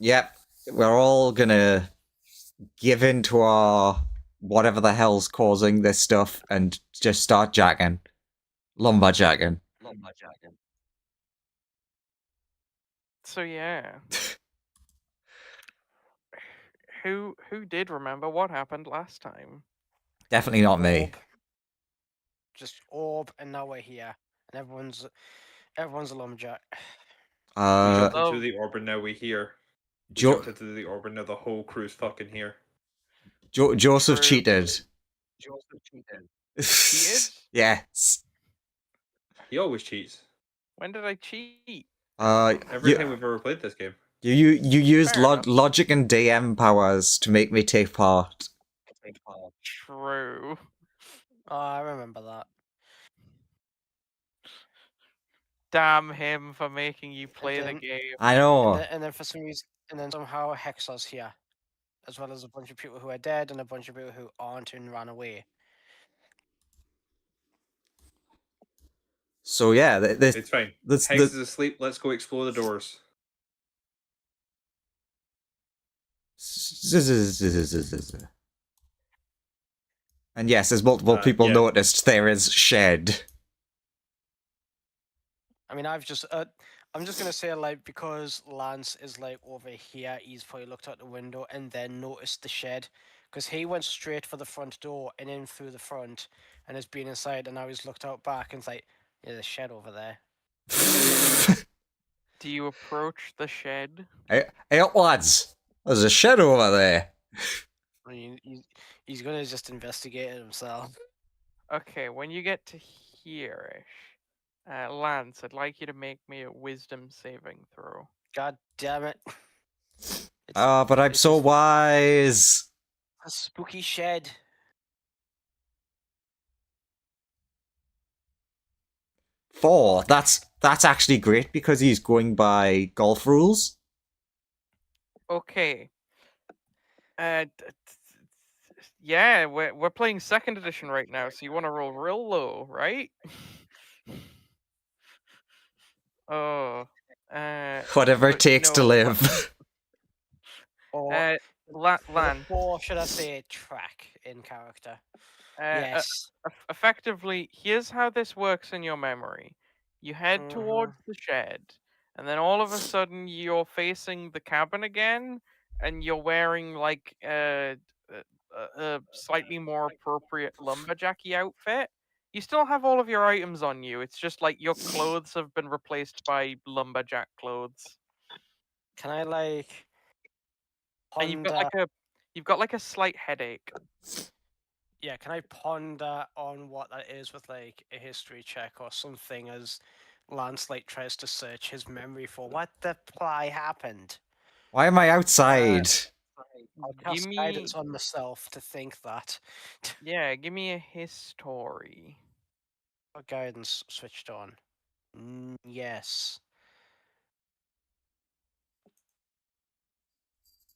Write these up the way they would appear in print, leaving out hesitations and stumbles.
Yep, we're all gonna give in to our whatever the hell's causing this stuff and just start jacking. Lumberjacking. So yeah, who did remember what happened last time? Definitely not me. Orb. Just orb, and now we're here. And everyone's a lumberjack. We Uh, jumped into the orb and now we here. We jo- jumped into the orb and now the whole crew's fucking here. Joseph True. cheated. Cheated? Yes. He always cheats. When did I cheat? Every You, time we've ever played this game. you used Fair enough. logic and DM powers to make me take part. True. Oh, I remember that. Damn him for making you play the then- game. I know. And then for some reason, and then somehow Hexa's here, as well as a bunch of people who are dead and a bunch of people who aren't and ran away. So yeah, this It's fine. this Hex is asleep. Let's go explore the doors. And yes, as multiple people yeah. noticed, there is shed. I mean, I'm just gonna say, like, because Lance is like over here, he's probably looked out the window and then noticed the shed, because he went straight for the front door and in through the front, and has been inside, and now he's looked out back and it's like, yeah, there's a shed over there. Do you approach the shed? Hey, lads, there's a shed over there. I mean, he's gonna just investigate it himself. Okay, when you get to here-ish, Lance, I'd like you to make me a wisdom saving throw. God damn it! But I'm so wise. A spooky shed. 4. That's actually great because he's going by golf rules. Okay. Yeah, we're playing second edition right now, so you want to roll real low, right? Oh. Whatever it but takes to no, live. Or, Lan. or should I say track in character? Yes. Effectively, here's how this works in your memory. You head towards the shed, and then all of a sudden you're facing the cabin again, and you're wearing like a slightly more appropriate lumberjacky outfit. You still have all of your items on you. It's just like your clothes have been replaced by lumberjack clothes. Can I like? And you've got like a slight headache. Yeah, can I ponder on what that is with like a history check or something as Lance like tries to search his memory for what the ply happened? Why am I outside? I'll cast guidance on myself to think that. Yeah, give me a history. What guidance switched on? Yes.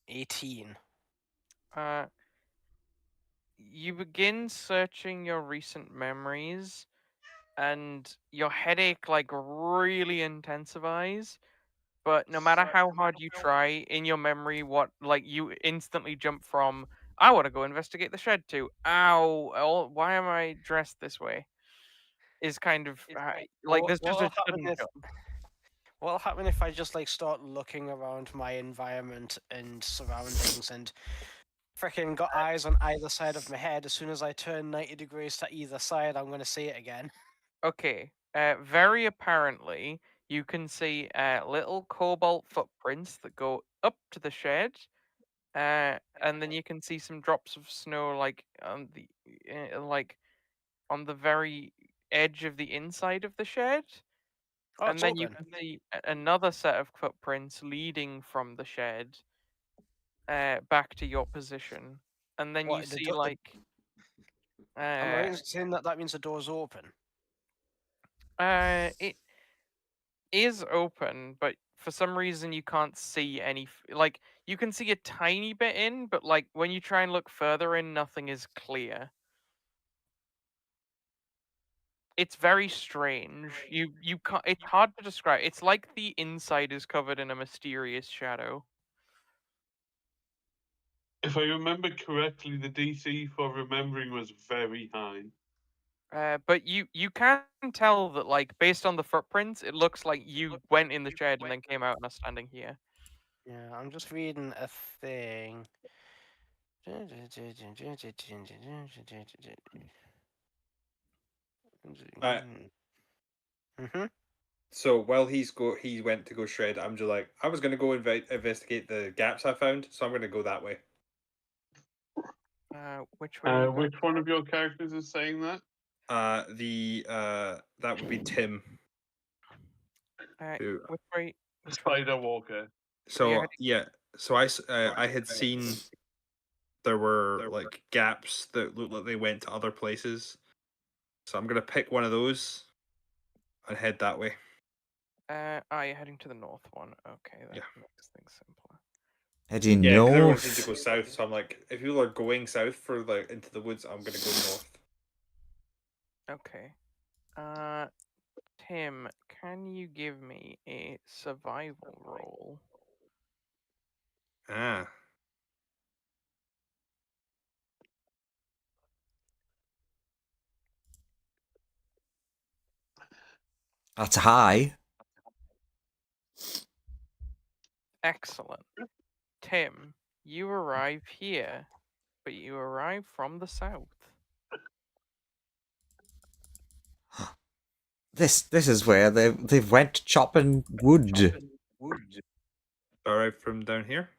18. You begin searching your recent memories, and your headache like really intensifies. But no matter how hard you try, in your memory, what like you instantly jump from I want to go investigate the shed to ow, oh, why am I dressed this way? Is kind of like there's just a sudden jump. What'll happen if I just like start looking around my environment and surroundings and freaking got eyes on either side of my head? As soon as I turn 90 degrees to either side, I'm gonna see it again. Okay. Very apparently, you can see little cobalt footprints that go up to the shed, and then you can see some drops of snow, like on the very edge of the inside of the shed. Oh, And it's then you open. can see another set of footprints leading from the shed back to your position. And then you What, see like am I saying that means the door's open? it is open, but for some reason you can't see any like you can see a tiny bit in, but like when you try and look further in, nothing is clear. It's very strange. You can't. It's hard to describe. It's like the inside is covered in a mysterious shadow. If I remember correctly, the DC for remembering was very high. But you can tell that, like, based on the footprints, it looks like you went in the shed and then came out and are standing here. Yeah, I'm just reading a thing. Mm-hmm. So while he went to go shred. I'm just like, I was gonna go investigate the gaps I found, so I'm gonna go that way. Which way? Are you going? Which one of your characters is saying that? That would be Tim. who- Which way? Which way? Spider Walker. So yeah, so I had seen there were like gaps that looked like they went to other places. So I'm gonna pick one of those and head that way. You're heading to the north one. Okay, that Yeah. makes things simpler. Heading Yeah, because everyone seems to north. go south. So I'm like, if people are going south for like into the woods, I'm gonna go north. Okay. Tim, can you give me a survival roll? Ah, That's high. Excellent. Tim, you arrive here, but you arrive from the south. This is where they've went chopping wood. all right, from down here.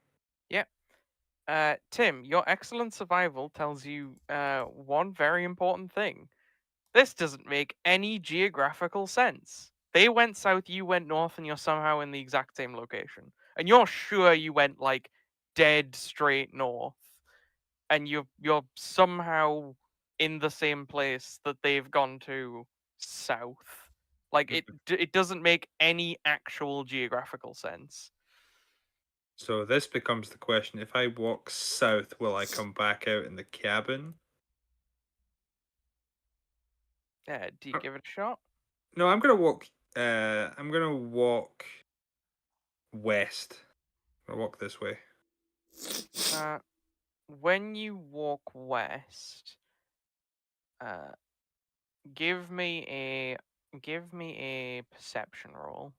Tim, your excellent survival tells you one very important thing. This doesn't make any geographical sense. They went south, you went north, and you're somehow in the exact same location. And you're sure you went like dead straight north, and you're somehow in the same place that they've gone to south. Like it doesn't make any actual geographical sense. So this becomes the question: if I walk south, will I come back out in the cabin? Do you give it a shot? No, I'm gonna walk. I'm gonna walk west. I'll walk this way. When you walk west, uh, give me a perception roll.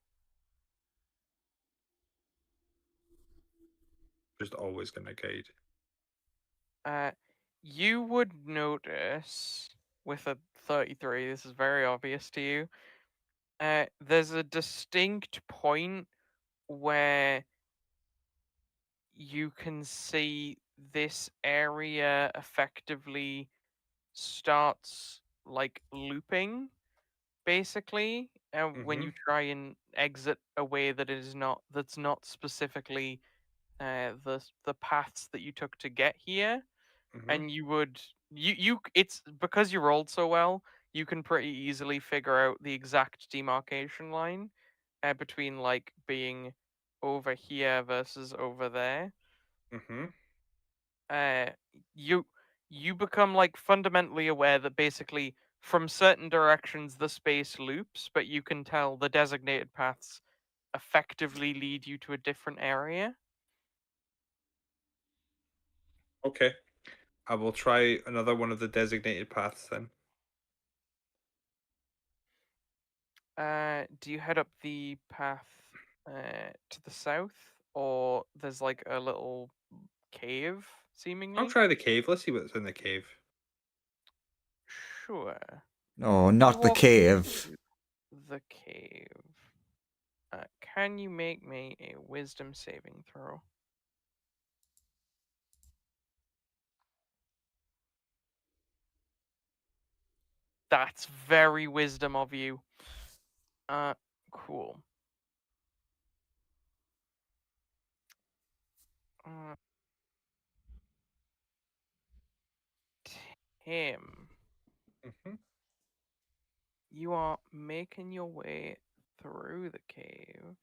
Just always gonna guide. You would notice with a 33, this is very obvious to you. There's a distinct point where you can see this area effectively starts like looping, basically, when you try and exit a way that's not specifically the paths that you took to get here. And it's because you rolled so well, you can pretty easily figure out the exact demarcation line between like being over here versus over there. Mm-hmm. uh you you become like fundamentally aware that basically from certain directions the space loops, but you can tell the designated paths effectively lead you to a different area. Okay. I will try another one of the designated paths then. Do you head up the path to the south, or there's like a little cave I'll seemingly? try the cave. Let's see what's in the cave. Sure. No, You not the walk cave. to the cave. Can you make me a wisdom saving throw? That's very wisdom of you. Cool. Uh, Tim, Mm-hmm. you are making your way through the cave.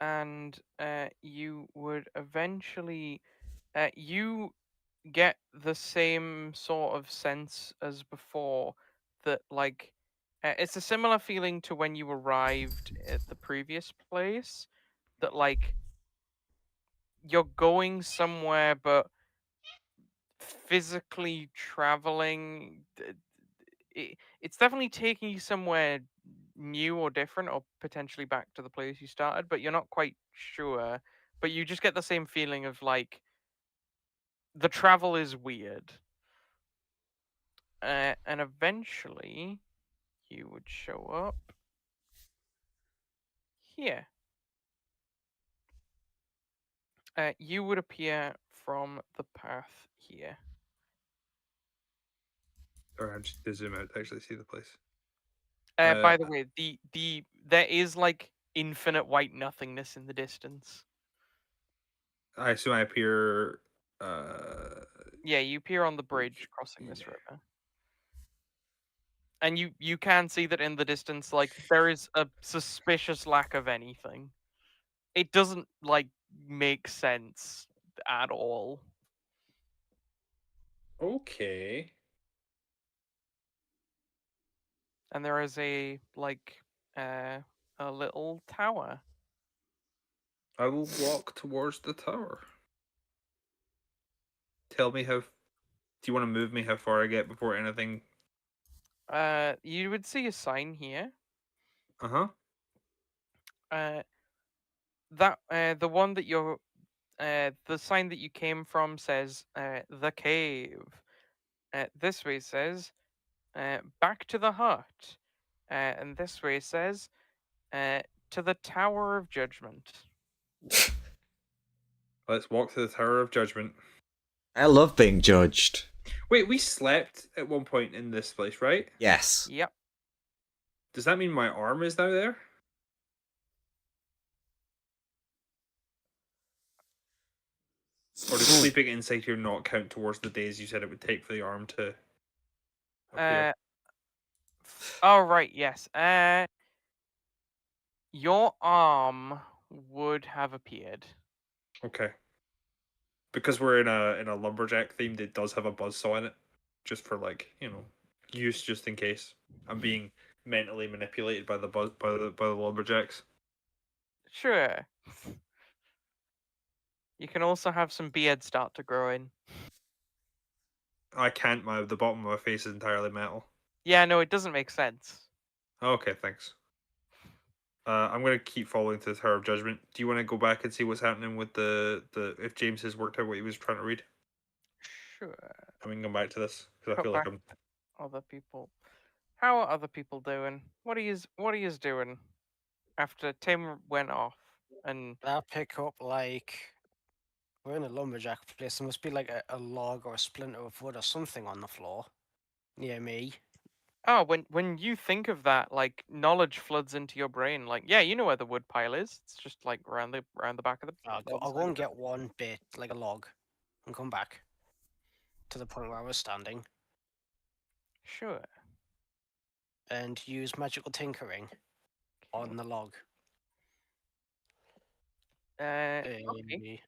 And you would eventually you get the same sort of sense as before that like It's a similar feeling to when you arrived at the previous place. That like you're going somewhere, but physically traveling. It's definitely taking you somewhere new or different, or potentially back to the place you started, but you're not quite sure. But you just get the same feeling of like the travel is weird. And eventually you would show up here. You would appear from the path here. Or I just to zoom out to actually see the place. By the way, there is like infinite white nothingness in the distance. I assume I appear. Uh, Yeah, you appear on the bridge crossing this river. And you can see that in the distance, like there is a suspicious lack of anything. It doesn't like make sense at all. okay. And there is a like a little tower. I will walk towards the tower. Tell me how. Do you want to move me how far I get before anything? You would see a sign here. Uh huh. The one that you're the sign that you came from says the cave. This way says back to the hut. And this way says to the Tower of Judgment. Let's walk to the Tower of Judgment. I love being judged. Wait, we slept at one point in this place, right? Yes. Yep. Does that mean my arm is now there? Or does sleeping inside here not count towards the days you said it would take for the arm to appear? Oh right, yes. Your arm would have appeared. Okay. Because we're in a lumberjack theme that does have a buzzsaw in it, just for like use just in case I'm being mentally manipulated by the lumberjacks. Sure. You can also have some beard start to grow in. I can't. The bottom of my face is entirely metal. Yeah, no, it doesn't make sense. Okay, thanks. I'm gonna keep following to the Tower of Judgment. Do you want to go back and see what's happening with the if James has worked out what he was trying to read? Sure. And we can come back to this because I Put feel like back I'm. other people. How are other people doing? What are you doing after Tim went off and I pick up like we're in a lumberjack place. There must be like a log or a splinter of wood or something on the floor near me. oh, when you think of that, like knowledge floods into your brain. Like, yeah, you know where the wood pile is. It's just like around the back of the. I'll go and get one bit, like a log, and come back to the point where I was standing Sure. and use magical tinkering on the log. Okay.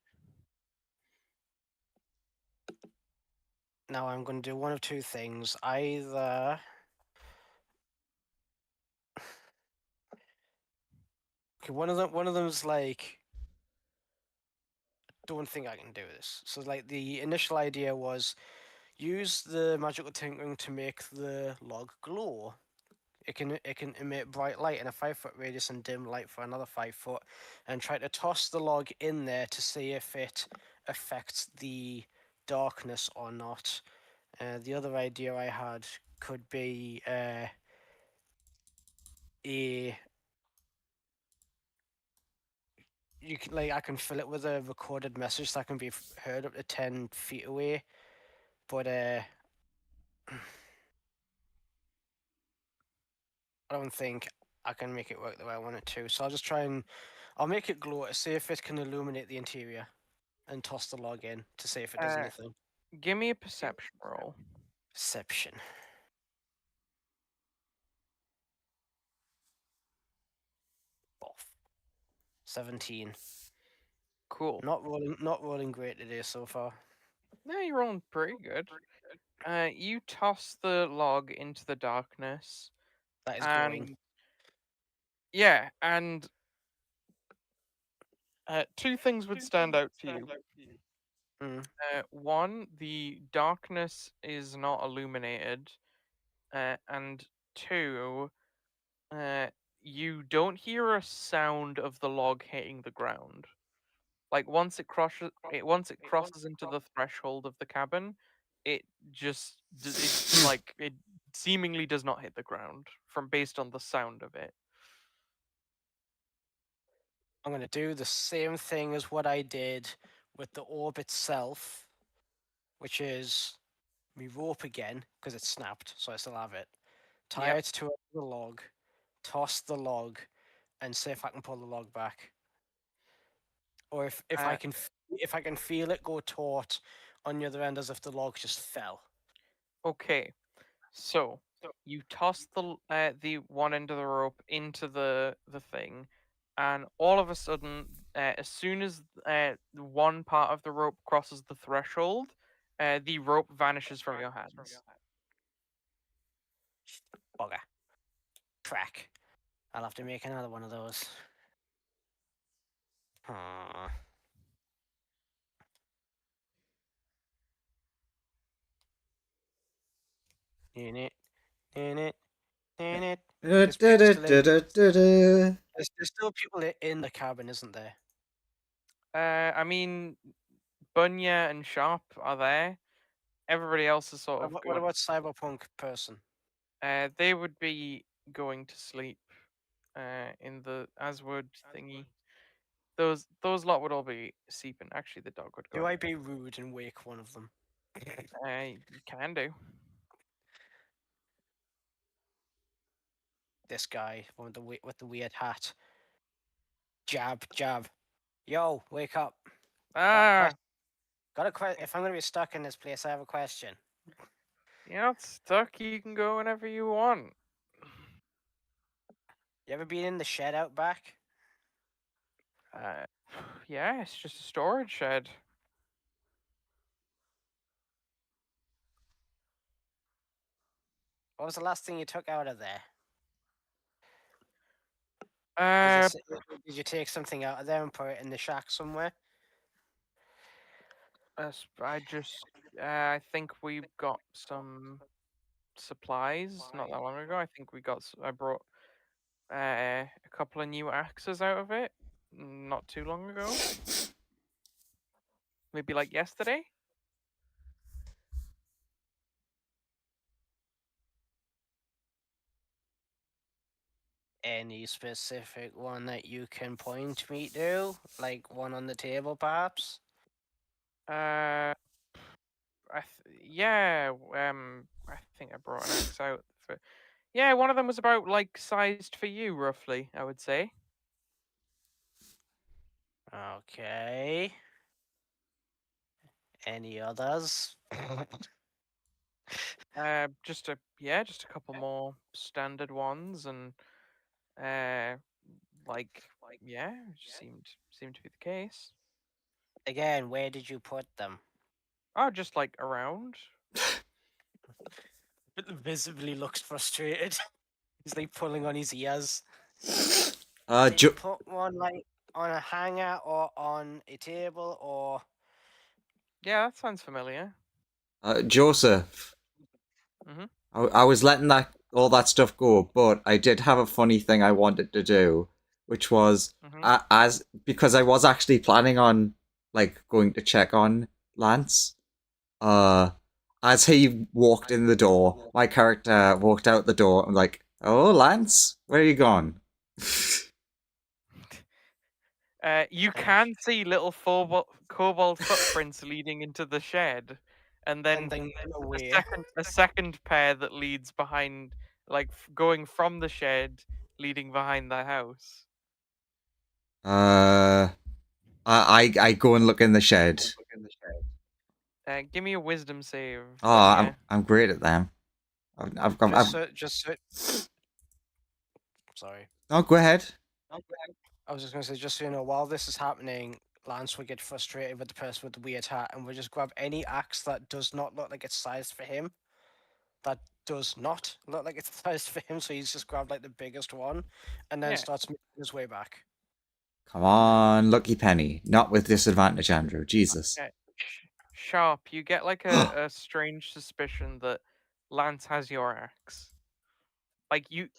Now I'm going to do one of two things. Either okay, one of them's like don't think I can do this. So like the initial idea was use the magical tinkering to make the log glow. It can emit bright light in a 5-foot radius and dim light for another 5 foot, and try to toss the log in there to see if it affects the darkness or not. The other idea I had could be a you can like I can fill it with a recorded message that can be heard up to 10 feet away, but I don't think I can make it work the way I want it to. So I'll make it glow to see if it can illuminate the interior, and toss the log in to see if it does anything. Give me a perception roll. Perception. Off. 17. Cool. Not rolling great today so far. No, you're rolling pretty good. You toss the log into the darkness, That is glowing. And yeah, and two things would stand out to you. Mm. One, the darkness is not illuminated, and two, you don't hear a sound of the log hitting the ground. Like once it crosses into the threshold of the cabin, it just it seemingly does not hit the ground from based on the sound of it. I'm going to do the same thing as what I did with the orb itself, which is me rope again because it snapped, so I still have it. Tie Yep. it to the log, toss the log, and see if I can pull the log back. Or if I Uh, can if I can feel it go taut on the other end as if the log just fell. Okay, so you toss the one end of the rope into the thing, and all of a sudden, as soon as one part of the rope crosses the threshold, the rope vanishes from your hands. Bugger. Crack. I'll have to make another one of those. Huh. In it. In it. In it. There's still people in the cabin, isn't there? I mean, Bunya and Sharp are there. Everybody else is sort of What going. about Cyberpunk person? They would be going to sleep. In the Aswood thingy. Those lot would all be sleeping. Actually, the dog would go. Do I be rude and wake one of them? You can do. This guy with the weird hat. Jab, jab. Yo, wake up. Ah, Got a question. If I'm gonna be stuck in this place, I have a question. you're not stuck. You can go whenever you want. You ever been in the shed out back? Uh, yeah, it's just a storage shed. What was the last thing you took out of there? Uh, Did you take something out of there and put it in the shack somewhere? I just, I think we got some supplies not that long ago. I think I brought a couple of new axes out of it not too long ago. Maybe like yesterday. Any specific one that you can point me to? Like one on the table, perhaps? Yeah, I think I brought an axe out for. Yeah, one of them was about like sized for you, roughly. I would say. Okay. Any others? Just a couple more standard ones, and like yeah, it just seemed to be the case. Again, where did you put them? Oh, just like around. Visibly looks frustrated. He's like pulling on his ears. Uh, Did you put one like on a hanger or on a table or? Yeah, that sounds familiar. Joseph. Mhm. I was letting all that stuff go, but I did have a funny thing I wanted to do, which was Mhm. because I was actually planning on like going to check on Lance. As he walked in the door, my character walked out the door. I'm like, "Oh, Lance, where are you gone?" You can see little cobalt footprints leading into the shed, and then run a away. second pair that leads behind, like going from the shed, leading behind the house. I go and look in the shed. Give me a wisdom save. Oh, Bunya. I'm great at them. Sorry. Oh, go ahead. I was just gonna say, just so you know, while this is happening, Lance will get frustrated with the person with the weird hat, and we'll just grab any axe that does not look like it's sized for him, that does not look like it's the size for him, so he's just grabbed like the biggest one, and then Yeah. starts making his way back. Come on, Lucky Penny. Not with disadvantage, Andrew. Jesus. Okay. Sharp, you get like a strange suspicion that Lance has your axe. Like you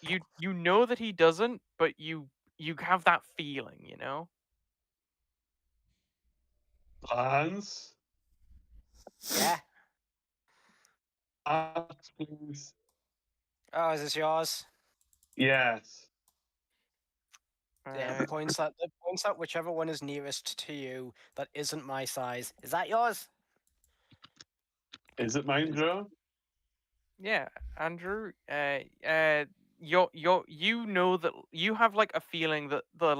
know that he doesn't, but you have that feeling, you know? Lance, Yeah. ask please. Oh, is this yours? Yes. Yeah. Points at whichever one is nearest to you that isn't my size. Is that yours? Is it mine, Joe? Yeah, Andrew. You know that you have like a feeling that the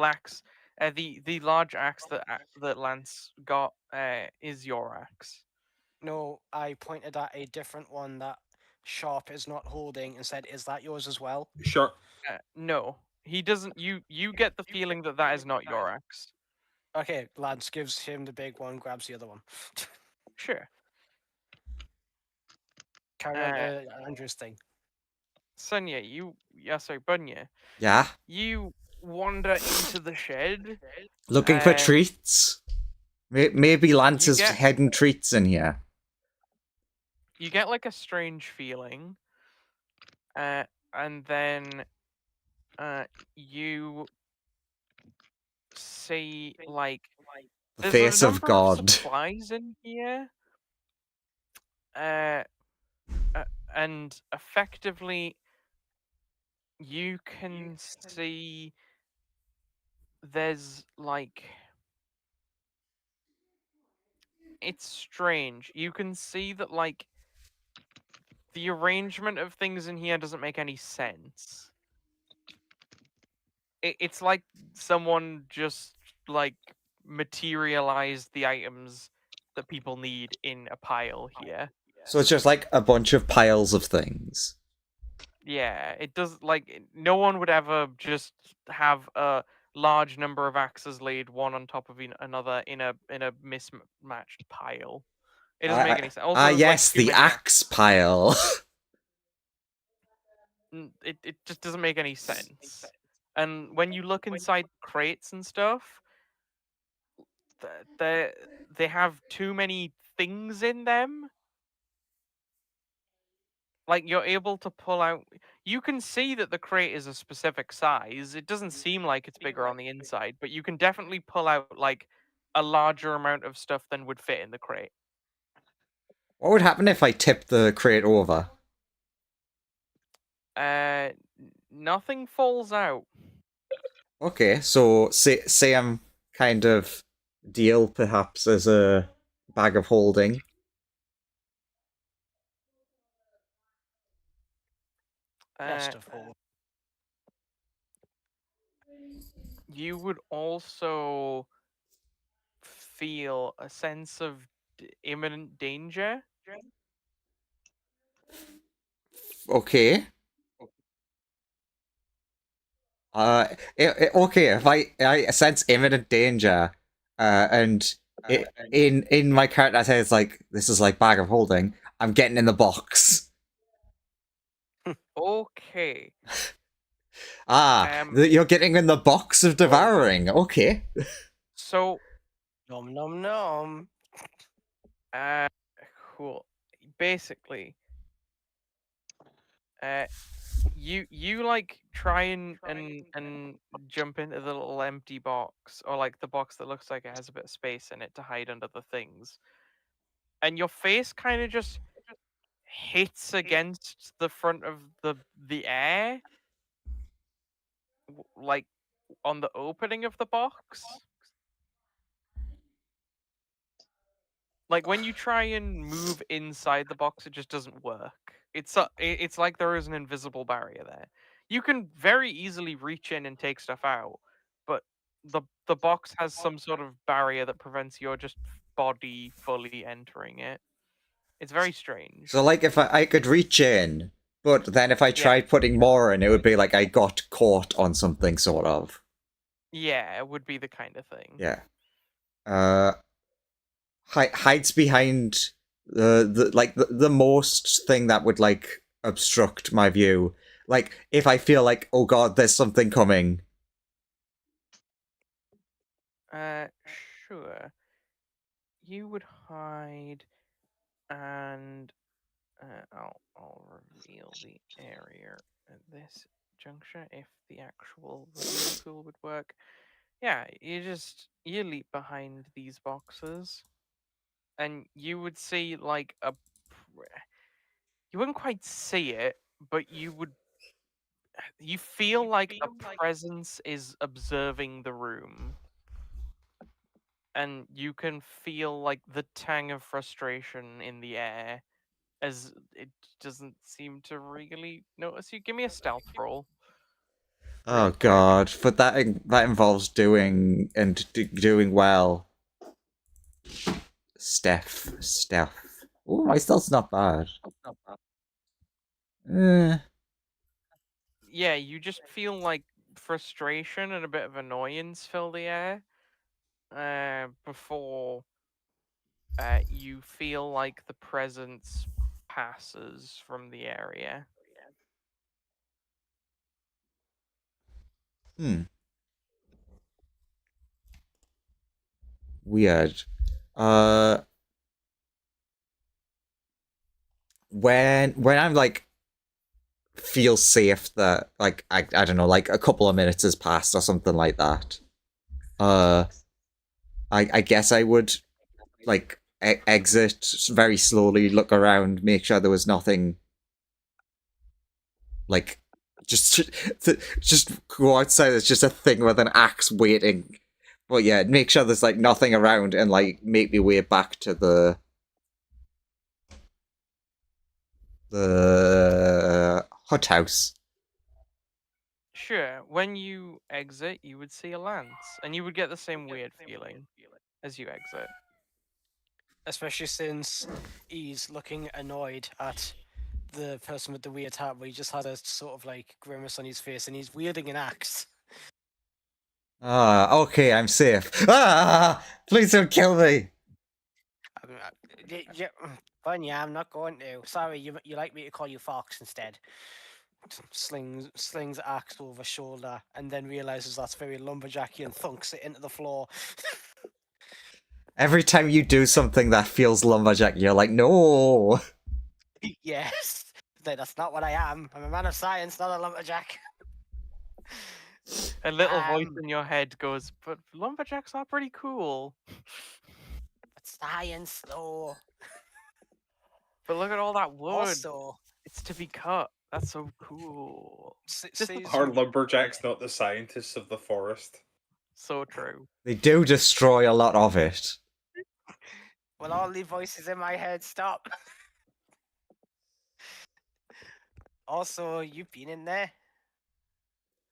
large axe that Lance got, is your axe. No, I pointed at a different one that Sharp is not holding and said, "Is that yours as well?" Sharp. No, he doesn't. You get the feeling that that is not your axe. Okay, Lance gives him the big one, grabs the other one. Sure. Carry on to Andrew's thing. Sonia, sorry, Bunya, Yeah? you wander into the shed. Looking for Um, treats? Maybe Lance you is get- hidden treats in here. You get like a strange feeling, and then you see like The there's face a of number of God. supplies in here, and effectively you can see there's like it's strange. You can see that like the arrangement of things in here doesn't make any sense. It's like someone just like materialized the items that people need in a pile here. So it's just like a bunch of piles of things. Yeah, it does like no one would ever just have a large number of axes laid one on top of another in a mismatched pile. It doesn't make any sense. Also, there's Yes, like too the many axe pile. it just doesn't make any sense. And when you look inside crates and stuff, they have too many things in them. Like you're able to pull out. You can see that the crate is a specific size. It doesn't seem like it's bigger on the inside, but you can definitely pull out like a larger amount of stuff than would fit in the crate. What would happen if I tipped the crate over? Nothing falls out. Okay, so say I'm kind of deal perhaps as a bag of holding. Best of all. You would also feel a sense of imminent danger. Okay. Okay. If I sense imminent danger, and in my character, I say it's like this is like bag of holding. I'm getting in the box. Okay. You're getting in the box of devouring. Okay. So, Nom nom nom. cool. Basically, you like try and jump into the little empty box, or like the box that looks like it has a bit of space in it to hide under the things, and your face kind of just hits against the front of the air, like on the opening of the box. Like when you try and move inside the box, it just doesn't work. It's like there is an invisible barrier there. You can very easily reach in and take stuff out, but the box has some sort of barrier that prevents your just body fully entering it. It's very strange. So like if I could reach in, but then if I Yeah. tried putting more in, it would be like I got caught on something sort of. Yeah, it would be the kind of thing. Yeah. Hides behind the most thing that would like obstruct my view. Like if I feel like, oh god, there's something coming. Sure. You would hide, and I'll reveal the area at this juncture if the actual reveal tool would work. Yeah, you leap behind these boxes, and you would see like you wouldn't quite see it, but you feel like a presence is observing the room, and you can feel like the tang of frustration in the air as it doesn't seem to really notice you. Give me a stealth roll. Real Oh quick. god, but that involves doing and doing well. Stealth. Oh, my stealth's not bad. Eh. Yeah, you just feel like frustration and a bit of annoyance fill the air before you feel like the presence passes from the area. Weird. When I'm like feel safe that like I don't know, like a couple of minutes has passed or something like that. Uh, I guess I would like exit very slowly, look around, make sure there was nothing. Like, just go outside. There's just a thing with an axe waiting. But yeah, make sure there's like nothing around, and like make my way back to the hut house. Sure, when you exit, you would see a lance, and you would get the same weird feeling as you exit. Especially since he's looking annoyed at the person with the weird hat, but he just had a sort of like grimace on his face, and he's wielding an axe. Ah, okay, I'm safe. Ah, please don't kill me. Fine, yeah, I'm not going to. Sorry, you like me to call you Fox instead. Slings axe over shoulder, and then realizes that's very lumberjacky and thunks it into the floor. Every time you do something that feels lumberjack, you're like, no. Yes, that's not what I am. I'm a man of science, not a lumberjack. A little voice in your head goes, "But lumberjacks are pretty cool." But science, though. But look at all that wood. Also, It's to be cut. That's so cool. Are lumberjacks not the scientists of the forest? So true. They do destroy a lot of it. Well, all the voices in my head stop. Also, you've been in there.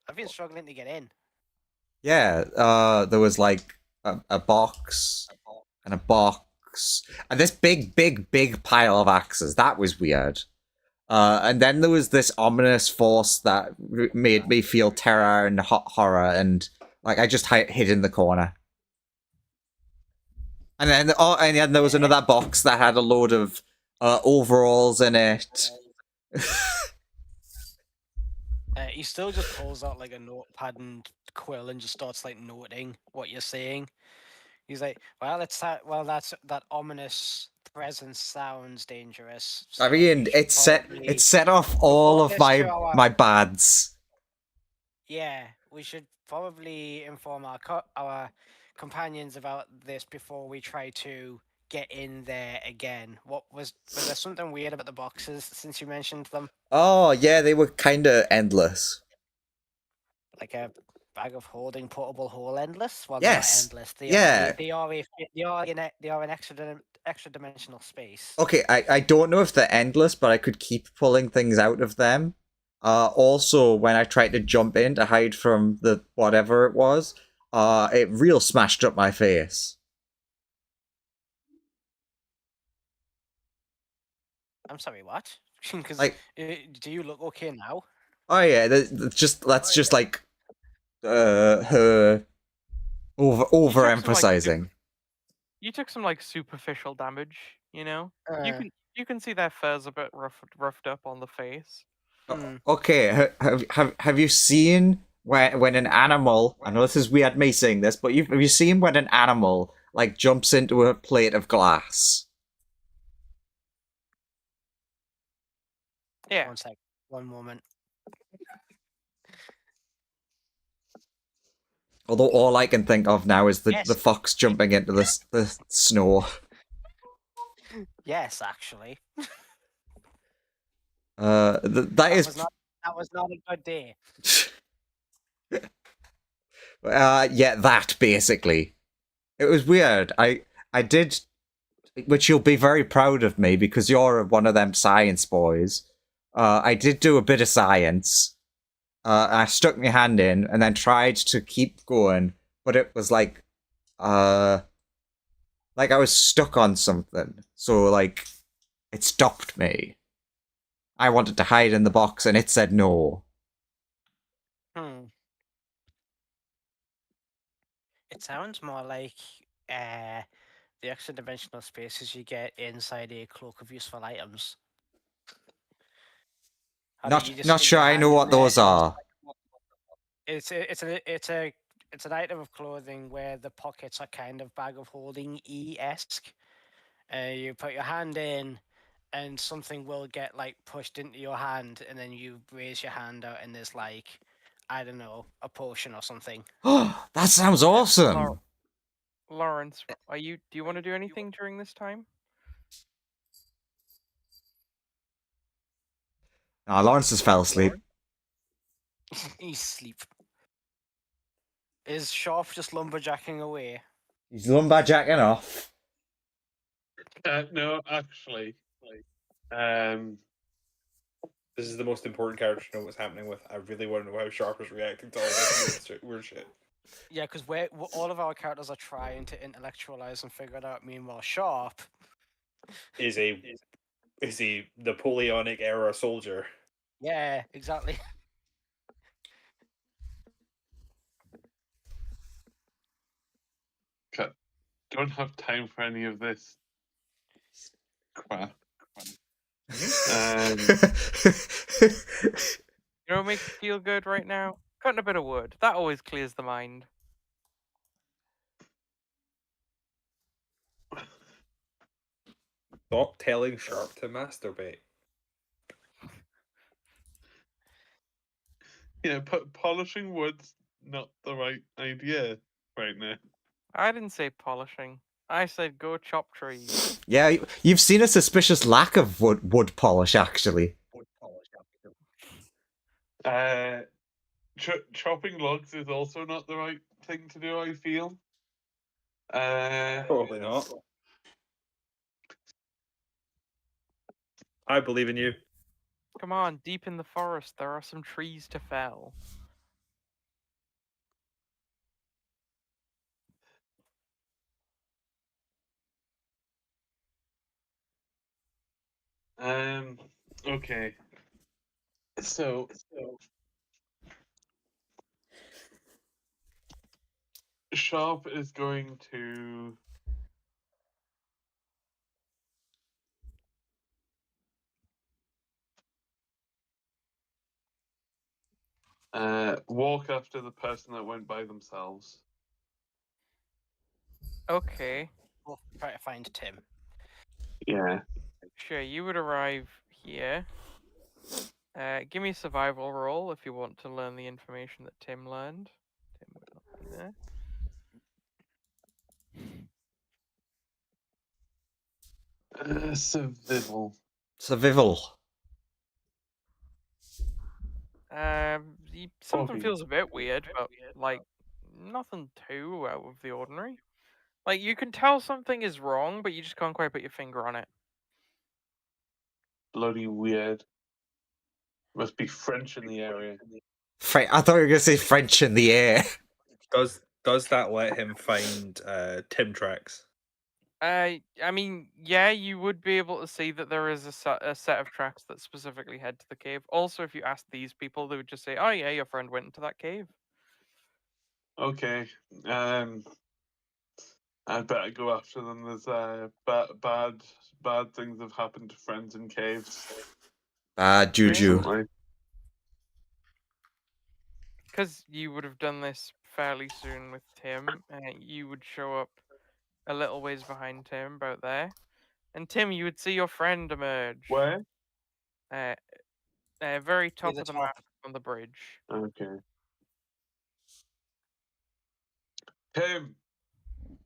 I've been struggling to get in. Yeah, there was like a box and a box and this big pile of axes. That was weird. And then there was this ominous force that made me feel terror and horror, and like I just hid in the corner. And then there was another box that had a load of overalls in it. He still just pulls out like a notepad and quill and just starts like noting what you're saying. He's like, "Well, that ominous presence sounds dangerous." I mean, it set off all of my bads. Yeah, we should probably inform our companions about this before we try to get in there again. Was there something weird about the boxes since you mentioned them? Oh yeah, they were kind of endless. Like a bag of holding portable hole endless? Well, yes. they're not endless. They are an extra dimensional space. Okay, I don't know if they're endless, but I could keep pulling things out of them. Also, when I tried to jump in to hide from the whatever it was, it real smashed up my face. I'm sorry, what? Because like, do you look okay now? Oh yeah, that's just like her overemphasizing. You took some like superficial damage, you know. You can see their fur's a bit roughed up on the face. Okay, have you seen when an animal? I know this is weird me saying this, but have you seen when an animal like jumps into a plate of glass? Yeah. One sec. One moment. Although all I can think of now is the Yes. fox jumping into the snow. Yes, actually. That is That was not a good day. yeah, that basically. It was weird. I did, which you'll be very proud of me because you're one of them science boys. I did do a bit of science. I stuck my hand in and then tried to keep going, but it was like I was stuck on something. So like it stopped me. I wanted to hide in the box and it said no. It sounds more like the extra dimensional spaces you get inside a cloak of useful items. How do you just Not stick sure your I know hand in what there those and are. it's an item of clothing where the pockets are kind of bag of holding esque. You put your hand in, and something will get like pushed into your hand, and then you raise your hand out, and there's like, I don't know, a potion or something. That sounds awesome. Lawrence, do you want to do anything during this time? Lawrence just fell asleep. He's asleep. Is Sharp just lumberjacking away? He's lumberjacking off. No, actually. This is the most important character to know what's happening with. I really want to know how Sharp is reacting to all this weird shit. Yeah, because all of our characters are trying to intellectualize and figure it out. Meanwhile, Sharp is a Napoleonic era soldier. Yeah, exactly. Don't have time for any of this crap. You know what makes you feel good right now? Cutting a bit of wood. That always clears the mind. Stop telling Sharp to masturbate. Yeah, polishing wood's not the right idea right now. I didn't say polishing. I said go chop trees. Yeah, you've seen a suspicious lack of wood polish, actually. Chopping logs is also not the right thing to do, I feel. Probably not. I believe in you. Come on, deep in the forest, there are some trees to fell. Okay. So Sharp is going to walk after the person that went by themselves. Okay. We'll try to find Tim. Yeah. Sure, you would arrive here. Give me a survival roll if you want to learn the information that Tim learned. Tim would not be there. Survival. Survival. Something 14. feels a bit weird, but like nothing too out of the ordinary. Like you can tell something is wrong, but you just can't quite put your finger on it. Bloody weird. Must be French in the area. I thought you were going to say French in the air. Does that let him find Tim tracks? I mean, yeah, you would be able to see that there is a set of tracks that specifically head to the cave. Also, if you ask these people, they would just say, "Oh yeah, your friend went into that cave." Okay. I'd better go after them. There's bad things have happened to friends in caves Juju. recently. Because you would have done this fairly soon with Tim, you would show up a little ways behind Tim, about there. And Tim, you would see your friend emerge. Where? Very top the of the top. map on the bridge. Okay. Tim,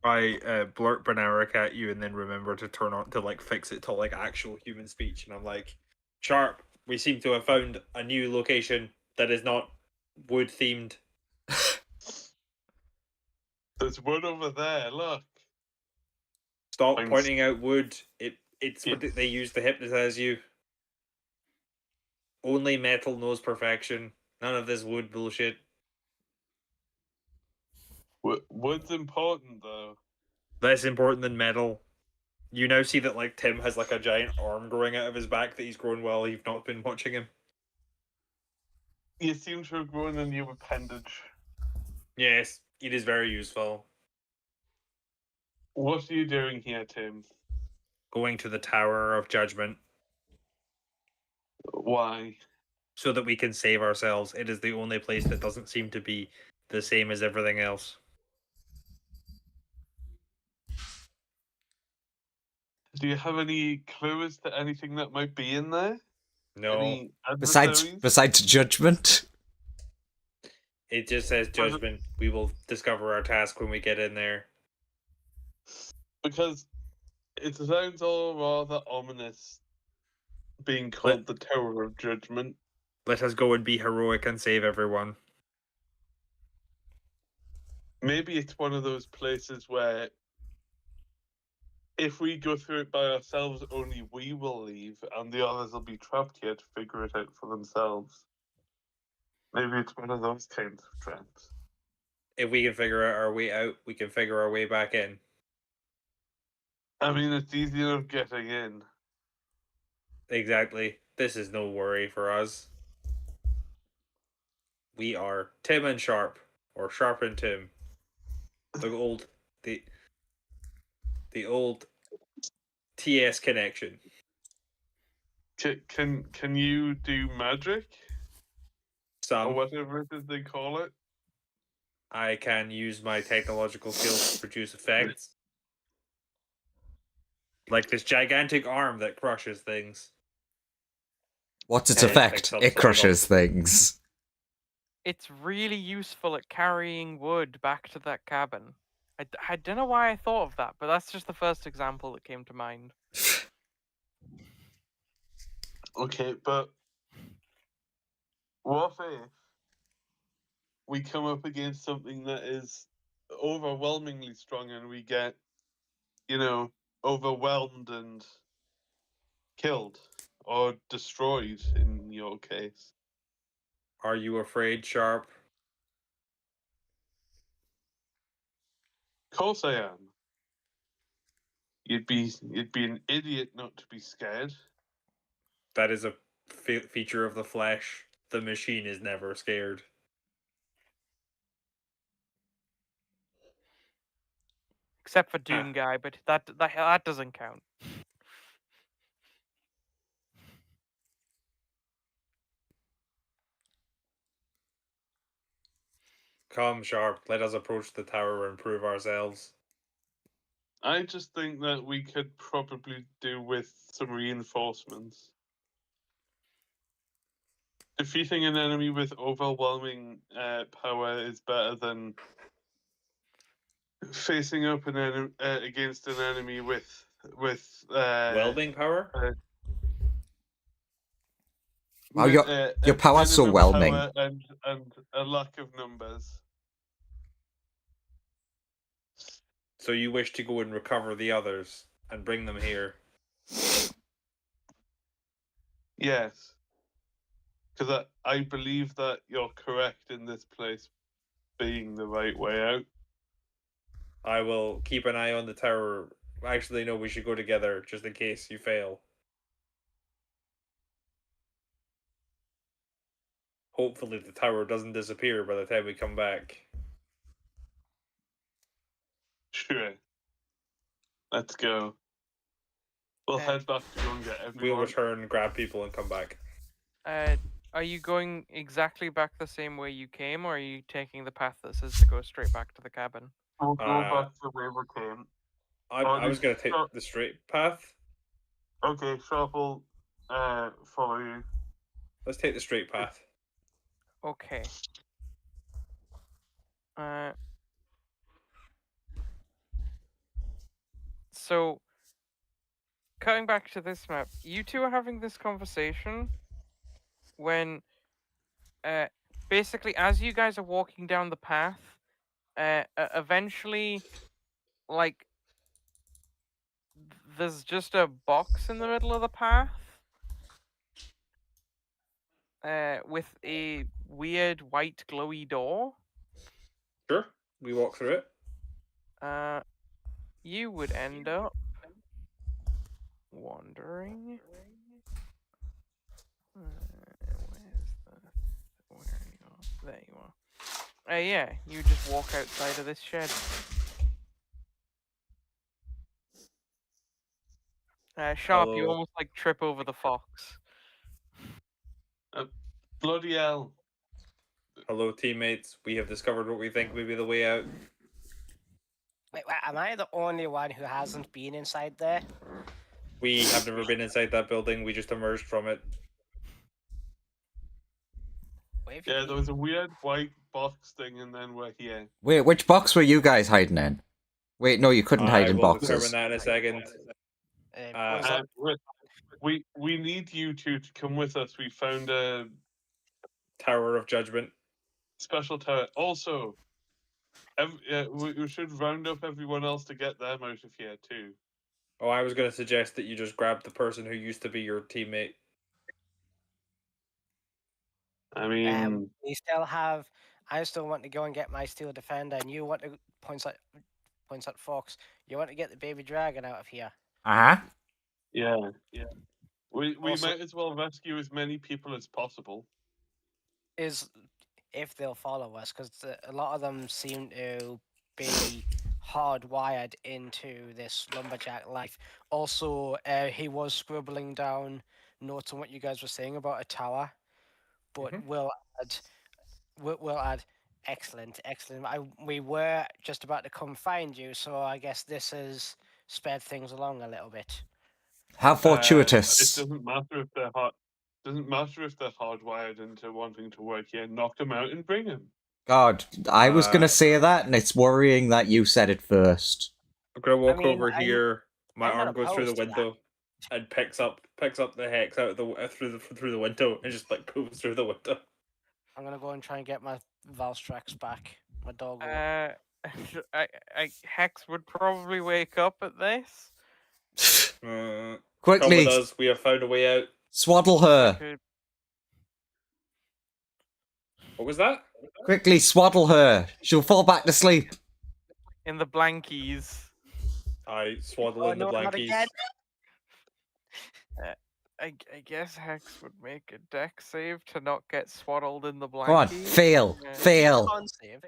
I blurt Banaric at you and then remember to turn on to like fix it to like actual human speech, and I'm like, Sharp, we seem to have found a new location that is not wood themed. there's one over there. Look. Stop Thanks. pointing out wood. It's Yeah. what they use to hypnotize you. Only metal knows perfection. None of this wood bullshit. Wood's important though. Less important than metal. You now see that like Tim has like a giant arm growing out of his back that he's grown while you've not been watching him. You seem to have grown a new appendage. Yes, it is very useful. What are you doing here, Tim? Going to the Tower of Judgment Why? so that we can save ourselves. It is the only place that doesn't seem to be the same as everything else. Do you have any clues to anything that might be in there? No, Any Besides adversaries? judgment. it just says Judgment. We will discover our task when we get in there. Because it sounds all rather ominous, being called the Tower of Judgment. Let us go and be heroic and save everyone. Maybe it's one of those places where if we go through it by ourselves, only we will leave, and the others will be trapped here to figure it out for themselves. Maybe it's one of those kinds of traps. If we can figure out our way out, we can figure our way back in. I mean, it's easy enough getting in. Exactly. This is no worry for us. We are Tim and Sharp, or Sharp and Tim. The old TS connection. Can you do magic or Some. whatever it is they call it? I can use my technological skills to produce effects. Like this gigantic arm that crushes things. What's its Hey, effect? like It crushes things. It's really useful at carrying wood back to that cabin. I don't know why I thought of that, but that's just the first example that came to mind. Okay, but what if we come up against something that is overwhelmingly strong and we get, overwhelmed and killed or destroyed in your case? Are you afraid, Sharp? Of course I am. You'd be an idiot not to be scared. That is a feature of the flesh. The machine is never scared. Except for Doom Guy, but that doesn't count. Come, Sharp. Let us approach the tower and prove ourselves. I just think that we could probably do with some reinforcements. Defeating an enemy with overwhelming power is better than facing up against an enemy with Welding power? Wow, your power's so minimum whelming. power and a lack of numbers. So you wish to go and recover the others and bring them here? Yes, because I believe that you're correct in this place being the right way out. I will keep an eye on the tower. Actually, no, we should go together just in case you fail. Hopefully the tower doesn't disappear by the time we come back. Sure. Let's go. We'll Okay. head back to go and get We'll everyone. return, grab people, and come back. Are you going exactly back the same way you came, or are you taking the path that says to go straight back to the cabin? We'll go back to the way we came. I was going to take the straight path. Okay, Sharp will follow you. Let's take the straight path. Okay. So, cutting back to this map, you two are having this conversation when, basically, as you guys are walking down the path, eventually, like, there's just a box in the middle of the path, with a weird white glowy door. Sure, we walk through it. You would end up wandering. Where are you? There you are. Yeah, you just walk outside of this shed. Sharp, you Hello. almost like trip over the fox. Bloody hell. Hello, teammates. We have discovered what we think may be the way out. Wait, am I the only one who hasn't been inside there? We have never been inside that building. We just emerged from it. Yeah, there was a weird white box thing, and then we're here. Wait, which box were you guys hiding in? Wait, no, you couldn't hide I in will determine boxes. that in a second. Was that We need you two to come with us. We found a Tower of Judgment. special tower. Also, we should round up everyone else to get them out of here too. Oh, I was going to suggest that you just grab the person who used to be your teammate. I mean, we still have. I still want to go and get my steel defender, and you want to points at Fox. You want to get the baby dragon out of here. Uh-huh. yeah. We Also- might as well rescue as many people as possible. Is if they'll follow us, because a lot of them seem to be hardwired into this lumberjack life. Also, he was scribbling down notes on what you guys were saying about a tower, but we'll add. Excellent. We were just about to come find you, so I guess this has sped things along a little bit. How It fortuitous. doesn't matter if they're hard. Doesn't matter if they're hardwired into wanting to work here. Knock them out and bring them. God, I was gonna say that, and it's worrying that you said it first. I'm going to walk I mean, over here. My I'm not arm goes through the opposed to that. window and picks up the hex out of the through the window and just like pulls through the window. I'm gonna go and try and get my Valstrax back. My dog. Hex would probably wake up at this. Come Quickly, with us. We have found a way out. swaddle her. Could- What was that? Quickly, swaddle her. She'll fall back to sleep. In the blankies. I swaddle Oh, in the no, not blankies. again. I guess Hex would make a deck save to not get swaddled in the blankies. Come on, fail, Yeah. fail. Con save.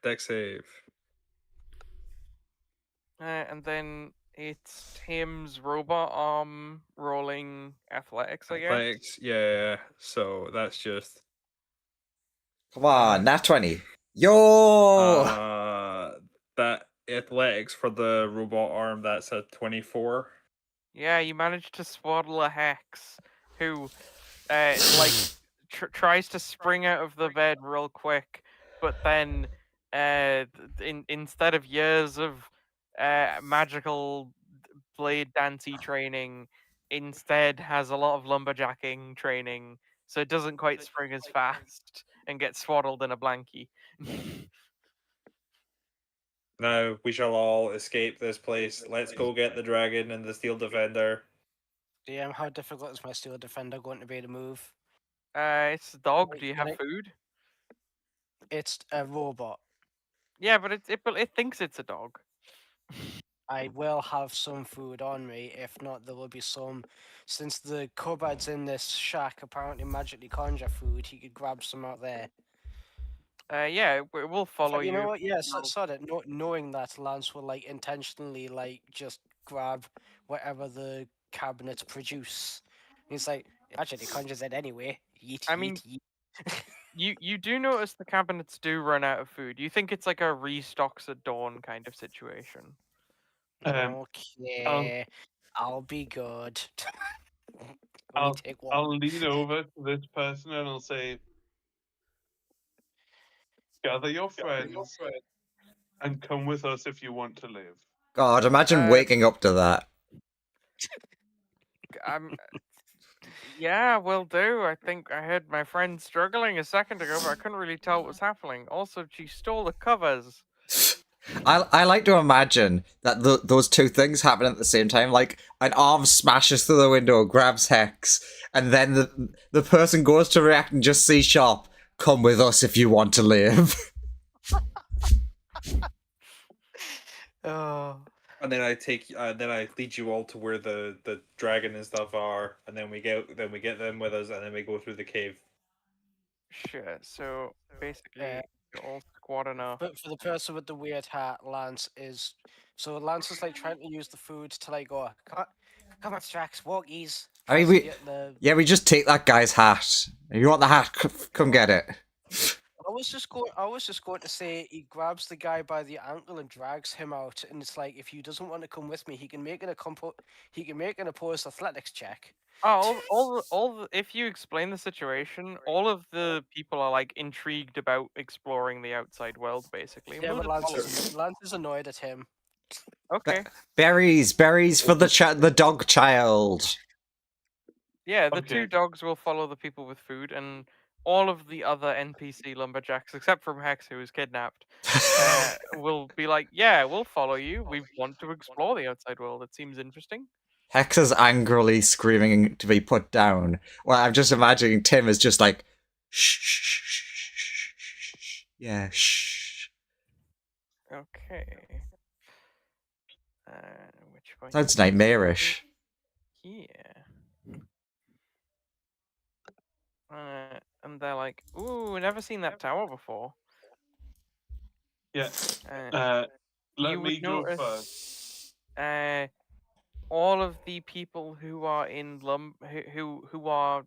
Deck save. And then it's Tim's robot arm rolling athletics, I guess. Athletics, yeah. So that's just Come on, nat 20. Yo! that athletics for the robot arm. That's a 24. Yeah, you managed to swaddle a Hex who, like, tries to spring out of the bed real quick, but then, instead of years of magical blade dancey training, instead has a lot of lumberjacking training, so it doesn't quite spring as fast and gets swaddled in a blankie. Now we shall all escape this place. Let's go get the dragon and the steel defender. DM, how difficult is my steel defender going to be to move? It's a dog. Wait, Do you can have I- food? It's a robot. Yeah, but it thinks it's a dog. I will have some food on me. If not, there will be some. Since the cupboards in this shack apparently magically conjure food, he could grab some out there. Yeah, we'll follow But you know you. what? Yeah, sort of knowing that Lance will like intentionally like just grab whatever the cabinets produce. He's like, actually, it conjures it anyway. Yeet, I mean, yeet, you do notice the cabinets do run out of food. You think it's like a restocks at dawn kind of situation. I'll Okay, I'll be good. Let me I'll take one. I'll lean over to this person and I'll say, "Gather your friends and come with us if you want to live." God, imagine waking up to that. I'm. Yeah, will do. I think I heard my friend struggling a second ago, but I couldn't really tell what was happening. Also, she stole the covers. I like to imagine that those two things happen at the same time. Like an arm smashes through the window, grabs Hex, and then the person goes to react and just sees Sharp. Come with us if you want to live. Oh. And then then I lead you all to where the dragon and stuff are, and then we get them with us, and then we go through the cave. Sure. So basically, you're all squatting up. But for the person with the weird hat, Lance is. So Lance is like trying to use the food to like go, come on, Strax, walkies. I mean, Tries to get the. yeah, we just take that guy's hat. If you want the hat, come get it. I was just going to say he grabs the guy by the ankle and drags him out, and it's like if he doesn't want to come with me, he can make an opposed athletics check. Oh, if you explain the situation, all of the people are like intrigued about exploring the outside world, basically. and Yeah, we'll but just follow Lance is annoyed at him. you. Okay. Berries for the dog child. Yeah, the Okay. two dogs will follow the people with food, and all of the other NPC lumberjacks, except from Hex, who was kidnapped, will be like, "Yeah, we'll follow you. We want to explore the outside world. It seems interesting." Hex is angrily screaming to be put down. Well, I'm just imagining Tim is just like, shh, shh, shh, shh, shh, shh. Yeah, shh. Okay. Which way? Sounds nightmarish. Yeah. And they're like, "Ooh, never seen that tower before." Yeah. Uh, Let you me would go notice, first. all of the people who are in who are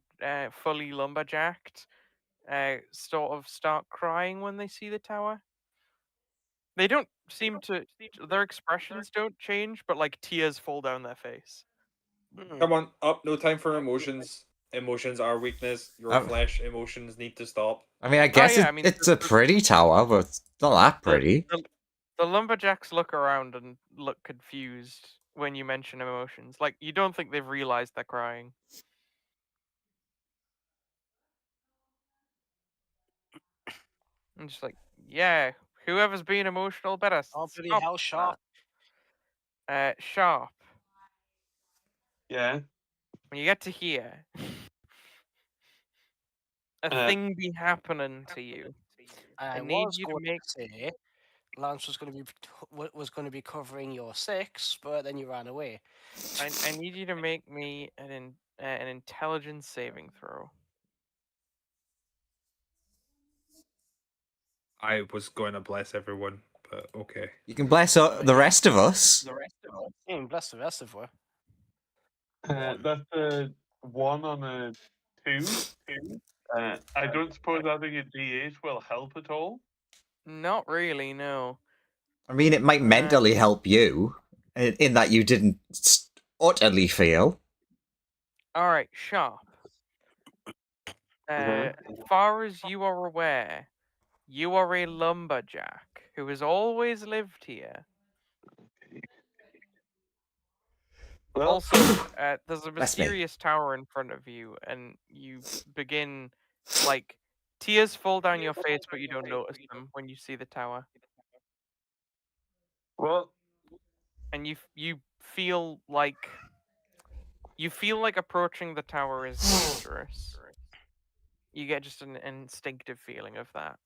fully lumberjacked, sort of start crying when they see the tower. They don't seem to. Their expressions don't change, but like tears fall down their face. Come on, up! No time for emotions. Emotions are weakness. Your flesh emotions need to stop. I mean, I guess yeah, I mean, it's a pretty tower, but it's not that pretty. The lumberjacks look around and look confused when you mention emotions. Like you don't think they've realized they're crying. I'm just like, yeah, whoever's being emotional better Oh, bloody stop hell, Sharp. that. Sharp. Yeah. When you get to here, a thing be happening to you. I need was you to going make. to say Lance was going to be covering your 6, but then you ran away. I need you to make me an intelligence saving throw. I was going to bless everyone, but okay. You can bless the rest of us. Bless the rest of her. That's a 1 on a 2. I don't suppose adding a D8 will help at all. Not really, no. I mean, it might mentally help you in that you didn't utterly fail. All right, Sharp. As far as you are aware, you are a lumberjack who has always lived here. Well, Also, there's a Bless me. mysterious tower in front of you, and you begin, like, tears fall down your face, but you don't notice them when you see the tower. well, And you feel like approaching the tower is dangerous. You get just an instinctive feeling of that.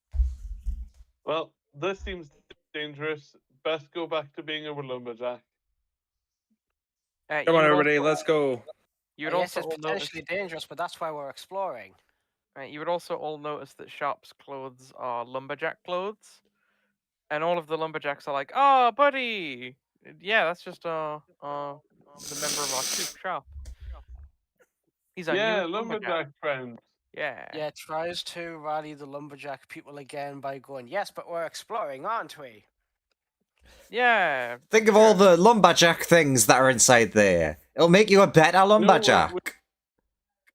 well, this seems dangerous. Best go back to being a lumberjack. Come on, everybody, let's go. You would Yes, also it's all notice. potentially dangerous, but that's why we're exploring. You would also all notice that Sharp's clothes are lumberjack clothes, and all of the lumberjacks are like, "Oh, buddy, yeah, that's just the member of our troop, Sharp. He's our Yeah, newest lumberjack." lumberjack friend. Yeah. Yeah, tries to rally the lumberjack people again by going, yes, but we're exploring, aren't we? Yeah. Think of all sure. the lumberjack things that are inside there. It'll make you a better lumberjack.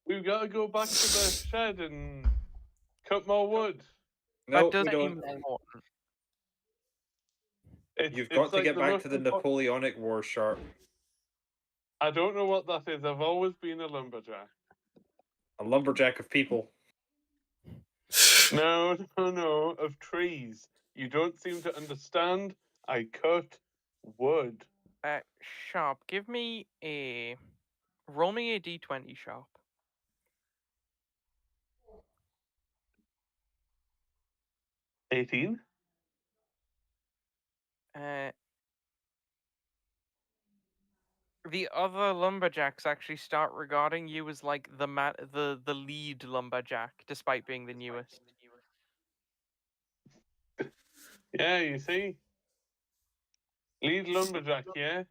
We've got to go back to the shed and cut more wood. No, That does we seem don't. important. You've It's got to like get the back most to the important- Napoleonic War, Sharp. I don't know what that is. I've always been a lumberjack. A lumberjack of people. No, of trees. You don't seem to understand. I cut wood. Sharp, roll me a d20, Sharp. $18? The other lumberjacks actually start regarding you as like the lead lumberjack, despite being the newest. Yeah, you see? Lead lumberjack, yeah?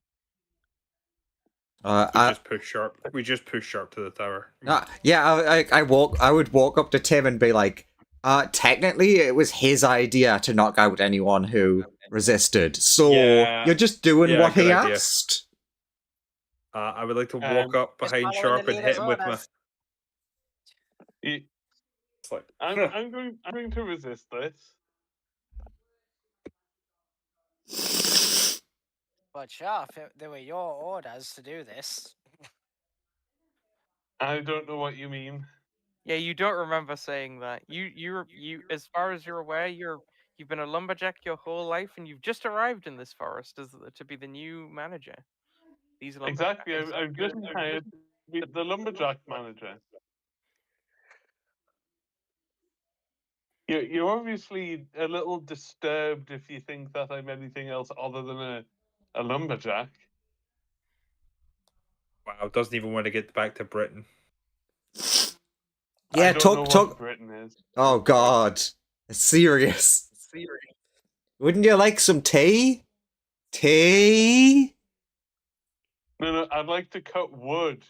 We just push Sharp. We just push Sharp to the tower. Yeah, I would walk up to Tim and be like, technically it was his idea to knock out anyone who resisted, so Yeah. you're just doing Yeah, what he good idea. asked. I would like to walk up Just behind following Sharp the and hit leader's him with my. orders. You- It's like, I'm going to resist this. But Sharp, they were your orders to do this. I don't know what you mean. Yeah, you don't remember saying that. You, as far as you're aware, you've been a lumberjack your whole life, and you've just arrived in this forest to be the new manager. These lumberjacks. Exactly. I've just hired to be the lumberjack manager. You're obviously a little disturbed if you think that I'm anything else other than a lumberjack. wow, doesn't even want to get back to Britain. Yeah, I don't know talk. what Britain is. Oh God, it's serious. Wouldn't you like some tea? Tea? No, I'd like to cut wood.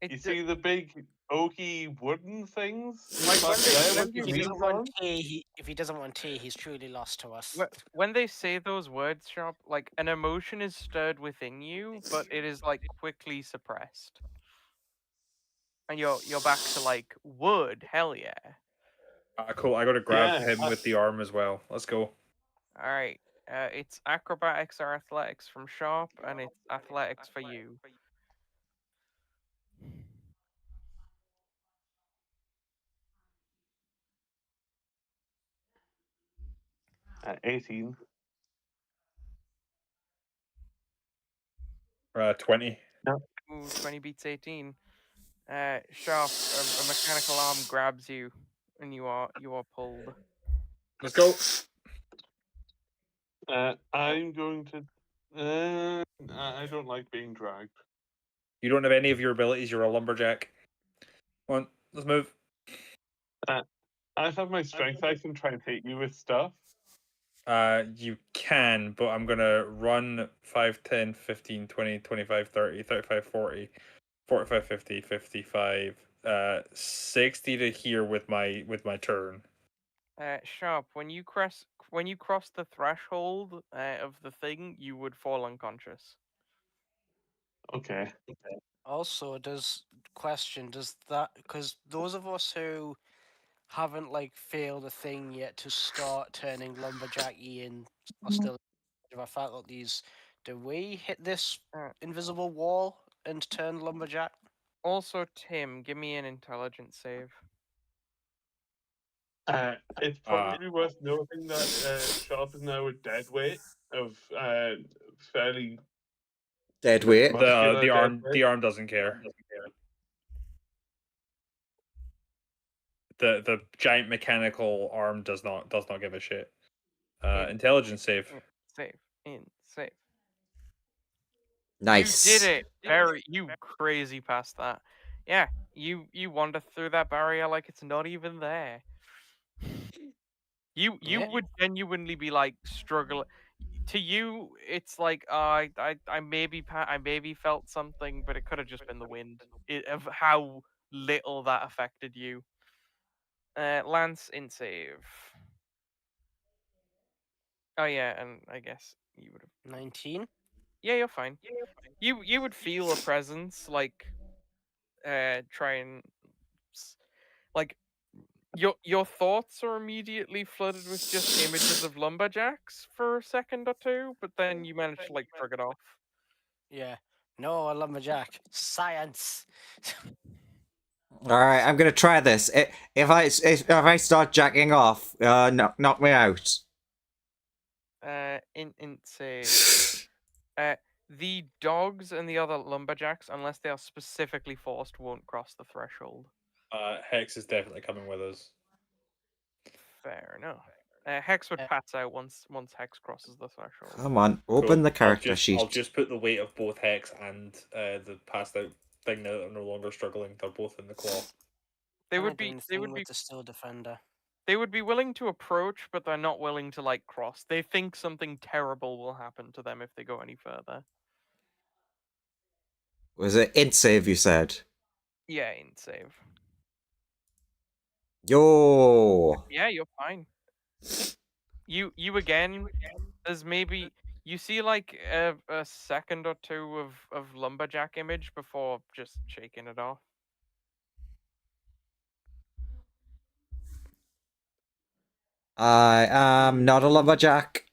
It You d- see the big oaky wooden things? Like, back when they- there when with you the If he wheels doesn't want on? tea, if he doesn't want tea, he's truly lost to us. when they say those words, Sharp, like an emotion is stirred within you, but it is like quickly suppressed, and you're back to like wood. Hell yeah! Cool. I gotta grab Yeah, him with the arm as well. Let's go. All right. It's acrobatics or athletics from Sharp, and it's athletics for you. 18. 20. Ooh, 20 beats 18. Sharp, a mechanical arm grabs you, and you are pulled. Let's go. I'm going to. I don't like being dragged. You don't have any of your abilities. You're a lumberjack. Come on, let's move. I have my strength. I can try and hit you with stuff. You can, but I'm gonna run 5, 10, 15, 20, 25, 30, 35, 40, 45, 50, 55, 60 to here with my turn. Sharp, when you cross the threshold of the thing, you would fall unconscious. Okay. Also, does that, because those of us who haven't like failed a thing yet to start turning lumberjacky and are still of our faculties, do we hit this invisible wall and turn lumberjack? Also, Tim, give me an intelligence save. It's probably worth noting that Sharp is now a dead weight of fairly Dead weight. muscular The arm dead weight. the arm doesn't care. The giant mechanical arm does not give a shit. Intelligence save. Save. Nice. You did it. You crazy past that. Yeah, you wander through that barrier like it's not even there. You Yeah. would genuinely be like struggling. To you, it's like I maybe I maybe felt something, but it could have just been the wind. Of how little that affected you. Lance in save. Oh yeah, and I guess you would have. 19. Yeah, you're fine. You would feel a presence like try and like your thoughts are immediately flooded with just images of lumberjacks for a second or two, but then you manage to like shrug it off. Yeah. No, a lumberjack. Science. All right, I'm gonna try this. If I start jacking off, knock me out. In save. The dogs and the other lumberjacks, unless they are specifically forced, won't cross the threshold. Hex is definitely coming with us. Fair enough. Hex would Uh, pass out once Hex crosses the threshold. Come on, open Cool. the character I'll sheet. just put the weight of both Hex and the passed out thing now that they're no longer struggling. They're both in the claw. They can I would do be anything with the still defender? they would be willing to approach, but they're not willing to like cross. They think something terrible will happen to them if they go any further. Was it int save? You said. Yeah, in save. Yo. Yeah, you're fine. You again. There's maybe you see like a second or two of lumberjack image before just shaking it off. I am not a lumberjack.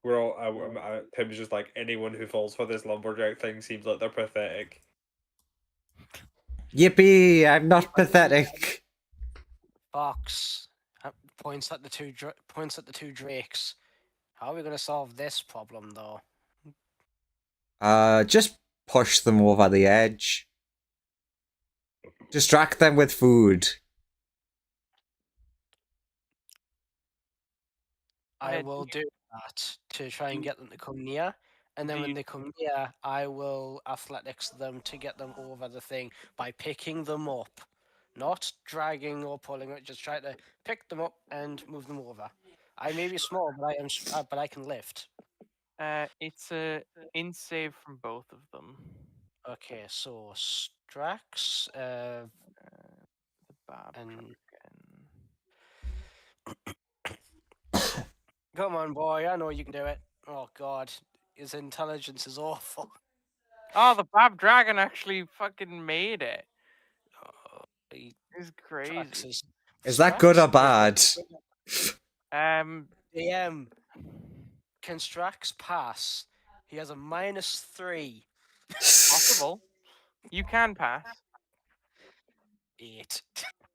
We're all. Tim's just like anyone who falls for this lumberjack thing seems like they're pathetic. Yippee! I'm not pathetic. Fox points at the two drakes. How are we going to solve this problem, though? Just push them over the edge. Distract them with food. I Uh, will do that to try and get them to come near. And then do when you- they come near, I will athletics them to get them over the thing by picking them up. Not dragging or pulling it, just try to pick them up and move them over. I may be small, but but I can lift. It's a in save from both of them. Okay, so Strax, The Bab and Dragon. come on, boy, I know you can do it. Oh God, his intelligence is awful. Oh, the Bab Dragon actually fucking made it. He It's Strax crazy. Is that good or Strax? bad? DM, can Strax pass? He has a -3. Possible. You can pass. 8.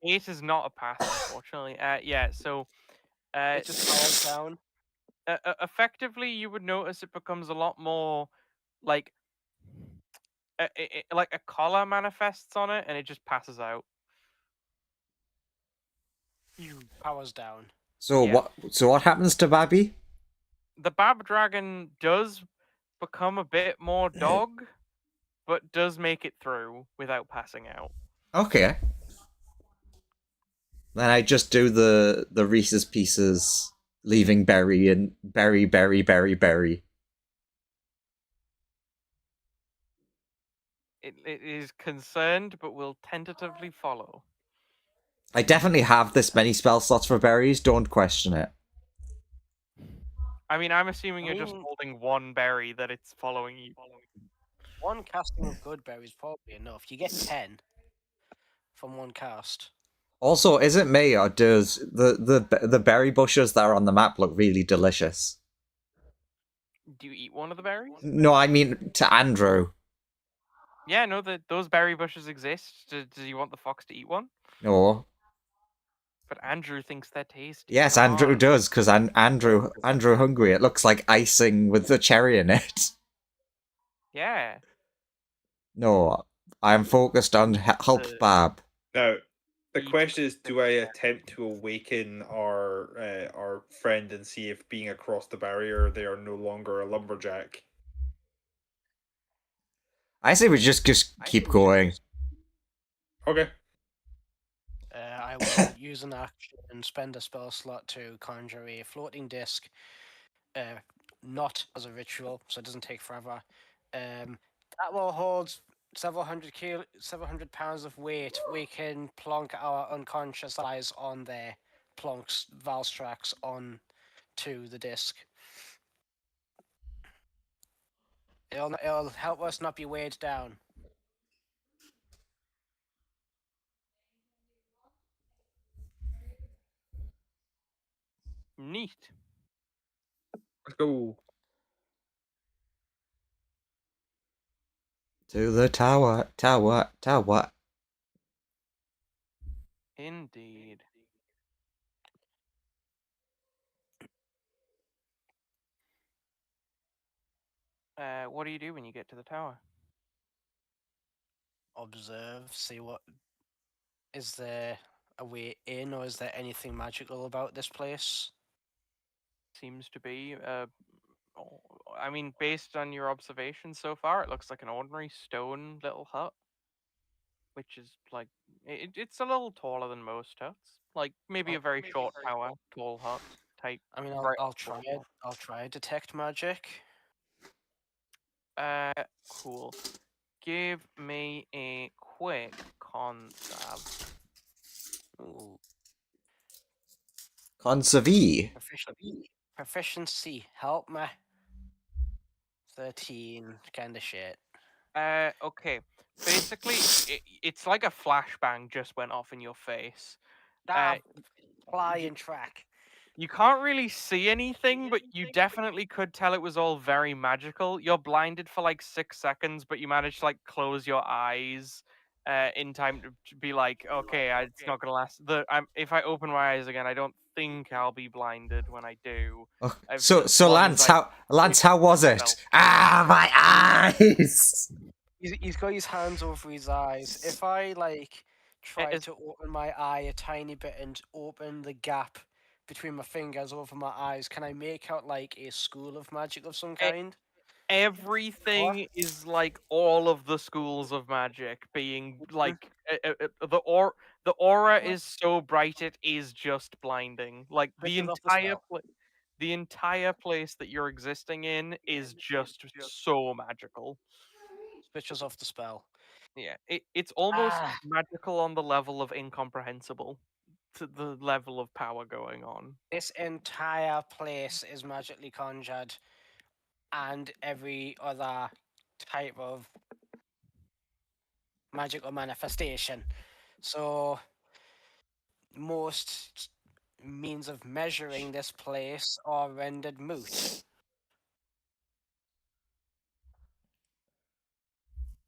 8 is not a pass, unfortunately. Yeah, so It just falls down. effectively, you would notice it becomes a lot more like like a collar manifests on it, and it just passes out. Powers down. So Yeah. what happens to Babby? The Bab Dragon does become a bit more dog, but does make it through without passing out. Okay. Then I just do the Reese's Pieces, leaving Berry and Berry. It is concerned, but will tentatively follow. I definitely have this many spell slots for berries. Don't question it. I mean, I'm assuming I you're just mean- holding one berry that it's following you. One casting of good berries probably enough. You get 10 from one cast. Also, is it me or does the berry bushes that are on the map look really delicious? Do you eat one of the berries? No, I mean to Andrew. Yeah, no, those berry bushes exist. Do you want the fox to eat one? No. But Andrew thinks they're tasty. Yes, Come Andrew on. does, because Andrew hungry. It looks like icing with the cherry in it. Yeah. No, I'm focused on help Bab. Now, the Eat question is: do I attempt to awaken our friend and see if being across the barrier they are no longer a lumberjack? I say we just keep going. Okay. I will use an action and spend a spell slot to conjure a floating disc. Not as a ritual, so it doesn't take forever. That will hold several hundred pounds of weight. We can plonk our unconscious allies on there. Plonks Valstrax on to the disc. It'll help us not be weighed down. Neat. Let's go. To the tower, tower, tower. Indeed. What do you do when you get to the tower? Observe, see what is there a way in, or is there anything magical about this place? Seems to be. I mean, based on your observations so far, it looks like an ordinary stone little hut, which is like it's a little taller than most huts. Like maybe a very short tower, tall hut type. I mean, Right. I'll try it. I'll try detect magic. Cool. Give me a quick con save. Ooh, Conservee. proficiency, help me. 13, kind of shit. Okay. Basically, it's like a flashbang just went off in your face. Flying track. You can't really see anything, but you definitely could tell it was all very magical. You're blinded for like 6 seconds, but you manage to like close your eyes in time to be like, okay, it's not gonna last. If I open my eyes again, I don't think I'll be blinded when I do. Oh, As so long as Lance, how was it? Well- Ah, my eyes! He's got his hands over his eyes. If I like try is- to open my eye a tiny bit and open the gap between my fingers over my eyes, can I make out like a school of magic of some kind? Everything is like all of the schools of magic being like the aura is so bright it is just blinding. Like Switches off the spell. the entire place that you're existing in is just so magical. Switches off the spell. Yeah, it's almost Ah. magical on the level of incomprehensible to the level of power going on. This entire place is magically conjured, and every other type of magical manifestation. So, most means of measuring this place are rendered moot.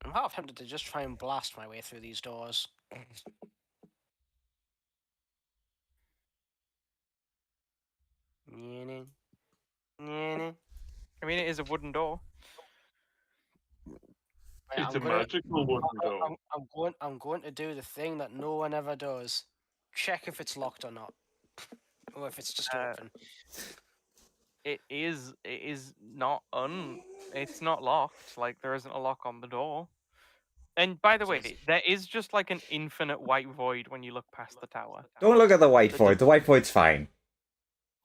I'm half tempted to just try and blast my way through these doors. Nyeh-nyeh. Nyeh-nyeh. I mean, it is a wooden door. Right, It's a magical wooden door. I'm going to do the thing that no one ever does. Check if it's locked or not. Or if it's just open. It is not it's not locked. Like there isn't a lock on the door. And by the So way, it's- there is just like an infinite white void when you look past the tower. Don't look at the white That void. The white void's fine.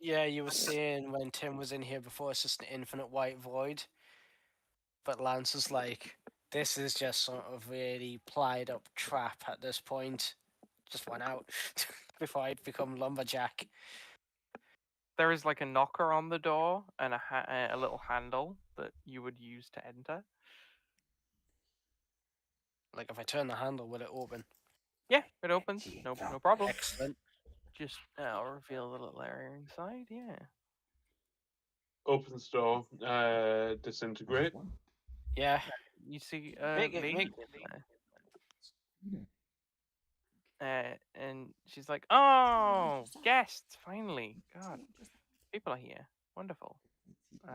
Yeah, you were saying when Tim was in here before, it's just an infinite white void. But Lance is like, this is just sort of really plied up trap at this point. Just went out before I'd become lumberjack. There is like a knocker on the door and a little handle that you would use to enter. Like if I turn the handle, will it open? Yeah, it opens. No problem. Excellent. Just I'll reveal the little area inside. Yeah. Opens door. Disintegrate. Yeah. You see, Make it- lady make- and she's like, "Oh, guests! Finally, God, people are here. Wonderful.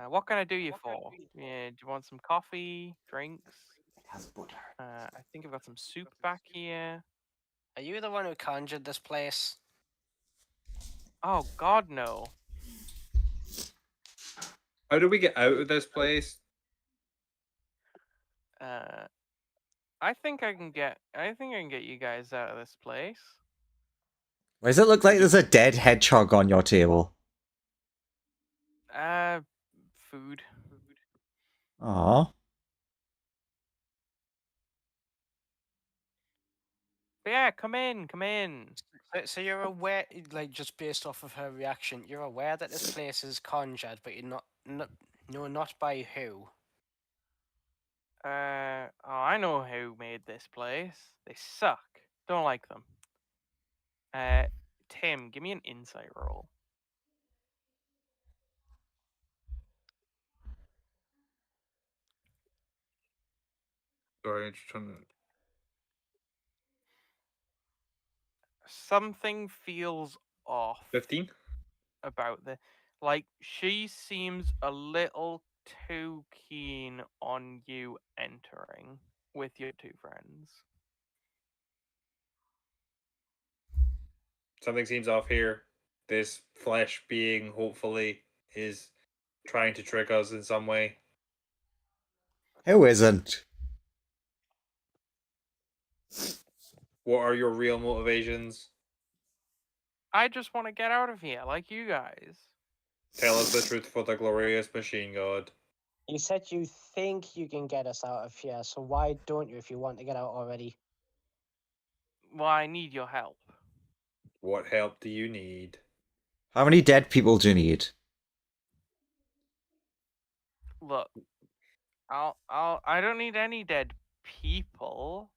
What can I do you for? Yeah, do you want some coffee, drinks? I think I've got some soup back here. Are you the one who conjured this place? Oh God, no. How do we get out of this place? Uh, I think I can get you guys out of this place. Why does it look like there's a dead hedgehog on your table? Food. Aw. But yeah, come in. So you're aware, like just based off of her reaction, you're aware that this place is conjured, but you're not by who. I know who made this place. They suck. Don't like them. Tim, give me an insight roll. Sorry, I'm just trying to. Something feels off 15? about the, like, she seems a little too keen on you entering with your two friends. Something seems off here. This flesh being, hopefully, is trying to trick us in some way. Who isn't? What are your real motivations? I just want to get out of here, like you guys. Tell us the truth for the glorious machine god. You said you think you can get us out of here, so why don't you if you want to get out already? Well, I need your help. What help do you need? How many dead people do you need? Look, I don't need any dead people.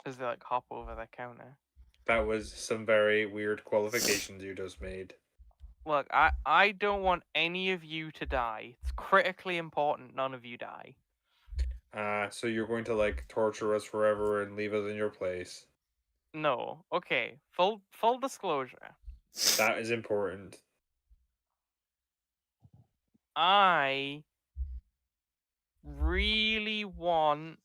As they like hop over the counter. That was some very weird qualifications you just made. Look, I don't want any of you to die. It's critically important none of you die. So you're going to like torture us forever and leave us in your place. No. Okay. Full disclosure. That is important. I really want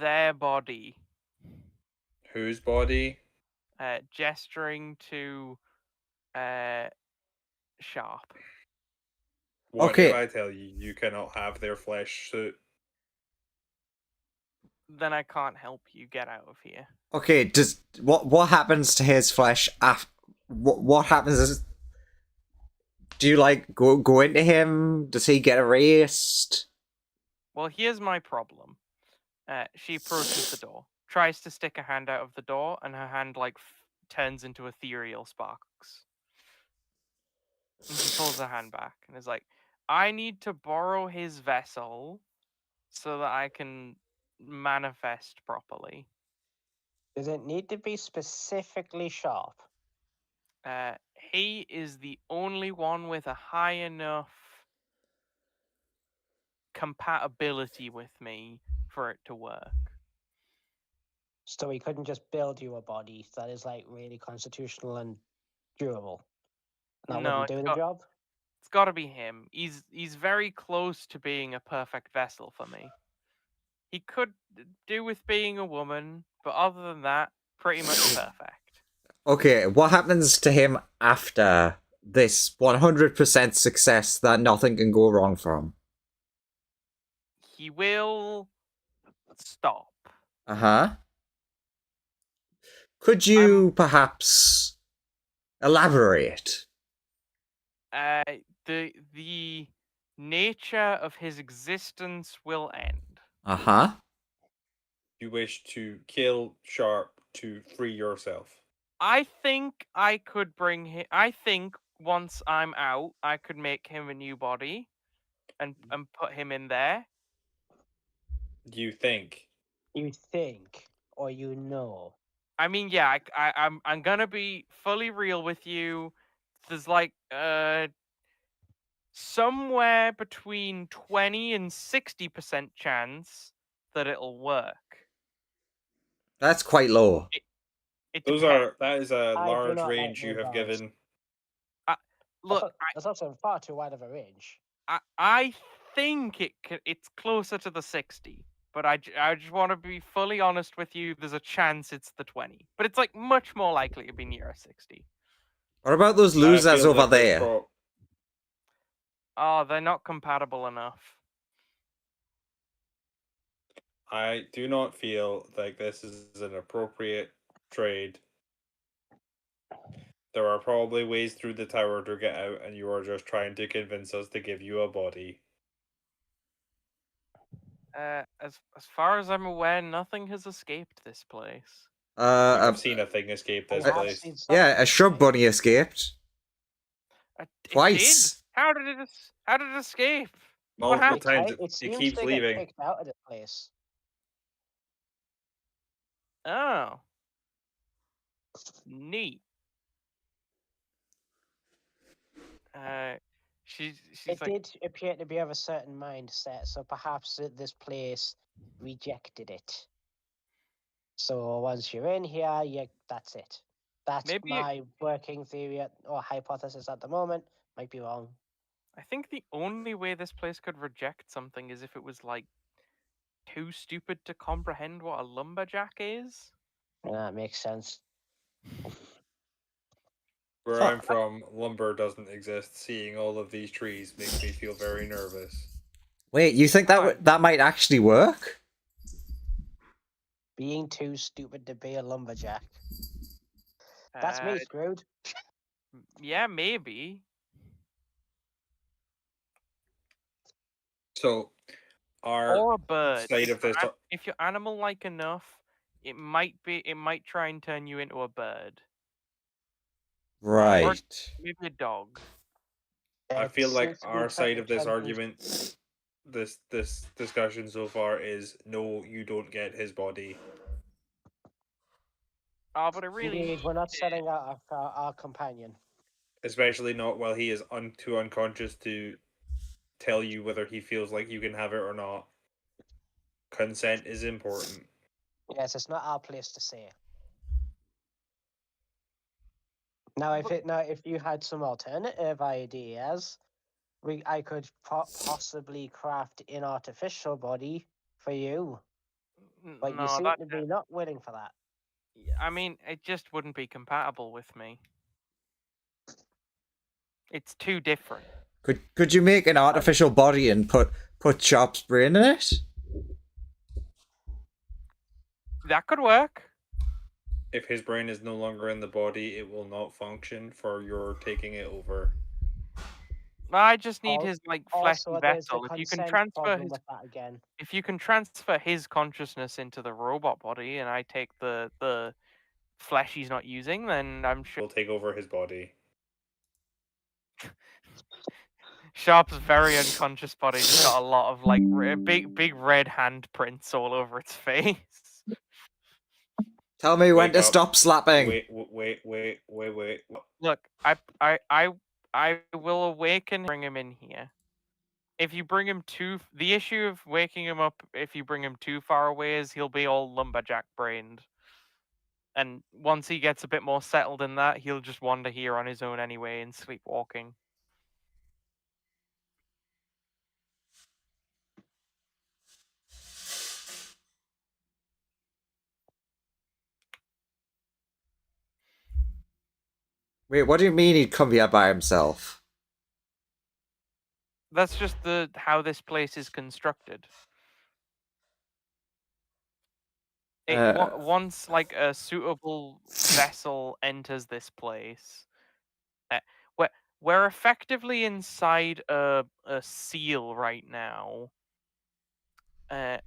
their body. Whose body? Gesturing to Sharp. What Okay. if I tell you you cannot have their flesh suit? Then I can't help you get out of here. Okay, does what happens to his flesh after? What happens is, do you like go into him? Does he get erased? Well, here's my problem. She approaches the door, tries to stick a hand out of the door, and her hand like turns into ethereal sparks. And she pulls her hand back and is like, "I need to borrow his vessel so that I can manifest properly." Does it need to be specifically Sharp? He is the only one with a high enough compatibility with me for it to work. So we couldn't just build you a body that is like really constitutional and durable. And that No, wouldn't do the job? It's got to be him. He's very close to being a perfect vessel for me. He could do with being a woman, but other than that, pretty much perfect. Okay, what happens to him after this 100% success that nothing can go wrong for him? He will stop. Uh-huh. Could you perhaps elaborate? The nature of his existence will end. Uh-huh. You wish to kill Sharp to free yourself. I think I could bring him. I think once I'm out, I could make him a new body, and put him in there. You think? You think, or you know? I mean, yeah, I'm gonna be fully real with you. There's like somewhere between 20 and 60% chance that it'll work. That's quite low. It That is a I do large not like range you have those odds. given. Look, That's also far too wide of a range. I think it's closer to the 60, but I just want to be fully honest with you. There's a chance it's the 20, but it's like much more likely to be near a 60. What about those losers Feels over like there's there? Oh, they're not compatible enough. I do not feel like this is an appropriate trade. There are probably ways through the tower to get out, and you are just trying to convince us to give you a body. As far as I'm aware, nothing has escaped this place. You Uh, have seen a thing escape I this have place. seen yeah, something a shrub escape. bunny escaped It did. twice. How did it? How did it escape? What Multiple happened? times. It It seems keeps to get leaving. kicked out of the place. Oh, neat. She's It like, did appear to be of a certain mindset, so perhaps this place rejected it. So once you're in here, that's it. That's maybe. my working theory or hypothesis at the moment. Might be wrong. I think the only way this place could reject something is if it was like too stupid to comprehend what a lumberjack is. That makes sense. Where Huh. I'm from, lumber doesn't exist. Seeing all of these trees makes me feel very nervous. Wait, you think that Right. that might actually work? Being too stupid to be a lumberjack. That's me screwed. Yeah, maybe. So, our Or a bird. side of this. If you're animal-like enough, it might try and turn you into a bird. Right. Maybe a dog. I It feel like seems to be our trying side to of this turn things- argument, this discussion so far is no, you don't get his body. Oh, but it really. Indeed, we're not setting out our companion. Especially not while he is too unconscious to tell you whether he feels like you can have it or not. Consent is important. Yes, it's not our place to say. Now, if you had some alternative ideas, I could possibly craft an artificial body for you, but you No, seem that. to be not willing for that. I mean, it just wouldn't be compatible with me. It's too different. Could you make an artificial body and put Sharp's brain in it? That could work. If his brain is no longer in the body, it will not function for your taking it over. I just need Al- his like Also, fleshy there's vessel. the If you can consent transfer problem his, with that again. if you can transfer his consciousness into the robot body, and I take the flesh he's not using, then I'm sure Will take over his body. Sharp's very unconscious body just got a lot of like big red handprints all over its face. Tell me when Wake to up. stop slapping. Wait. Look, I will awaken, bring him in here. If you bring him the issue of waking him up if you bring him too far away is he'll be all lumberjack brained. And once he gets a bit more settled in that, he'll just wander here on his own anyway and sleepwalking. Wait, what do you mean he'd come here by himself? That's just how this place is constructed. Once like a suitable vessel enters this place, we're effectively inside a seal right now. And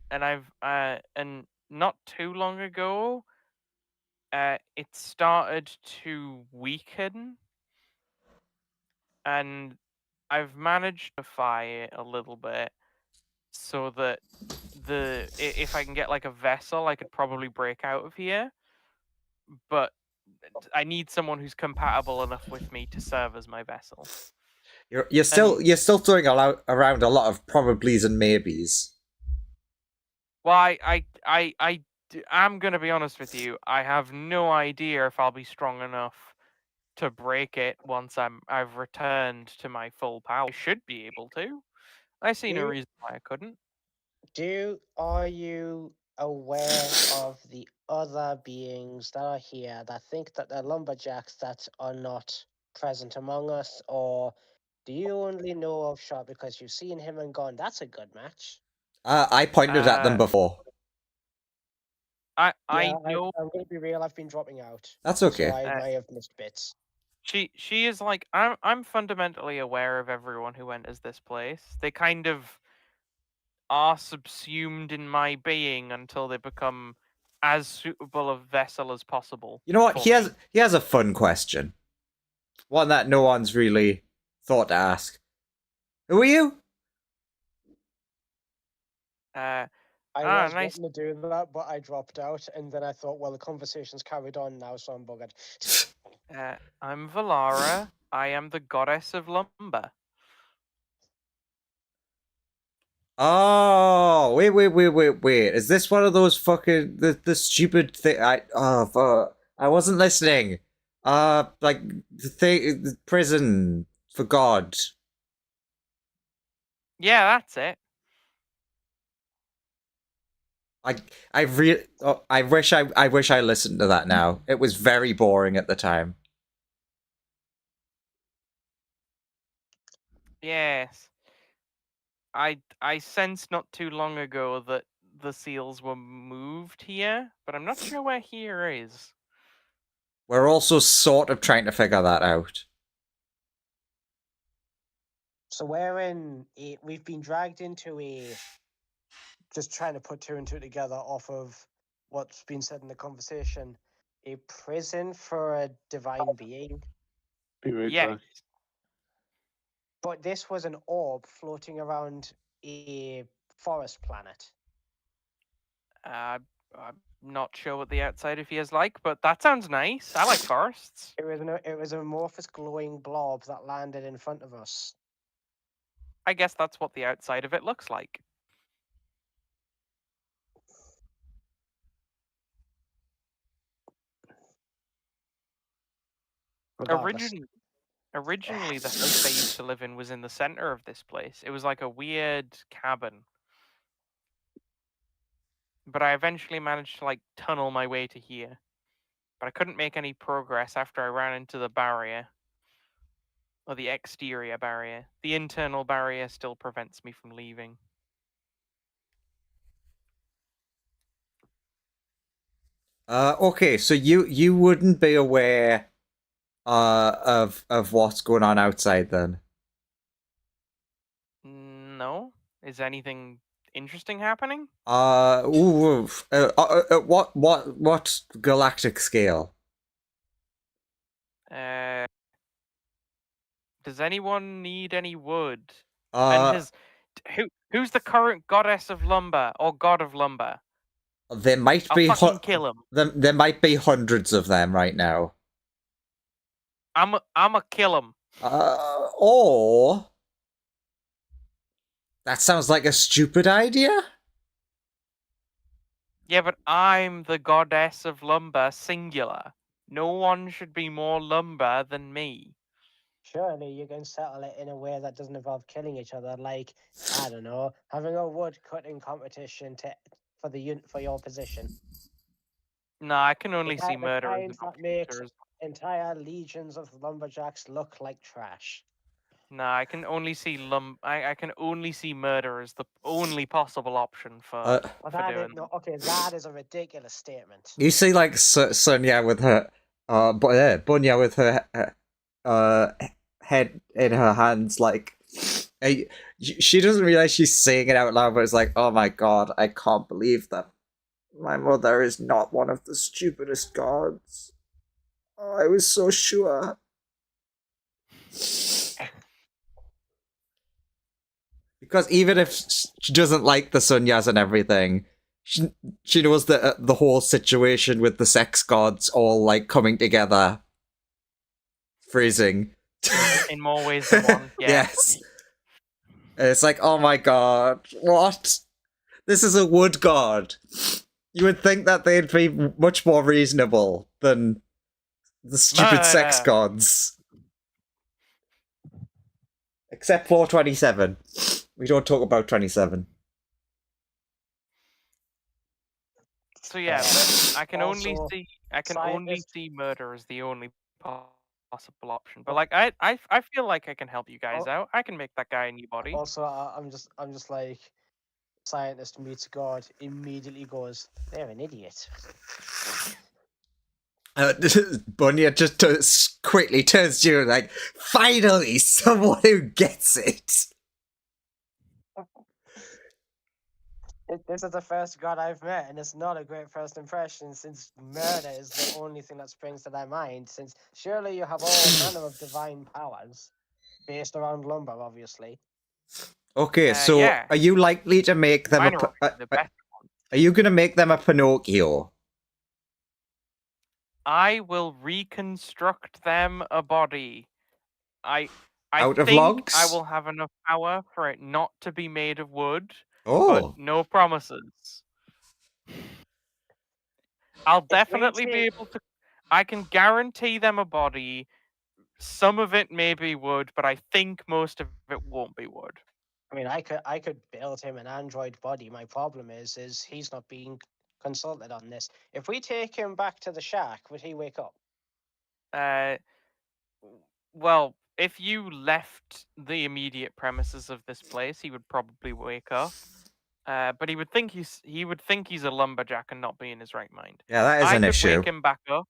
not too long ago, it started to weaken, and I've managed to modify it a little bit so that if I can get like a vessel, I could probably break out of here. But I need someone who's compatible enough with me to serve as my vessel. You're still throwing around a lot of probablys and maybes. Well, I'm gonna be honest with you. I have no idea if I'll be strong enough to break it once I've returned to my full power. I should be able to. I see no reason why I couldn't. Are you aware of the other beings that are here that think that they're lumberjacks that are not present among us, or do you only know of Sharp because you've seen him and gone, that's a good match? I pointed at them before. I Yeah, know I'm going to be real. I've been dropping out, That's so okay. I may have missed bits. she is like I'm fundamentally aware of everyone who enters this place. They kind of are subsumed in my being until they become as suitable a vessel as possible. You know what? for He me. has a fun question. One that no one's really thought to ask. Who are you? Uh, I ah, was nice. wanting to do that, but I dropped out, and then I thought, well, the conversation's carried on now, so I'm buggered. I'm Valara. I am the goddess of lumber. Oh, wait. Is this one of those fucking the stupid thing? I wasn't listening. Like the thing, the prison for God. Yeah, that's it. I I wish I listened to that now. It was very boring at the time. Yes. I sensed not too long ago that the seals were moved here, but I'm not sure where here is. We're also sort of trying to figure that out. So we've been dragged into a, just trying to put two and two together off of what's been said in the conversation, a prison for a divine being. Be right Yeah. back. But this was an orb floating around a forest planet. I'm not sure what the outside of here is like, but that sounds nice. I like forests. It was an amorphous glowing blob that landed in front of us. I guess that's what the outside of it looks like. Regardless. Originally, the house I used to live in was in the center of this place. It was like a weird cabin. But I eventually managed to like tunnel my way to here. But I couldn't make any progress after I ran into the barrier. Or the exterior barrier. The internal barrier still prevents me from leaving. Okay, so you wouldn't be aware of what's going on outside then. No? Is anything interesting happening? What galactic scale? Uh, does anyone need any wood? Uh, And who's the current goddess of lumber or god of lumber? there might I'll be fucking kill him. there might be hundreds of them right now. I'ma kill him. Or that sounds like a stupid idea. Yeah, but I'm the goddess of lumber, singular. No one should be more lumber than me. Surely you can settle it in a way that doesn't involve killing each other, like, I don't know, having a wood cutting competition for your position. No, I can only The see kind murderers and that makes operators. entire legions of lumberjacks look like trash. No, I can only see I can only see murder as the only possible option Uh, Well, for doing. okay, that is a ridiculous statement. you see, like Sonia with her, Bunya with her, head in her hands, like, she doesn't realize she's saying it out loud, but it's like, oh my god, I can't believe that my mother is not one of the stupidest gods. Oh, I was so sure. Because even if she doesn't like the Sunyas and everything, she knows that the whole situation with the sex gods all like coming together, freezing. In more ways than one. Yeah. Yes. And it's like, oh my god, what? This is a wood god. You would think that they'd be much more reasonable than the stupid sex Murder. gods. Except for 27. We don't talk about 27. So yeah, but I can only Also, only scientists- see murder as the only possible option. But like I feel like I can help you guys out. I can make that guy a new body. Also, I'm just like, scientist meets God, immediately goes, "They're an idiot." Bunya just quickly turns to you like, finally, someone who gets it. This is the first God I've met, and it's not a great first impression since murder is the only thing that springs to their mind. Since surely you have all manner of divine powers based around lumber, obviously. Okay, so Yeah. are you likely to make them Mine are actually the best ones. are you going to make them a Pinocchio? I will reconstruct them a body. I Out of think logs? I will have enough power for it not to be made of wood, but Oh, no promises. I'll If we definitely be take- able to. I can guarantee them a body. Some of it may be wood, but I think most of it won't be wood. I mean, I could build him an android body. My problem is he's not being consulted on this. If we take him back to the shack, would he wake up? Uh, well, if you left the immediate premises of this place, he would probably wake up. But he would think he's a lumberjack and not be in his right mind. yeah, that is I an could issue. wake him back up.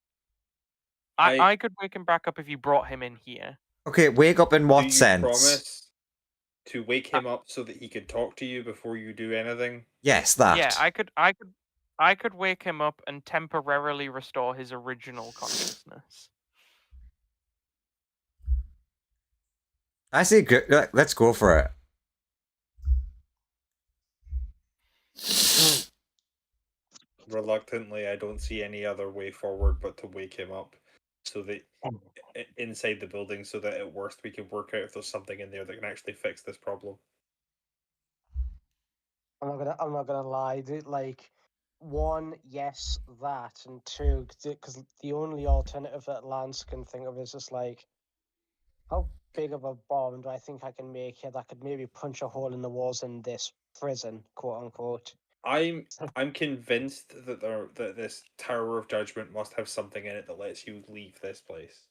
I could wake him back up if you brought him in here. Okay, wake up in Do what you sense? promise to wake him up so that he could talk to you before you do anything? Yes, that. Yeah, I could wake him up and temporarily restore his original consciousness. I say good. Let's go for it. Reluctantly, I don't see any other way forward but to wake him up so that inside the building, so that at worst we can work out if there's something in there that can actually fix this problem. I'm not gonna lie. Like, one, yes, that, and two, because the only alternative that Lance can think of is just like, how big of a bomb do I think I can make here that could maybe punch a hole in the walls in this prison, quote unquote. I'm convinced that that this Tower of Judgment must have something in it that lets you leave this place.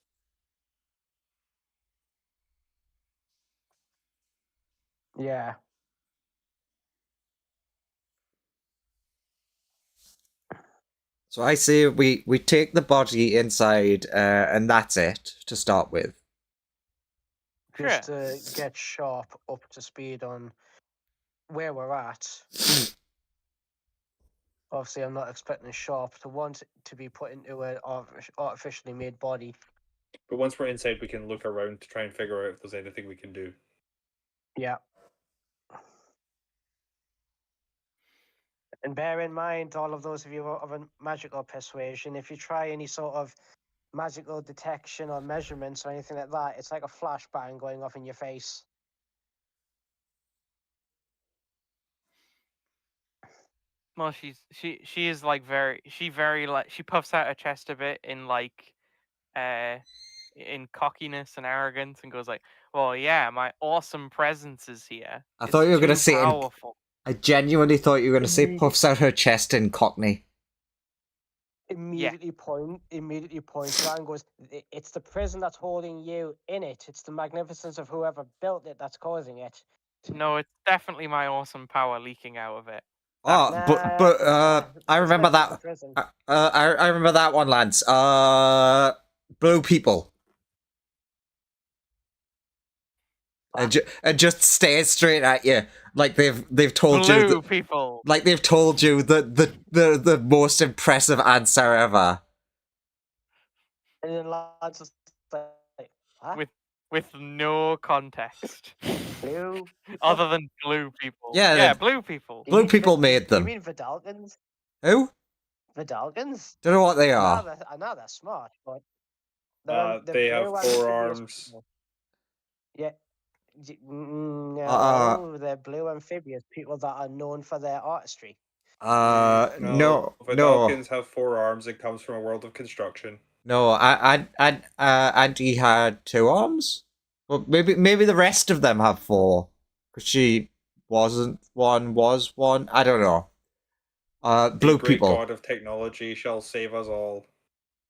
Yeah. So I say we take the body inside, and that's it to start with. Just to get Sharp up to speed on where we're at. Obviously, I'm not expecting Sharp to want to be put into an artificially made body. But once we're inside, we can look around to try and figure out if there's anything we can do. Yeah. And bear in mind, all of those of you of a magical persuasion, if you try any sort of magical detection or measurements or anything like that, it's like a flashbang going off in your face. Well, she is like very like she puffs out her chest a bit in like in cockiness and arrogance and goes like, "Well, yeah, my awesome presence is here. I It's thought you were gonna too say powerful." I genuinely thought you were gonna say puffs out her chest in Cockney. Immediately points to that and goes, "It's the prison that's holding you in it. It's the magnificence of whoever built it that's causing it." No, it's definitely my awesome power leaking out of it. Oh, I remember especially that. the prison. I remember that one, lads. Blue people. And just stare straight at you like they've told you Blue people. like they've told you the most impressive answer ever. And then Lance is like, "Huh? With no context. Blue people? Other than blue people. Yeah, Yeah, blue people. You Blue mean people made You them. mean Vidalgans? Who? Vidalgans? Don't know what they I are. know they're smart, but they're They have blue amphibious 4 arms. people. Yeah. Uh, No, they're blue amphibious people that are known for their artistry. No. Vidalkins have 4 arms. It comes from a world of construction. No, Auntie had 2 arms? Well, maybe the rest of them have 4. Because she wasn't one, was one. I don't know. Blue The great people. god of technology shall save us all.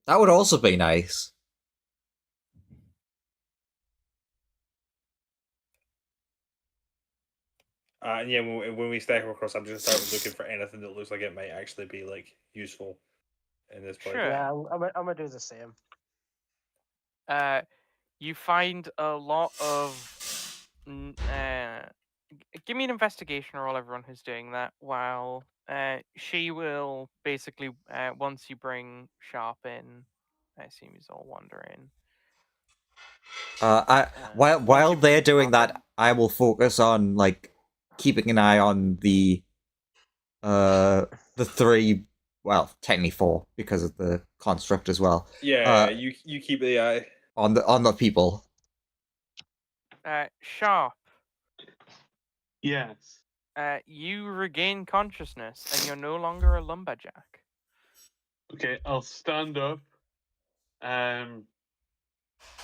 That would also be nice. And yeah, when we stack across, I'm just start looking for anything that looks like it might actually be like useful in this place. Sure. Yeah, I'm gonna do the same. You find a lot of. Give me an investigation roll, everyone who's doing that. While she will basically once you bring Sharp in, I assume he's all wandering. While Once you they're bring doing Sharp that, I will focus on like keeping an eye on the 3, well, technically 4 because of the construct as well. Yeah, you keep the eye. On the people. Sharp. Yes. You regain consciousness, and you're no longer a lumberjack. Okay, I'll stand up.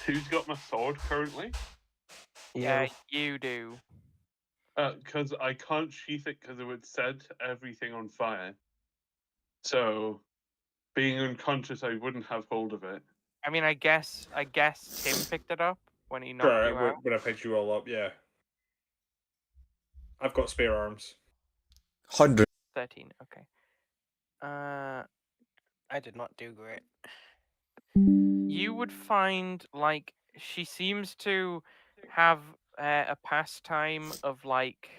Who's got my sword currently? You do. Because I can't sheath it because it would set everything on fire. So, being unconscious, I wouldn't have hold of it. I mean, I guess Tim picked it up when he knocked Sure, you out. when I picked you all up, yeah. I've got spare arms. 100. 13. Okay. I did not do great. You would find like she seems to have a pastime of like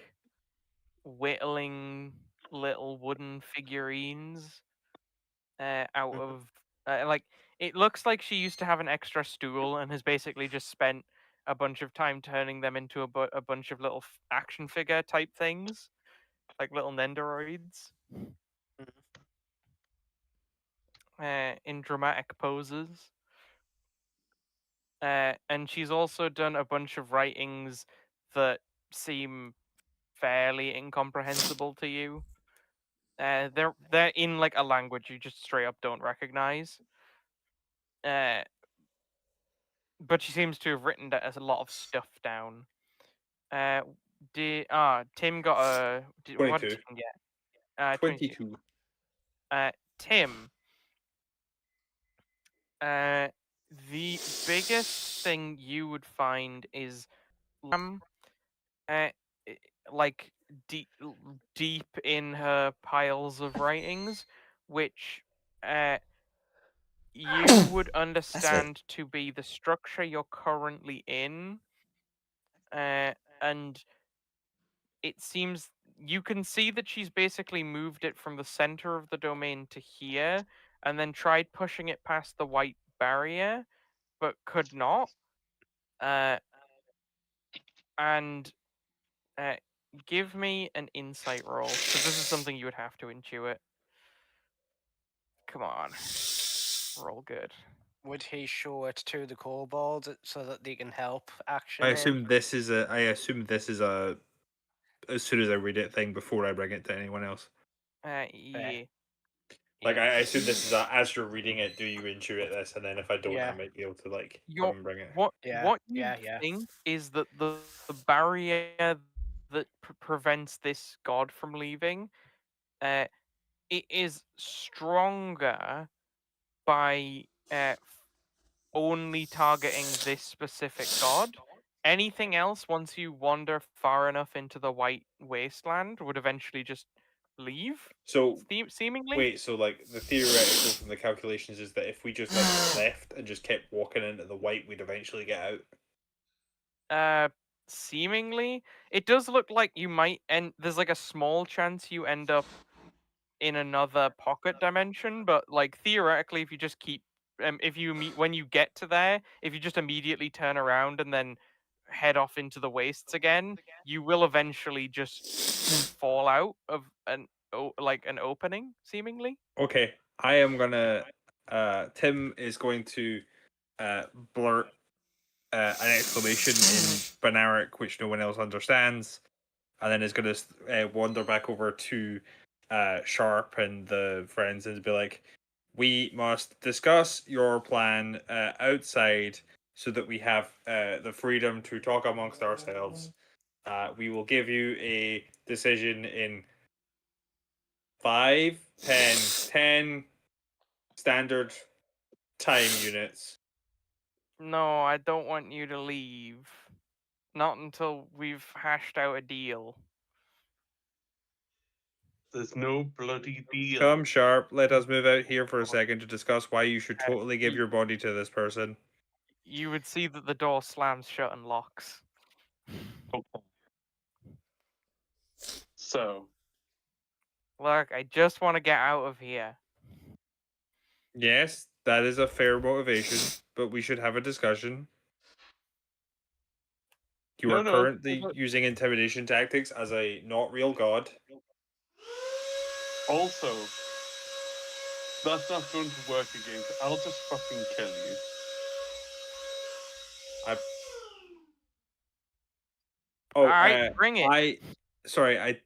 whittling little wooden figurines out of like it looks like she used to have an extra stool and has basically just spent a bunch of time turning them into a bunch of little action figure type things, like little nendoroids in dramatic poses. And she's also done a bunch of writings that seem fairly incomprehensible to you. They're in like a language you just straight up don't recognize. But she seems to have written a lot of stuff down. Tim got what did 22. Tim get? 22. 22. Tim. The biggest thing you would find is uh, like deep in her piles of writings, which you would understand to be the structure you're currently in, and it seems you can see that she's basically moved it from the center of the domain to here, and then tried pushing it past the white barrier, but could not. And give me an insight roll, because this is something you would have to intuit. Come on. Roll good. Would he show it to the kobold so that they can help action I him? assume this is a as soon as I read it thing before I bring it to anyone else. Yeah. Like Yeah. I assume this is as you're reading it, do you intuit this, and then if I don't, Yeah. I might be able to like Your come and bring it. what Yeah, you yeah. think is that the barrier that prevents this god from leaving, it is stronger by only targeting this specific god. Anything else, once you wander far enough into the white wasteland, would eventually just leave. So Seemingly. wait, so like the theoretical from the calculations is that if we just like left and just kept walking into the white, we'd eventually get out. Seemingly, it does look like you might end. There's like a small chance you end up in another pocket dimension, but like theoretically, if you just keep, if you meet when you get to there, if you just immediately turn around and then head off into the wastes again, you will eventually just fall out of like an opening, seemingly. Okay, I am gonna. Tim is going to blurt an exclamation in Banaric, which no one else understands, and then is going to wander back over to Sharp and the friends and be like, "We must discuss your plan outside so that we have the freedom to talk amongst ourselves. We will give you a decision in 5, 10, 10 standard time units." No, I don't want you to leave. Not until we've hashed out a deal. There's no bloody deal. Come sharp. Let us move out here for a second to discuss why you should totally give your body to this person. You would see that the door slams shut and locks. Okay. So, Look, I just want to get out of here. Yes, that is a fair motivation, but we should have a discussion. You are No, currently but- using intimidation tactics as a not real god. also, that's not going to work again. I'll just fucking kill you. Oh, Alright, bring it. I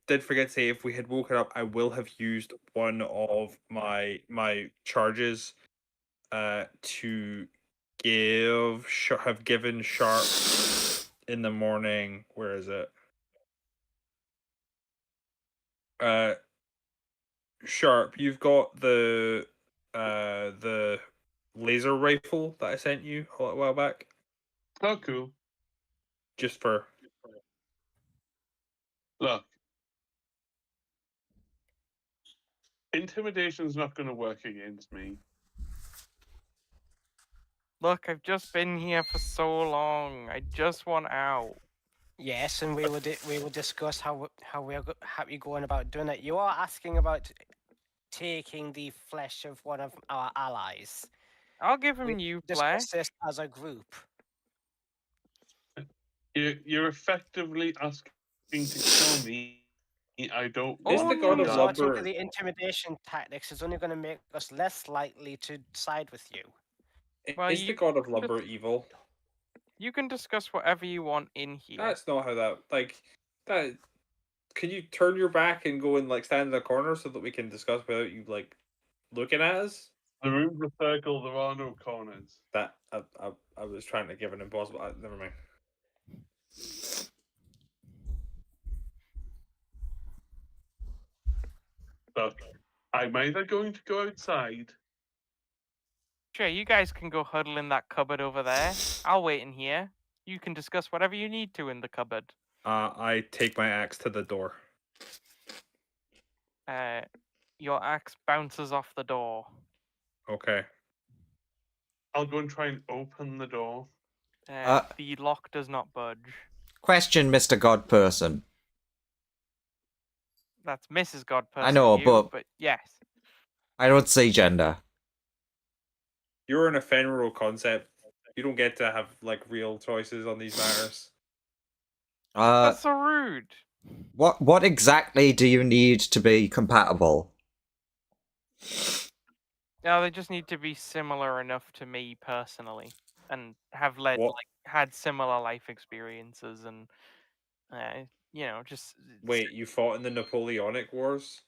did forget to say, if we had woken up, I will have used one of my charges to have given Sharp in the morning. Where is it? Sharp, you've got the laser rifle that I sent you a little while back. Oh, cool. Just for Look, intimidation's not going to work against me. Look, I've just been here for so long. I just want out. Yes, and we will discuss how we're happy going about doing it. You are asking about taking the flesh of one of our allies. I'll give him We new discuss flesh. this as a group. You're effectively asking to kill me. I don't Is want the to god of die. Resorting lumber- to the intimidation tactics is only going to make us less likely to side with you. Well, is the you god of lumber evil? You can discuss whatever you want in here. That's not how that. Can you turn your back and go and stand in the corner so that we can discuss without you looking at us? The room's a circle, there are no corners. That I was trying to give an impossible. Never mind. Look, I'm either going to go outside. Sure, you guys can go huddle in that cupboard over there. I'll wait in here. You can discuss whatever you need to in the cupboard. I take my axe to the door. Your axe bounces off the door. Okay. I'll go and try and open the door. The lock does not budge. Question, Mr. God Person. That's Mrs. Godperson. I know, you, but yes. I don't see gender. You're an ephemeral concept. You don't get to have real choices on these matters. That's so rude. What exactly do you need to be compatible? No, they just need to be similar enough to me personally, and have had similar life experiences, and just. Wait, you fought in the Napoleonic Wars?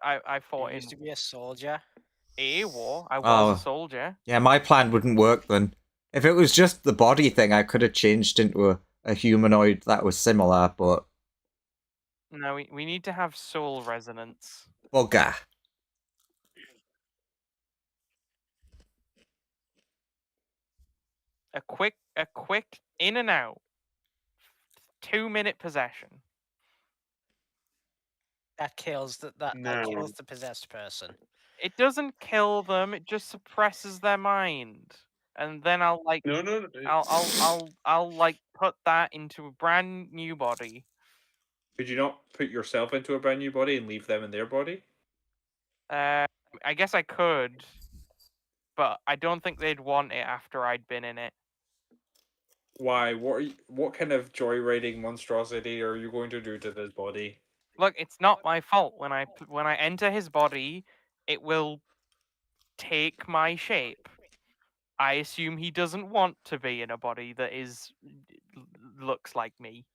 I fought You in used to be a soldier. a war. I was a soldier. Yeah, my plan wouldn't work then. If it was just the body thing, I could have changed into a humanoid that was similar, but No, we need to have soul resonance. bugger. A quick in and out. 2-minute possession. That kills that No. kills the possessed person. It doesn't kill them. It just suppresses their mind, and then I'll No. I'll put that into a brand new body. Could you not put yourself into a brand new body and leave them in their body? I guess I could, but I don't think they'd want it after I'd been in it. Why? What kind of joyriding monstrosity are you going to do to this body? Look, it's not my fault. When I enter his body, it will take my shape. I assume he doesn't want to be in a body that looks like me.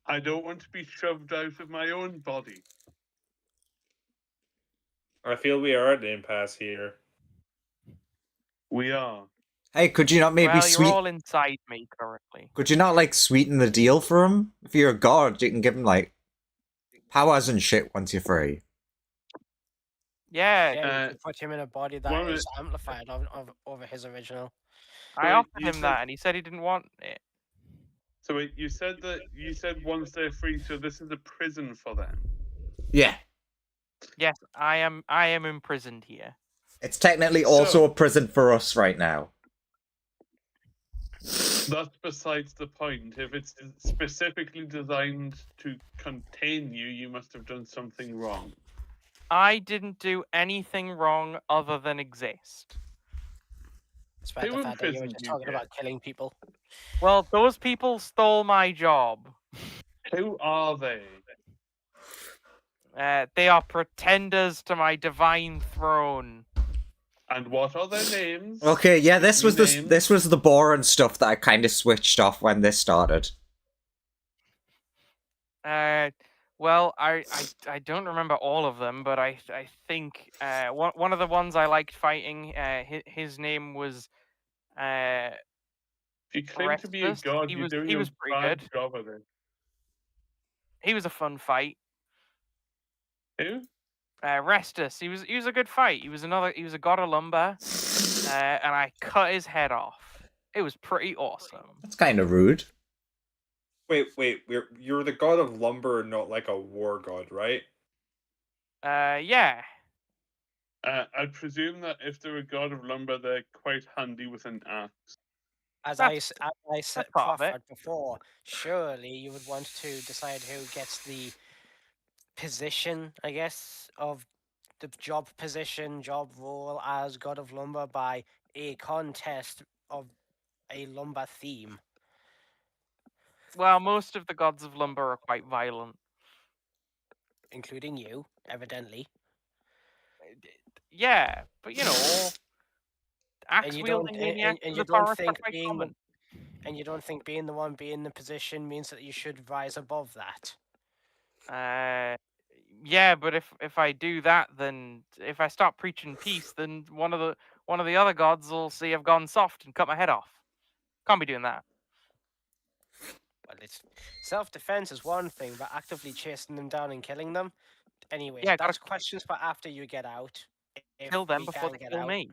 I don't want to be shoved out of my own body. I feel we are at an impasse here. We are. Hey, could you not maybe Well, you're all inside me currently. Could you not sweeten the deal for him? If you're a god, you can give him powers and shit once you're free. Yeah, Yeah, you could put him in a body that Well, is amplified over his original. I Wait, offered you him said- that, and he said he didn't want it. So wait, you said once they're free, so this is a prison for them. Yeah. Yes, I am imprisoned here. It's technically So- also a prison for us right now. That's besides the point. If it's specifically designed to contain you, you must have done something wrong. I didn't do anything wrong other than exist. Despite the Who fact that you were imprisoned just you talking here? about killing people. Well, those people stole my job. Who are they? They are pretenders to my divine throne. And what are their names? Okay, yeah, this Give was me the names. this was the boring stuff that I kind of switched off when this started. Well, I don't remember all of them, but I think one of the ones I liked fighting, his name was If you claim to be a Restus. god, He you're was doing he a was pretty bad good. job of it. He was a fun fight. Who? Restus. He was a good fight. He was a god of lumber, and I cut his head off. It was pretty awesome. That's kind of rude. Wait, you're the god of lumber, not like a war god, right? Yeah. I presume that if they're a god of lumber, they're quite handy with an axe. As That's- I said that's part of it. proffered before, surely you would want to decide who gets the position, I guess, of the job position, job role as God of Lumber by a contest of a lumber theme. Well, most of the gods of lumber are quite violent. Including you, evidently. Yeah, but you know, axe you wielding don't- maniacs and in you the don't forest are think quite being common. And you don't think being the one being in the position means that you should rise above that? Yeah, but if I do that, then if I stop preaching peace, then one of the other gods will see I've gone soft and cut my head off. Can't be doing that. Well, it's self-defense is one thing, but actively chasing them down and killing them. Anyways, Yeah, that's gotta questions for after you get out. If kill them we before can they get kill out. me.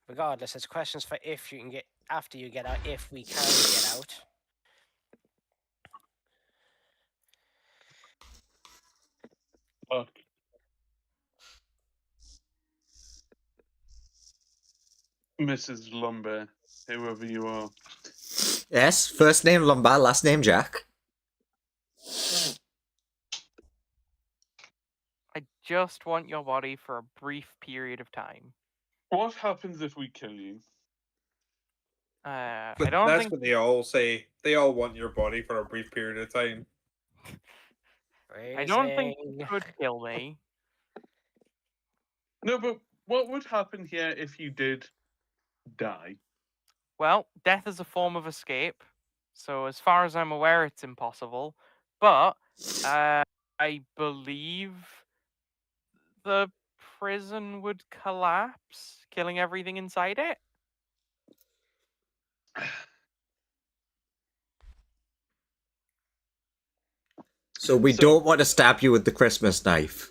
Regardless, it's questions for if you can get after you get out. If we can get out. Fuck. Mrs. Lumber, whoever you are. Yes, first name Lombard, last name Jack. I just want your body for a brief period of time. What happens if we kill you? I But don't that's think what they all say. They all want your body for a brief period of time. I don't think you Phrasing. could kill me. No, but what would happen here if you did die? Well, death is a form of escape, so as far as I'm aware, it's impossible. But I believe the prison would collapse, killing everything inside it. So we So- don't want to stab you with the Christmas knife.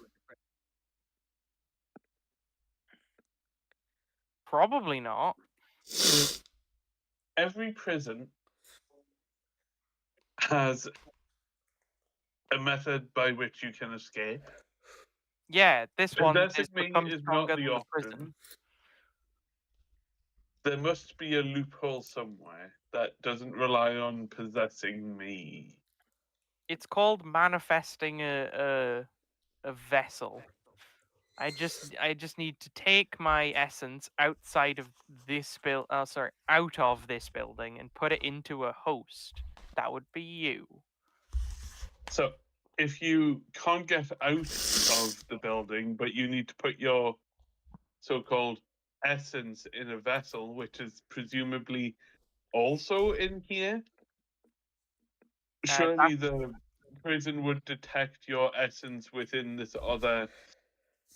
Probably not. Every prison has a method by which you can escape. Yeah, this one is Possessing me become is stronger not the than the option. prison. There must be a loophole somewhere that doesn't rely on possessing me. It's called manifesting a vessel. I just need to take my essence outside of this out of this building and put it into a host. That would be you. So if you can't get out of the building, but you need to put your so-called essence in a vessel, which is presumably also in here, surely the prison would detect your essence within this other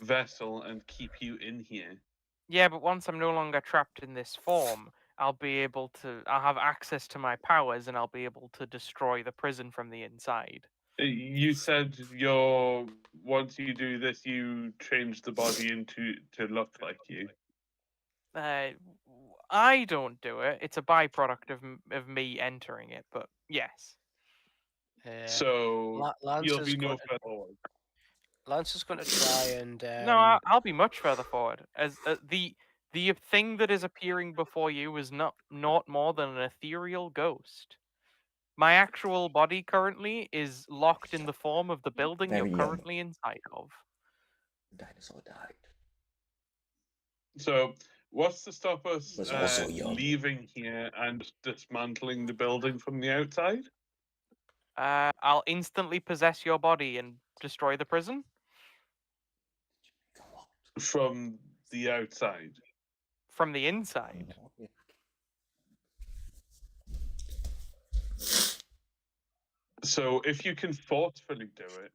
vessel and keep you in here. Yeah, but once I'm no longer trapped in this form, I'll have access to my powers and I'll be able to destroy the prison from the inside. You said once you do this, you change the body to look like you. I don't do it. It's a byproduct of me entering it, but yes. So Lance you'll is be no going. fellow. Lance is going to try and No, I'll be much further forward. As the thing that is appearing before you is not more than an ethereal ghost. My actual body currently is locked in the form of the building Very you're young. currently inside of. Dinosaur died. So, what's to stop us Was also young. leaving here and dismantling the building from the outside? I'll instantly possess your body and destroy the prison. From the outside. From the inside. So, if you can forcefully do it,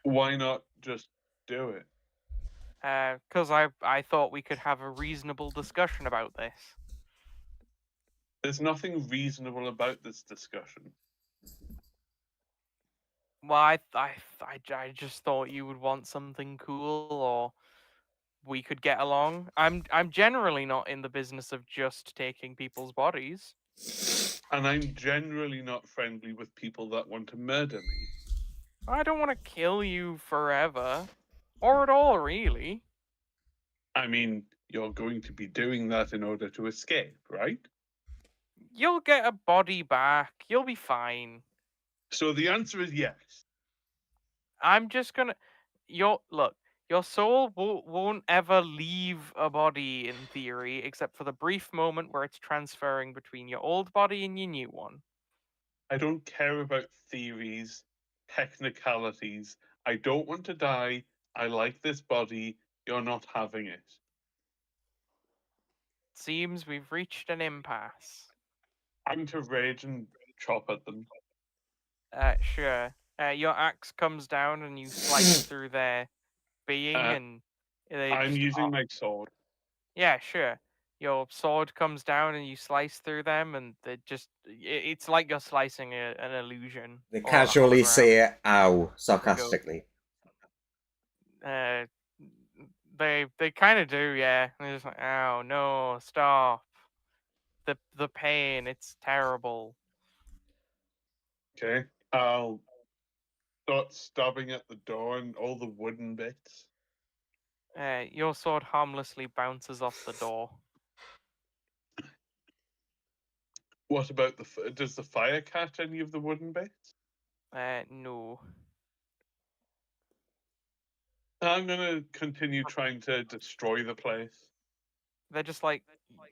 why not just do it? Because I thought we could have a reasonable discussion about this. There's nothing reasonable about this discussion. Well, I just thought you would want something cool, or we could get along. I'm generally not in the business of just taking people's bodies. And I'm generally not friendly with people that want to murder me. I don't want to kill you forever, or at all, really. I mean, you're going to be doing that in order to escape, right? You'll get a body back. You'll be fine. So the answer is yes. I'm just gonna. Your soul won't ever leave a body in theory, except for the brief moment where it's transferring between your old body and your new one. I don't care about theories, technicalities. I don't want to die. I like this body. You're not having it. Seems we've reached an impasse. I'm to rage and chop at them. Sure. Your axe comes down and you slice through their being, and they I'm just using my sword. yeah, sure. Your sword comes down and you slice through them, and they it's like you're slicing an illusion. They or a casually hologram. say "ow" sarcastically. They kind of do, yeah. They're just like, "Oh no, stop! The pain, it's terrible." Okay. I'll start stabbing at the door and all the wooden bits. Your sword harmlessly bounces off the door. What about does the fire catch any of the wooden bits? No. I'm gonna continue trying to destroy the place. They're just like,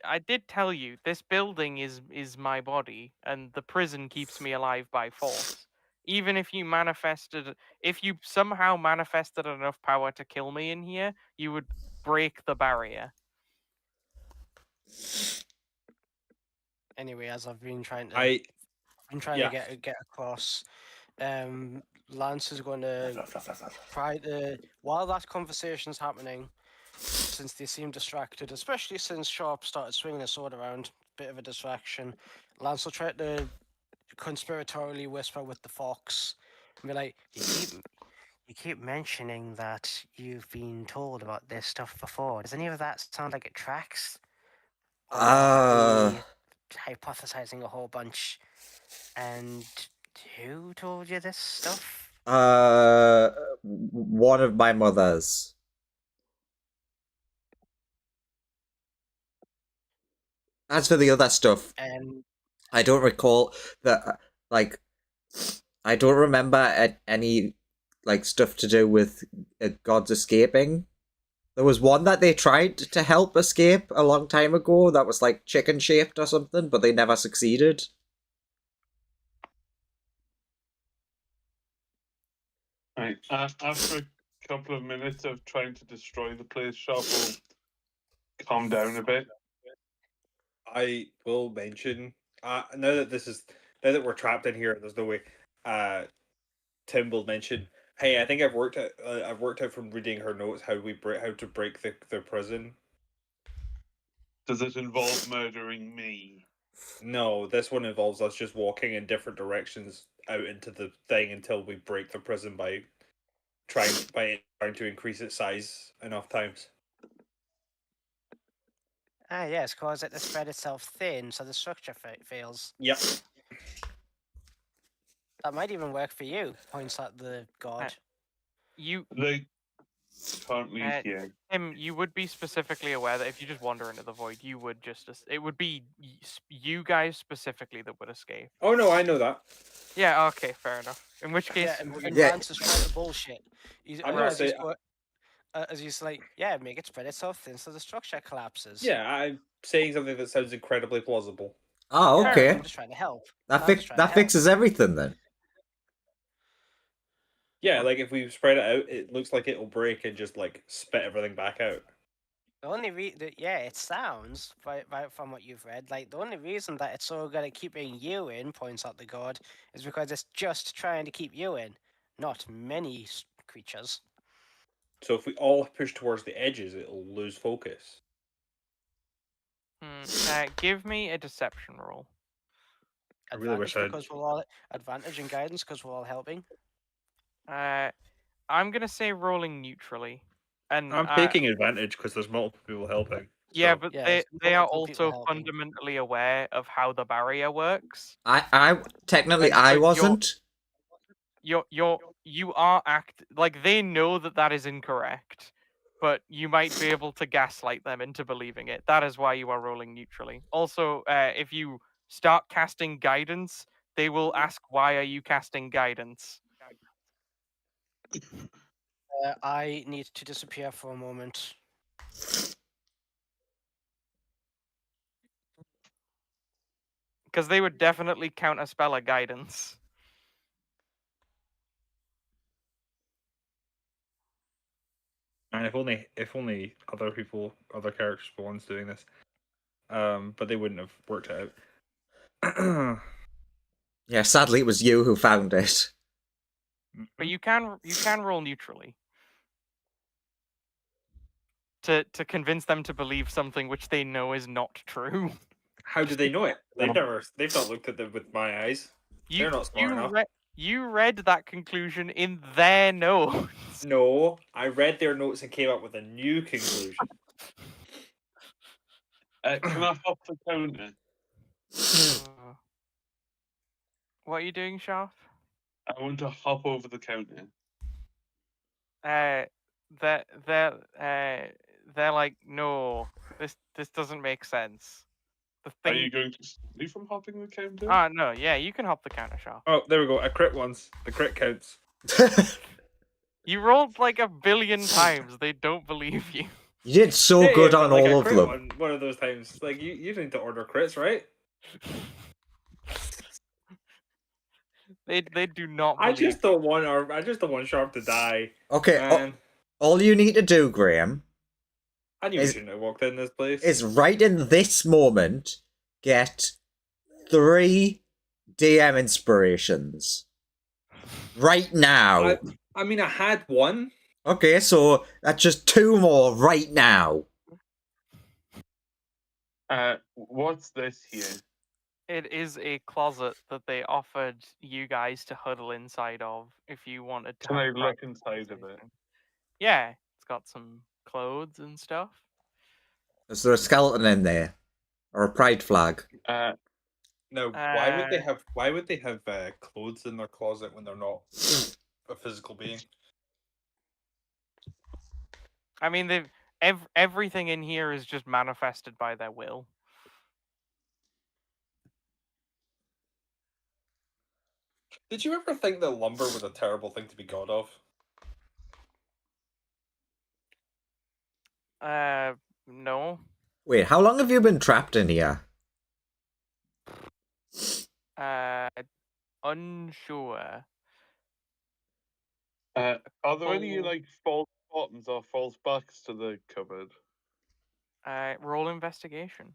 I did tell you, this building is my body, and the prison keeps me alive by force. Even if you somehow manifested enough power to kill me in here, you would break the barrier. Anyway, as I've been trying to, Yeah. get across, Lance is going to try to, while that conversation's happening, since they seem distracted, especially since Sharp started swinging his sword around, bit of a distraction. Lance will try to conspiratorially whisper with the fox and be like, you keep mentioning that you've been told about this stuff before. Does any of that sound like it tracks? Or are we hypothesizing a whole bunch? And who told you this stuff? One of my mothers. As for the other stuff, I don't recall that. Like, I don't remember any like stuff to do with gods escaping. There was one that they tried to help escape a long time ago that was like chicken shaped or something, but they never succeeded. Right. After a couple of minutes of trying to destroy the place, Sharp will calm down a bit. I will mention now that we're trapped in here, there's no way. Tim will mention, hey, I think I've worked out from reading her notes how to break the prison. Does it involve murdering me? No, this one involves us just walking in different directions out into the thing until we break the prison by trying to increase its size enough times. Ah, yes, cause it to spread itself thin so the structure fails. Yep. That might even work for you, points at the god. You, They can't leave Uh, here. Tim, you would be specifically aware that if you just wander into the void, you would it would be you guys specifically that would escape. Oh no, I know that. Yeah, okay, fair enough. In which case, Yeah, and Yeah. Lance is trying to bullshit. I'm not As he's saying. as he's like, yeah, make it spread itself thin so the structure collapses. Yeah, I'm saying something that sounds incredibly plausible. Oh, Yeah, okay. I'm just trying to help. That I'm just trying to help. fixes everything then. Yeah, like if we spread it out, it looks like it'll break and just like spit everything back out. The only it sounds from what you've read, like the only reason that it's so good at keeping you in, points out the god, is because it's just trying to keep you in, not many creatures. So if we all push towards the edges, it'll lose focus. give me a deception roll. I really wish I'd- because we're all advantage and guidance because we're all helping. I'm gonna say rolling neutrally, and I'm taking advantage because there's multiple people helping. yeah, so- but Yeah, they there's are multiple people also helping. fundamentally aware of how the barrier works. I technically And I so wasn't. You are like they know that is incorrect, but you might be able to gaslight them into believing it. That is why you are rolling neutrally. Also, if you start casting guidance, they will ask, "Why are you casting guidance?" I need to disappear for a moment. Because they would definitely counterspell a guidance. And if only other characters were ones doing this, but they wouldn't have worked it out. Yeah, sadly it was you who found it. But you can roll neutrally to convince them to believe something which they know is not true. How do they know it? They've not looked at them with my eyes. They're not smart enough. You read that conclusion in their notes. No, I read their notes and came up with a new conclusion. Can I hop the counter? What are you doing, Shaft? I want to hop over the counter. They're like, no, this doesn't make sense. The Are thing. you going to stop me from hopping the counter? Ah, no, yeah, you can hop the counter, Shaft. Oh, there we go. I crit once. The crit counts. You rolled like 1 billion times. They don't believe you. You did so Yeah, good yeah, on but, like, I all of crit them. one of those times. Like you need to order crits, right? They do not I believe. just don't want Sharp to die. Okay, Man. all you need to do, Graham, I knew you shouldn't have walked in this place. is right in this moment get 3 DM inspirations. Right now. I mean, I had one. Okay, so that's just 2 more right now. What's this here? It is a closet that they offered you guys to huddle inside of if you wanted to. Can I have a look private inside of it? conversation. Yeah, it's got some clothes and stuff. Is there a skeleton in there? Or a pride flag? No, why would they have clothes in their closet when they're not a physical being? I mean, everything in here is just manifested by their will. Did you ever think that lumber was a terrible thing to be god of? No. Wait, how long have you been trapped in here? Unsure. Are there any like false bottoms or false backs to the cupboard? Roll investigation.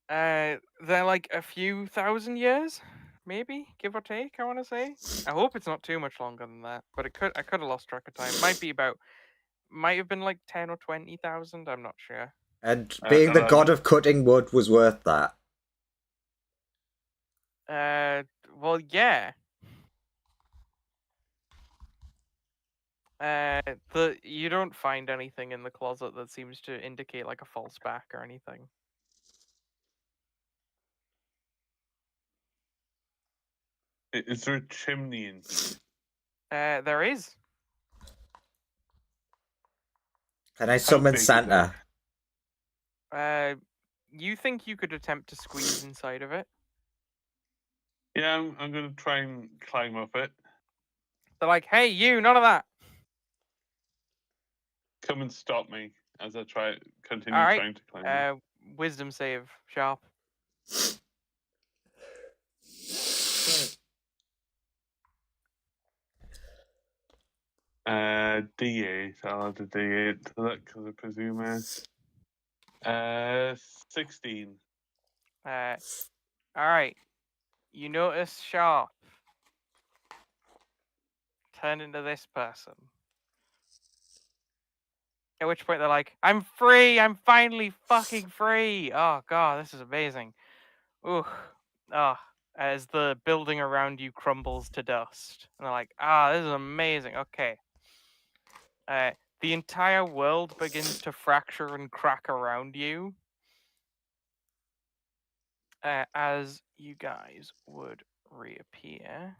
They're like a few thousand years, maybe, give or take, I want to say. I hope it's not too much longer than that, but I could have lost track of time. Might have been like 10 or 20,000, I'm not sure. And being the god of cutting wood was worth that. Well, yeah. You don't find anything in the closet that seems to indicate like a false back or anything. Is there a chimney in here? There is. Can I summon big is Santa? You think you could attempt to squeeze inside of it? Yeah, I'm gonna try and climb up it. They're like, "Hey, you! None of that!" Come and stop me as I continue All right. trying to climb up. Wisdom save, sharp. D8. I'll add a D8 to that because I presume it's 16. All right. You notice sharp turn into this person. At which point they're like, "I'm free! I'm finally fucking free! Oh god, this is amazing." Ooh, as the building around you crumbles to dust, and they're like, "This is amazing." Okay. The entire world begins to fracture and crack around you, as you guys would reappear.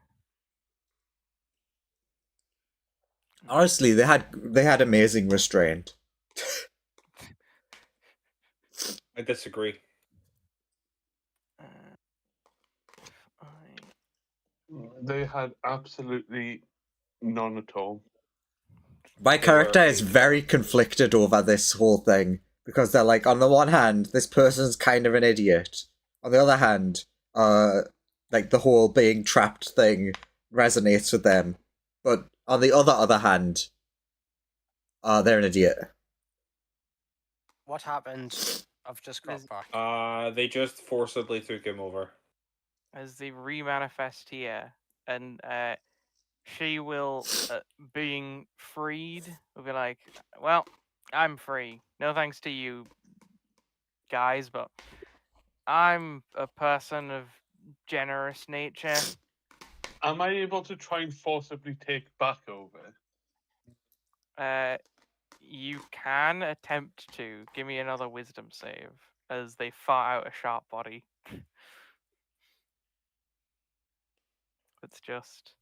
Honestly, they had amazing restraint. I disagree. They had absolutely none at all. My They character were- is very conflicted over this whole thing because they're like, on the one hand, this person's kind of an idiot. On the other hand, like the whole being trapped thing resonates with them. But on the other hand, they're an idiot. What happened? I've just got There's- back. They just forcibly took him over. As they remanifest here, and she will, being freed, will be like, "Well, I'm free. No thanks to you guys, but I'm a person of generous nature." Am I able to try and forcibly take back over? You can attempt to. Give me another wisdom save as they fart out a sharp body. It's just.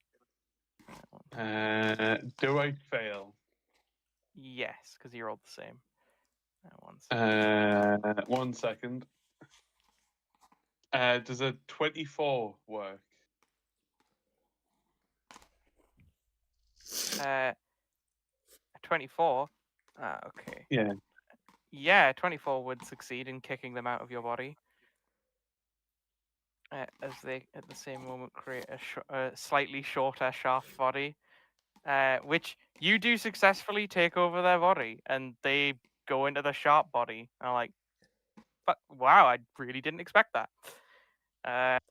Do I fail? Yes, because you're all the same. 1 second. 1 second. Does a 24 work? 24. Okay. Yeah. Yeah, 24 would succeed in kicking them out of your body. As they, at the same moment, create a slightly shorter, sharp body, which you do successfully take over their body, and they go into the sharp body. And I'm like, but wow, I really didn't expect that.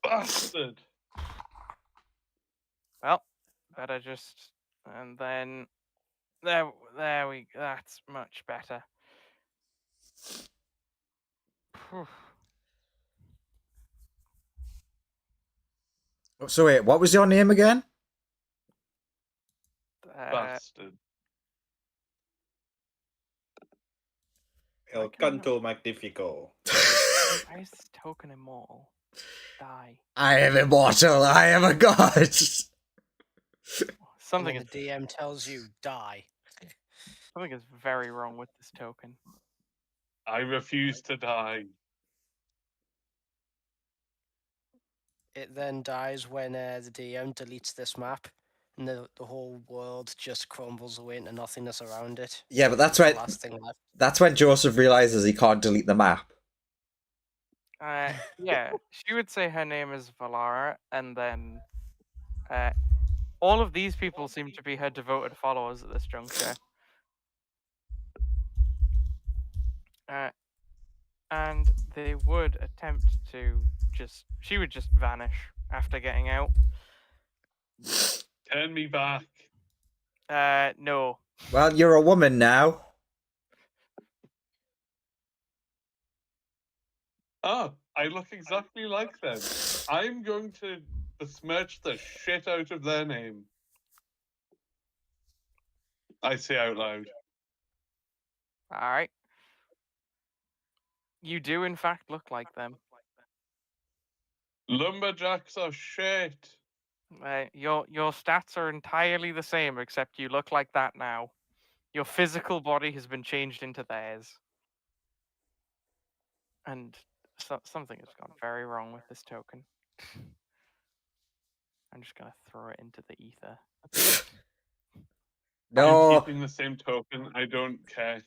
Bastard! Well, better just, and then there we. That's much better. Phew. So wait, what was your name again? Bastard. El I can't Canto Magnifico. Why is this token immortal? Die. I am immortal. I am a god. Something And is then the DM tells you die. something is very wrong with this token. I refuse to die. It then dies when the DM deletes this map, and the whole world just crumbles away into nothingness around it. Yeah, but that's The when last thing left. that's when Joseph realizes he can't delete the map. Yeah, she would say her name is Valara, and then all of these people seem to be her devoted followers at this juncture. And they would attempt to she would just vanish after getting out. Turn me back. No. Well, you're a woman now. Oh, I look exactly like them. I'm going to besmirch the shit out of their name. I say out loud. Alright. You do in fact look like them. Lumberjacks are shit. Your stats are entirely the same, except you look like that now. Your physical body has been changed into theirs. And something has gone very wrong with this token. I'm just gonna throw it into the ether. I'm No, keeping the same token. I don't care.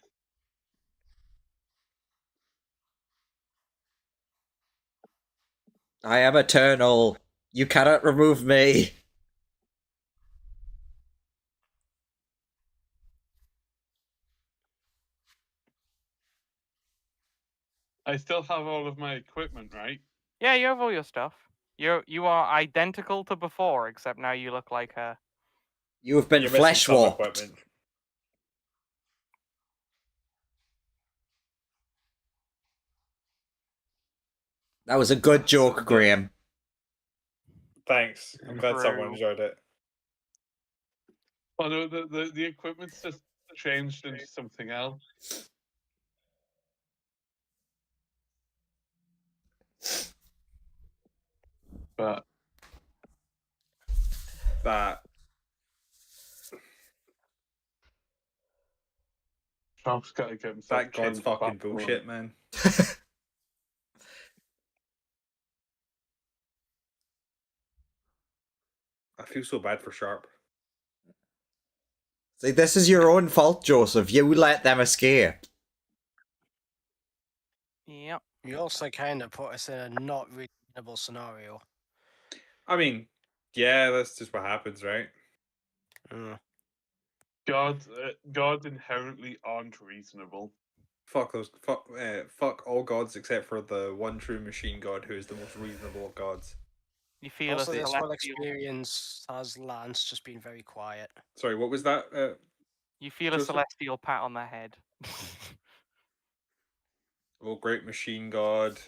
I am eternal. You cannot remove me. I still have all of my equipment, right? Yeah, you have all your stuff. You are identical to before, except now you look like her. You have been You're missing flesh some warped. equipment. That was a good joke, Graham. Thanks. I'm glad someone True. enjoyed it. Oh no, the equipment's just changed into something else. But That Trump's got to get himself that god's changed fucking back to one. bullshit, man. I feel so bad for Sharp. See, this is your own fault, Joseph. You let them escape. Yep. You also kind of put us in a not reasonable scenario. I mean, yeah, that's just what happens, right? Mm. Gods inherently aren't reasonable. Fuck those. Fuck all gods except for the one true machine god, who is the most reasonable of gods. You feel Also, a this whole celestial. experience has Lance just been very quiet. Sorry, what was that? You feel a Joseph? celestial pat on the head. Oh, great machine god.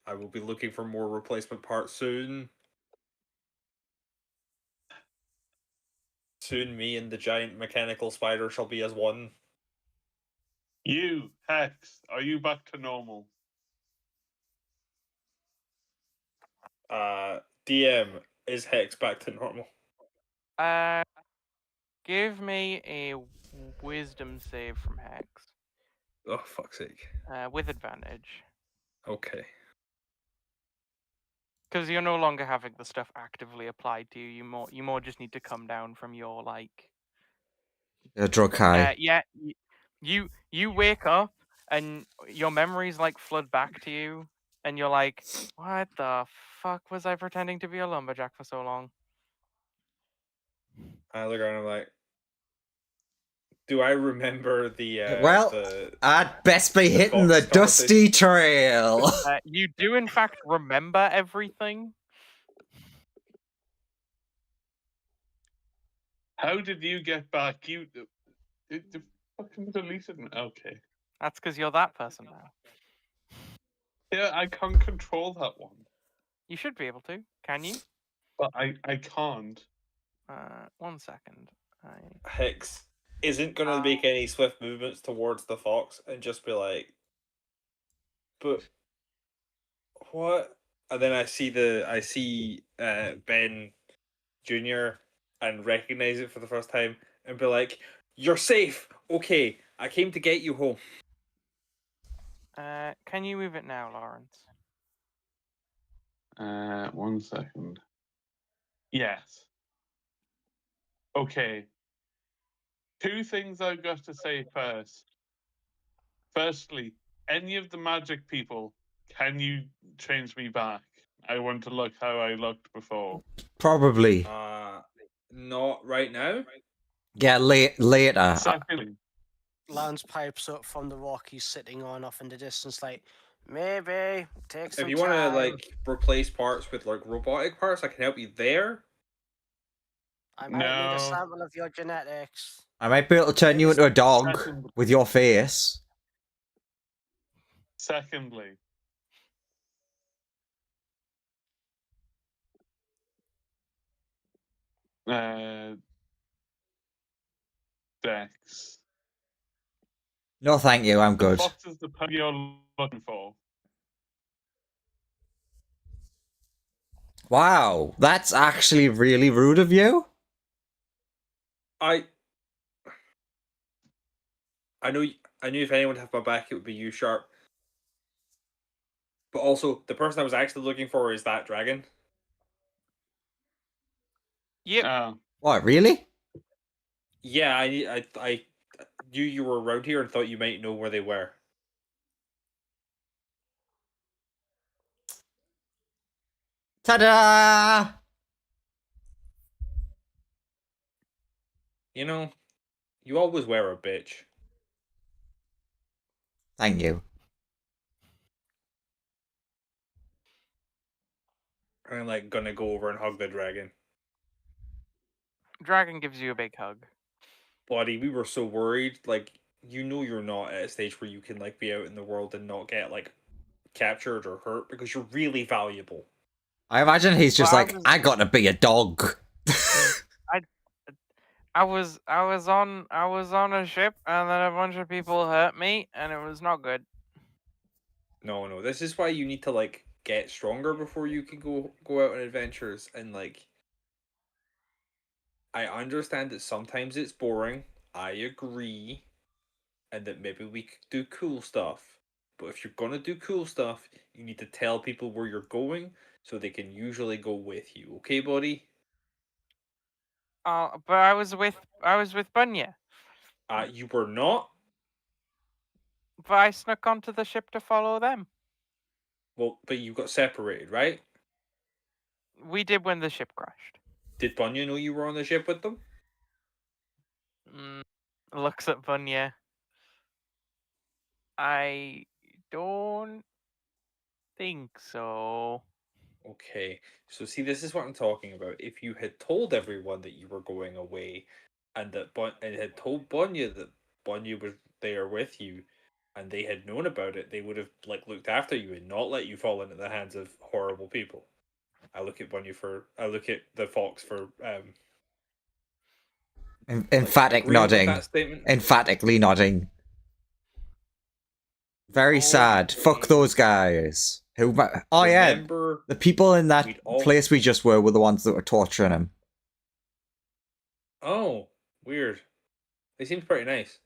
I will be looking for more replacement parts soon. Soon, me and the giant mechanical spider shall be as one. You, Hex, are you back to normal? DM, is Hex back to normal? Give me a wisdom save from Hex. Oh, fuck's sake. With advantage. Okay. Because you're no longer having the stuff actively applied to you. You more just need to come down from your like. A drug high. Yeah. You wake up and your memories like flood back to you, and you're like, what the fuck was I pretending to be a lumberjack for so long? I look around and I'm like, do I remember the Well, I'd best be hitting the Fox dusty trail. You do in fact remember everything. How did you get back? You fucking deleted me. Okay. That's because you're that person now. Yeah, I can't control that one. You should be able to. Can you? But I can't. 1 second. Hex isn't going to make any swift movements towards the fox and just be like, but what? And then I see Ben Jr. and recognize it for the first time and be like, you're safe. Okay, I came to get you home. Can you move it now, Lawrence? 1 second. Yes. Okay. Two things I've got to say first. Firstly, any of the magic people, can you change me back? I want to look how I looked before. Probably. Not right now. Yeah, later. Secondly, Lance pipes up from the rock he's sitting on off in the distance, like, maybe take some If you want to time. like replace parts with like robotic parts, I can help you there. I might need No. a sample of your genetics. I might be able to turn you into a dog Second- with your face. secondly, Dex. No, thank you. I'm The good. fox is the pug you're looking for. Wow, that's actually really rude of you. I knew if anyone would have my back, it would be you, Sharp. But also, the person I was actually looking for is that dragon. Yep. What, really? Yeah, I knew you were around here and thought you might know where they were. Ta-da! You know, you always were a bitch. Thank you. I'm like gonna go over and hug the dragon. Dragon gives you a big hug. Buddy, we were so worried. Like, you know, you're not at a stage where you can like be out in the world and not get like captured or hurt because you're really valuable. I imagine he's just Well, like, I gotta be a dog. I was on a ship and then a bunch of people hurt me and it was not good. No, this is why you need to like get stronger before you can go out on adventures. And like, I understand that sometimes it's boring. I agree, and that maybe we could do cool stuff. But if you're gonna do cool stuff, you need to tell people where you're going so they can usually go with you. Okay, buddy? But I was with Bunya. You were not. But I snuck onto the ship to follow them. Well, but you got separated, right? We did when the ship crashed. Did Bunya know you were on the ship with them? Looks at Bunya. I don't think so. Okay, so see, this is what I'm talking about. If you had told everyone that you were going away, and had told Bunya that Bunya was there with you, and they had known about it, they would have like looked after you and not let you fall into the hands of horrible people. I look at the fox for Emphatic agreeing with nodding. that statement. Emphatically nodding. Very sad. Fuck Okay. those guys. Who? Oh yeah, Remember, the people in that we'd all- place we just were the ones that were torturing him. oh, weird. They seemed pretty nice.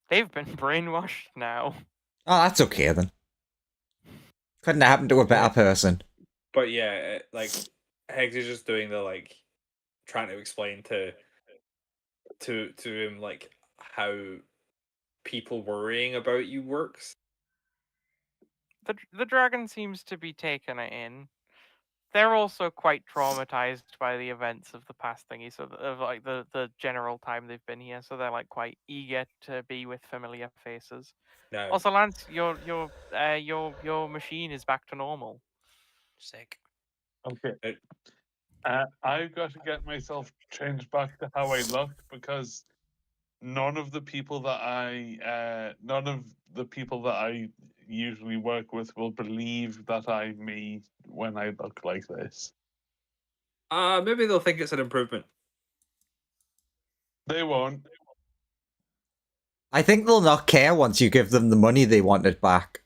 They've been brainwashed now. Oh, that's okay then. Couldn't have happened to a better person. But yeah, like Hegs is just doing the like trying to explain to him like how people worrying about you works. The dragon seems to be taking it in. They're also quite traumatized by the events of the past thingy, so of like the general time they've been here. So they're like quite eager to be with familiar faces. Now, Also, Lance, your machine is back to normal. Sick. Okay. I've got to get myself changed back to how I look because none of the people that I usually work with will believe that I'm me when I look like this. maybe they'll think it's an improvement. They won't. I think they'll not care once you give them the money they wanted back.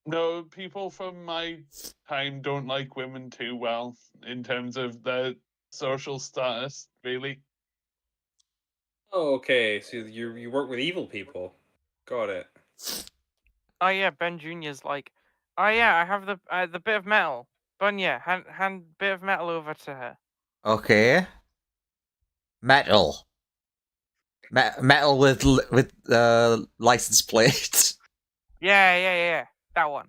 No, people from my time don't like women too well in terms of their social status, really. Oh, okay. So you work with evil people. Got it. Oh yeah, Ben Junior's like, oh yeah, I have the bit of metal. Bunya, hand bit of metal over to her. Okay. Metal. Metal with license plate. Yeah, that one.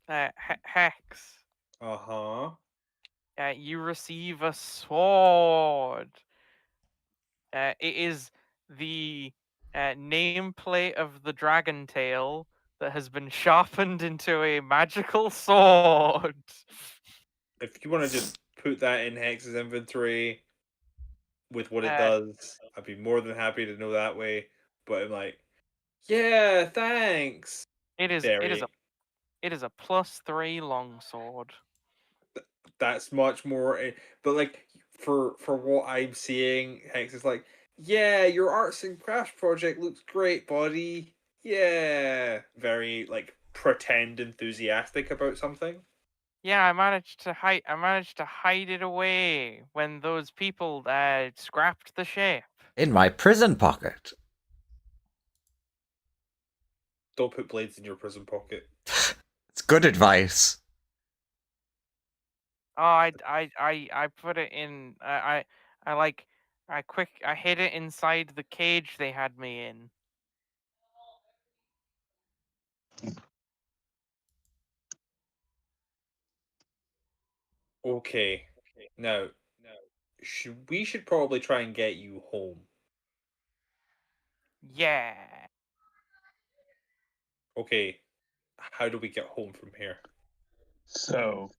Hex. Uh-huh. You receive a sword. It is the nameplate of the dragon tail that has been sharpened into a magical sword. If you want to just put that in Hex's inventory with what it Uh, does, I'd be more than happy to know that way. But I'm like, yeah, thanks. it is Derry. a +3 longsword. That's much more. But like for what I'm seeing, Hex is like, yeah, your arts and crafts project looks great, buddy. Yeah, very like pretend enthusiastic about something. Yeah, I managed to hide it away when those people scrapped the ship. In my prison pocket. Don't put blades in your prison pocket. It's good advice. Oh, I put it in. I hid it inside the cage they had me in. Okay. Now, we should probably try and get you home. Yeah. Okay. How do we get home from here? So,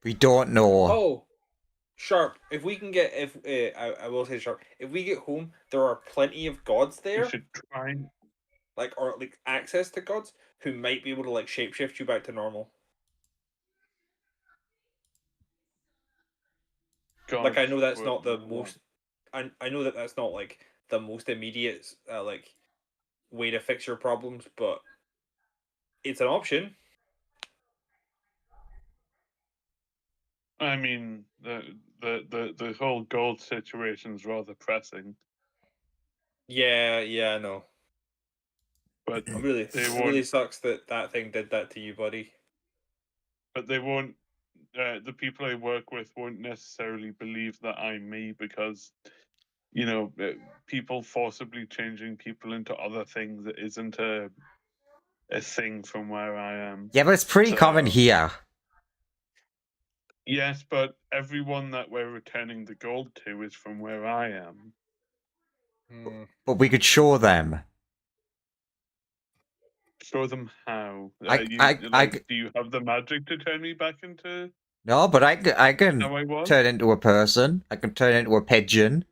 We don't know. Oh, Sharp. If we can get, if I will say Sharp, if we get home, there are plenty of gods you there, should try and like or like access to gods who might be able to like shapeshift you back to normal. Like I know that's not the most. I know that that's not like the most immediate like way to fix your problems, but it's an option. I mean, the whole gold situation's rather pressing, Yeah, I know. but I'm really, they it won't. really sucks that that thing did that to you, buddy. But they won't. The people I work with won't necessarily believe that I'm me because, you know, people forcibly changing people into other things isn't a thing from where I am. Yeah, but it's pretty common So- here. Yes, but everyone that we're returning the gold to is from where I am. But we could show them. Show them how. I Do you have the magic to turn me back into no, but I how can I was? turn into a person. I can turn into a pigeon,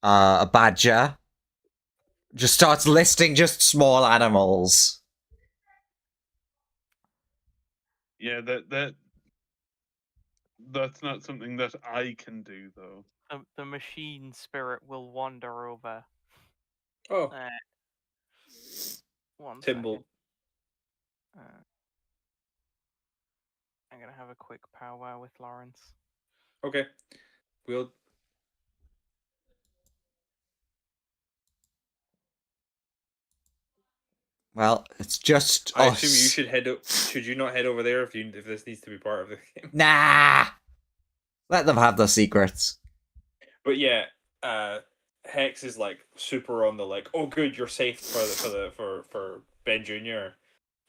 a badger. Just starts listing just small animals. Yeah, that's not something that I can do though. The machine spirit will wander over. Oh, One Timble. second. I'm gonna have a quick powwow with Lawrence. Okay, we'll. Well, it's just I us. assume you should head. Should you not head over there if this needs to be part of the game? Nah. Let them have their secrets. But yeah, Hex is like super on the like, oh good, you're safe for Ben Jr.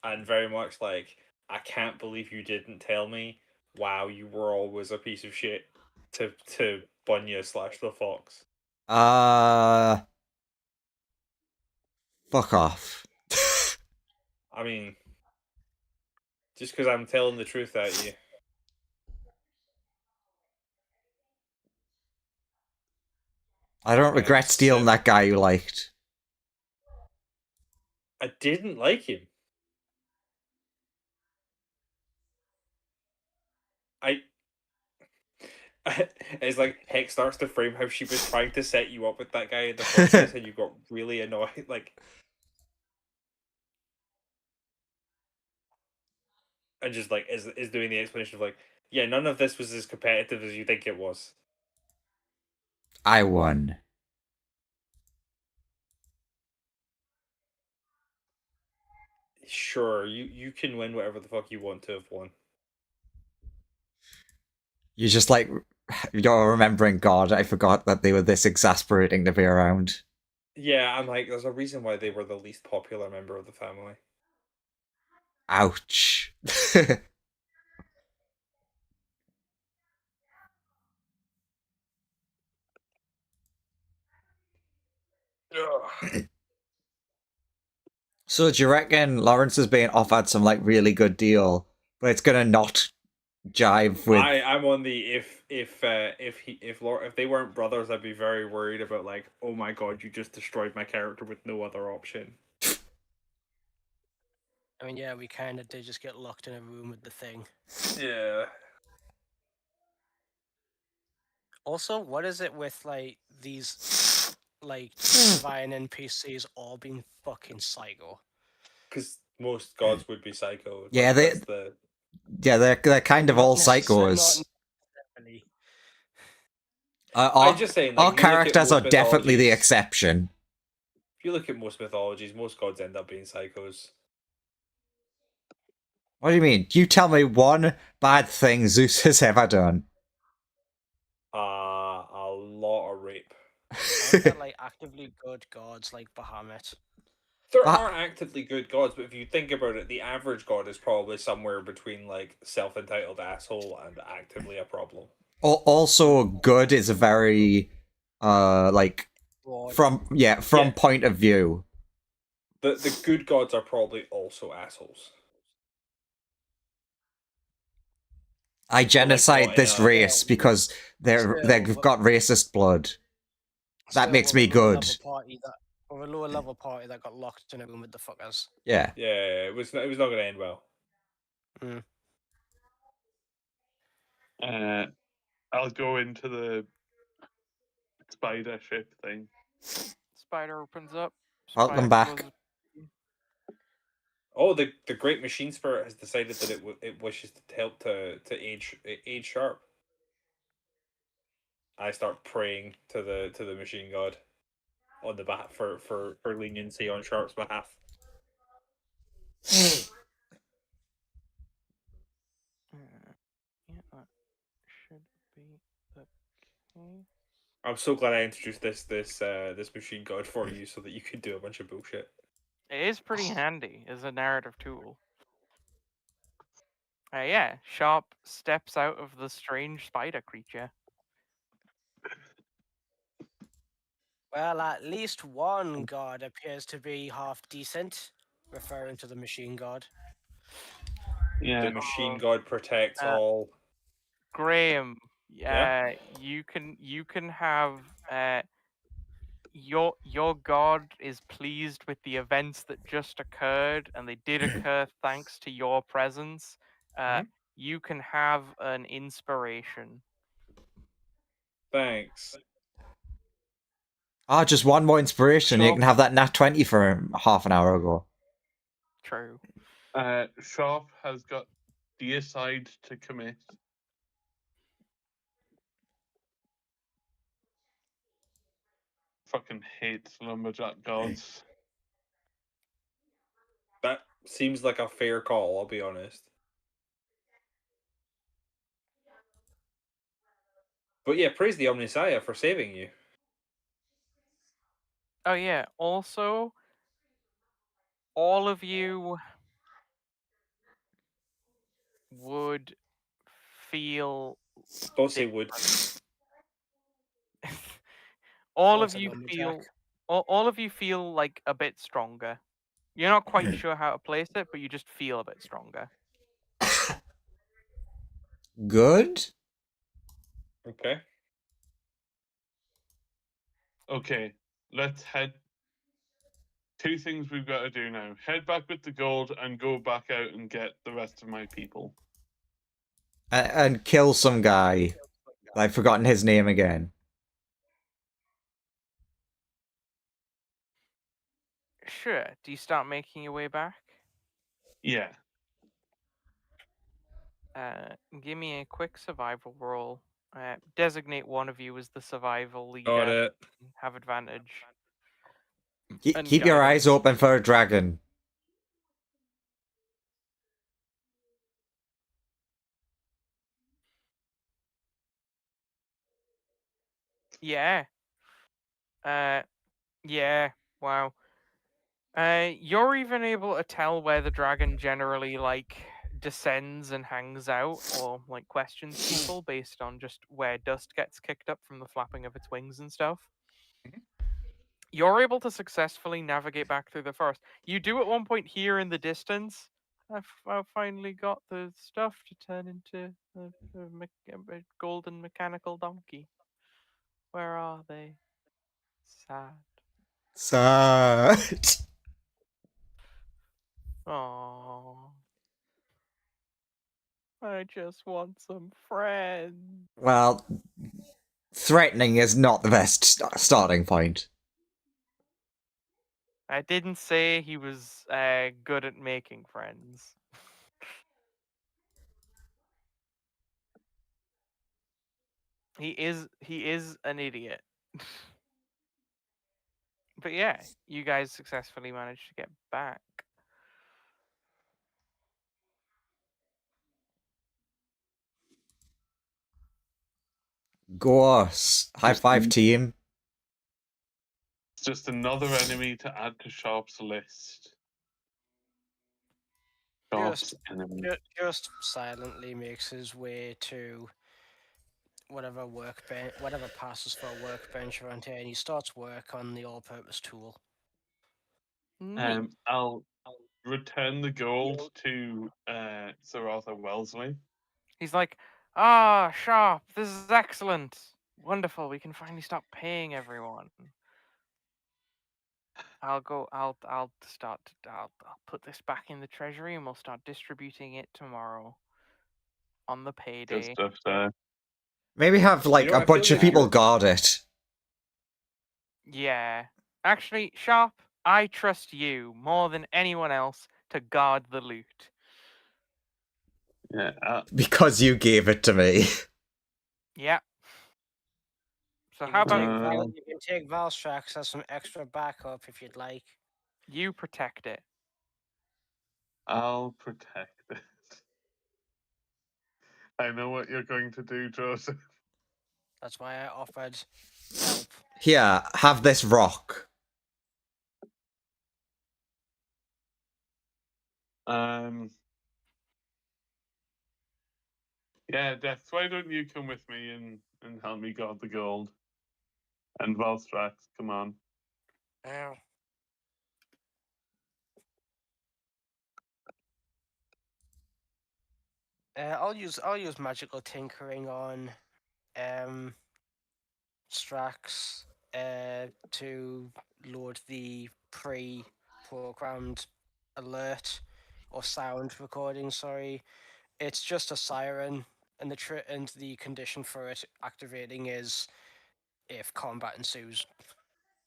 and very much like, I can't believe you didn't tell me. Wow, you were always a piece of shit to Bunya / the Fox. Fuck off. I mean, just because I'm telling the truth at you. I don't regret stealing that guy you liked. I didn't like him. It's like Hex starts to frame how she was trying to set you up with that guy in the first place, and you got really annoyed. Like, and just like is doing the explanation of like, yeah, none of this was as competitive as you think it was. I won. Sure, you can win whatever the fuck you want to have won. You're just like, you're remembering God. I forgot that they were this exasperating to be around. Yeah, I'm like, there's a reason why they were the least popular member of the family. Ouch. So do you reckon Lawrence is being offered some like really good deal, but it's gonna not jive with? I'm on the if they weren't brothers, I'd be very worried about like, oh my god, you just destroyed my character with no other option. I mean, yeah, we kind of did just get locked in a room with the thing. Yeah. Also, what is it with like these like divine NPCs all being fucking psycho? Because most gods would be psycho. Yeah, Like, they- that's the Yeah, they're kind of Not all necessar- psychos. not necessarily. Our, I'm just saying, our like, if you look at characters are most definitely the mythologies- exception. If you look at most mythologies, most gods end up being psychos. What do you mean? You tell me one bad thing Zeus has ever done. A lot of rape. Aren't there like actively good gods like Bahamut? There Ah. are actively good gods, but if you think about it, the average god is probably somewhere between like self-entitled asshole and actively a problem. Also, good is a very, like, Broad. from Yeah. point of view. The good gods are probably also assholes. I genocide not this in a- race because they've Still, got racist blood. That Still, makes we're me a lower good. level party we're a lower level party that got locked in a room with the fuckers. Yeah. Yeah, it was not going to end well. I'll go into the spider ship thing. Spider opens up. Welcome Spider back. closes- Oh, the great machine spirit has decided that it wishes to help to age Sharp. I start praying to the machine god on the behalf for leniency on Sharp's behalf. Yeah, that should be the case. I'm so glad I introduced this machine god for you so that you could do a bunch of bullshit. It is pretty handy as a narrative tool. Yeah, Sharp steps out of the strange spider creature. Well, at least one god appears to be half decent, referring to the machine god. Yeah. The machine god protects all. Graham, Yeah? you can have your god is pleased with the events that just occurred, and they did occur thanks to your presence. Mhm. You can have an inspiration. Thanks. Ah, just one more inspiration. You Sharp. can have that nat 20 for half an hour ago. True. Sharp has got deicide to commit. Fucking hate lumberjack gods. That seems like a fair call, I'll be honest. But yeah, praise the Omnissiah for saving you. Oh yeah. Also, all of you would feel Don't say would. all What's of a you lumberjack? feel all of you feel like a bit stronger. You're not quite sure how to place it, but you just feel a bit stronger. Good? Okay. Okay, let's head. Two things we've got to do now: head back with the gold and go back out and get the rest of my people. And kill some guy. I've forgotten his name again. Sure. Do you start making your way back? Yeah. Give me a quick survival roll. Designate one of you as the survival leader. Got it. Have advantage. And Keep your eyes guidance. open for a dragon. Yeah. Yeah. Wow. You're even able to tell where the dragon generally like descends and hangs out, or like questions people based on just where dust gets kicked up from the flapping of its wings and stuff. You're able to successfully navigate back through the forest. You do at one point hear in the distance, I've finally got the stuff to turn into a golden mechanical donkey. Where are they? Sad. Sad. Aww. I just want some friends. Well, threatening is not the best starting point. I didn't say he was good at making friends. He is an idiot. But yeah, you guys successfully managed to get back. Go us. High five, team. It's just another enemy to add to Sharp's list. Sharp's enemy. Just silently makes his way to whatever workbench, whatever passes for a workbench around here, and he starts work on the all-purpose tool. Neat. I'll return the gold to Sir Arthur Wellesley. He's like, ah, Sharp, this is excellent. Wonderful, we can finally stop paying everyone. I'll put this back in the treasury and we'll start distributing it tomorrow on the Good payday. stuff there. Maybe have like know, a I feel bunch of like people you're- guard it. Yeah. Actually, Sharp, I trust you more than anyone else to guard the loot. Yeah. Because you gave it to me. Yeah. So You how can about take you can take Valstrax as some extra backup if you'd like. you protect it? I'll protect it. I know what you're going to do, Joseph. That's why I offered help. Here, have this rock. Yeah, Death, why don't you come with me and help me guard the gold? And Valstrax, come on. Ow. I'll use magical tinkering on Strax to load the pre-programmed alert or sound recording. Sorry, it's just a siren, and the condition for it activating is if combat ensues.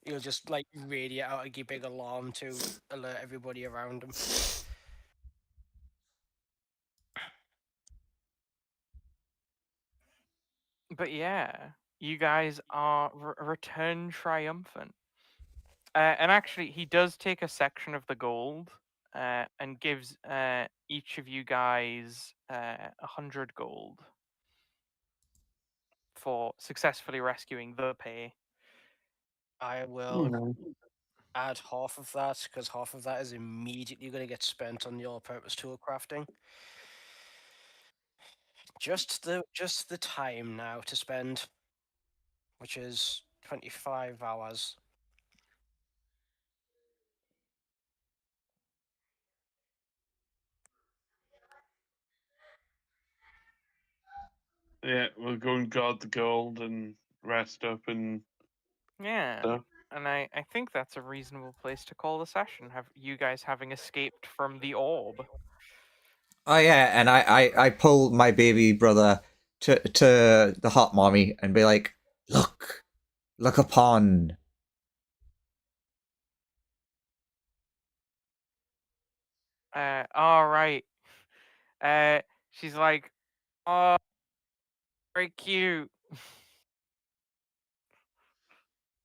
You'll just like radiate out a big alarm to alert everybody around him. But yeah, you guys are return triumphant. And actually, he does take a section of the gold and gives each of you guys 100 gold for successfully rescuing the pay. I will add half of that because half of that is immediately going to get spent on the all-purpose tool crafting. Just the time now to spend, which is 25 hours. Yeah, we'll go and guard the gold and rest up and Yeah. stuff. And I think that's a reasonable place to call the session. Have you guys having escaped from the orb? Oh yeah, and I pull my baby brother to the hot mommy and be like, look upon. All right. She's like, oh, very cute.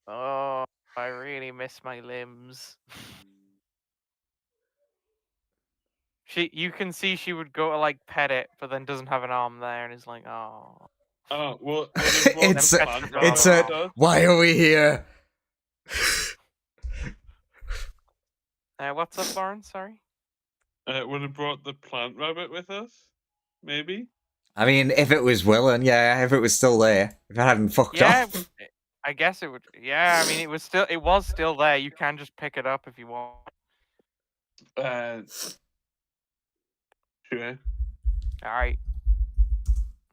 Oh, I really miss my limbs. You can see she would go to like pet it, but then doesn't have an arm there, and is like, oh. Oh, well, would have brought It's the Them plant pets rabbit it's are a with us. why are we here? What's up, Lauren? Sorry. Would have brought the plant rabbit with us, maybe. I mean, if it was willing, yeah, if it was still there, if it hadn't fucked Yeah, off. I guess it would. Yeah, I mean, it was still there. You can just pick it up if you want. Sure. All right.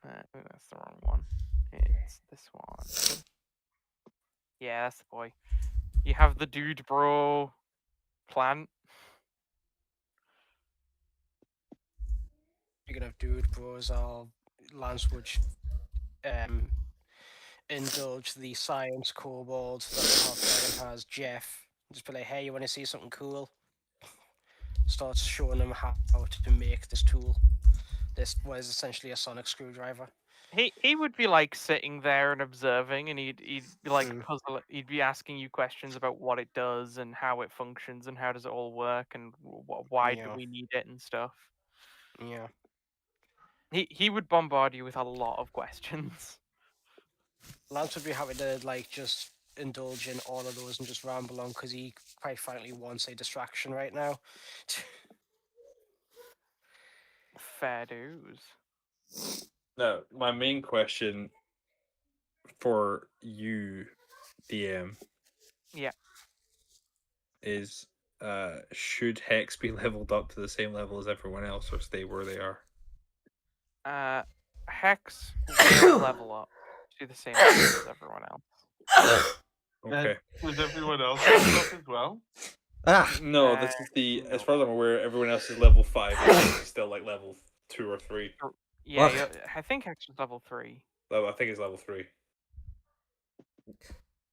That's the wrong one. It's this one. Yeah, that's the boy. You have the dude bro plant. Speaking of dude bros, Lance would indulge the science kobold that the half-dragon has, Jeff. Just be like, hey, you want to see something cool? Starts showing him how to make this tool. This was essentially a sonic screwdriver. He would be like sitting there and observing, and he'd be like Mm. puzzle. He'd be asking you questions about what it does and how it functions and how does it all work and why do Yeah. we need it and stuff. Yeah. He would bombard you with a lot of questions. Lance would be happy to like just indulge in all of those and just ramble on because he quite frankly wants a distraction right now. Fair dues. Now, my main question for you, DM, Yeah. is should Hex be leveled up to the same level as everyone else or stay where they are? Hex will level up to the same level as everyone else. Okay. Does everyone else level up as well? Ah, No, this is as no. far as I'm aware, everyone else is level 5 and Hex is still like level 2 or 3. Yeah, What? I think Hex is level 3. I think it's level 3.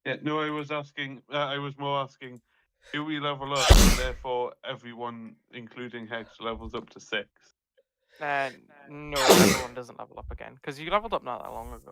Yeah, no, I was asking. I was more asking, do we level up and therefore everyone, including Hex, levels up to 6? No, everyone doesn't level up again because you leveled up not that long ago.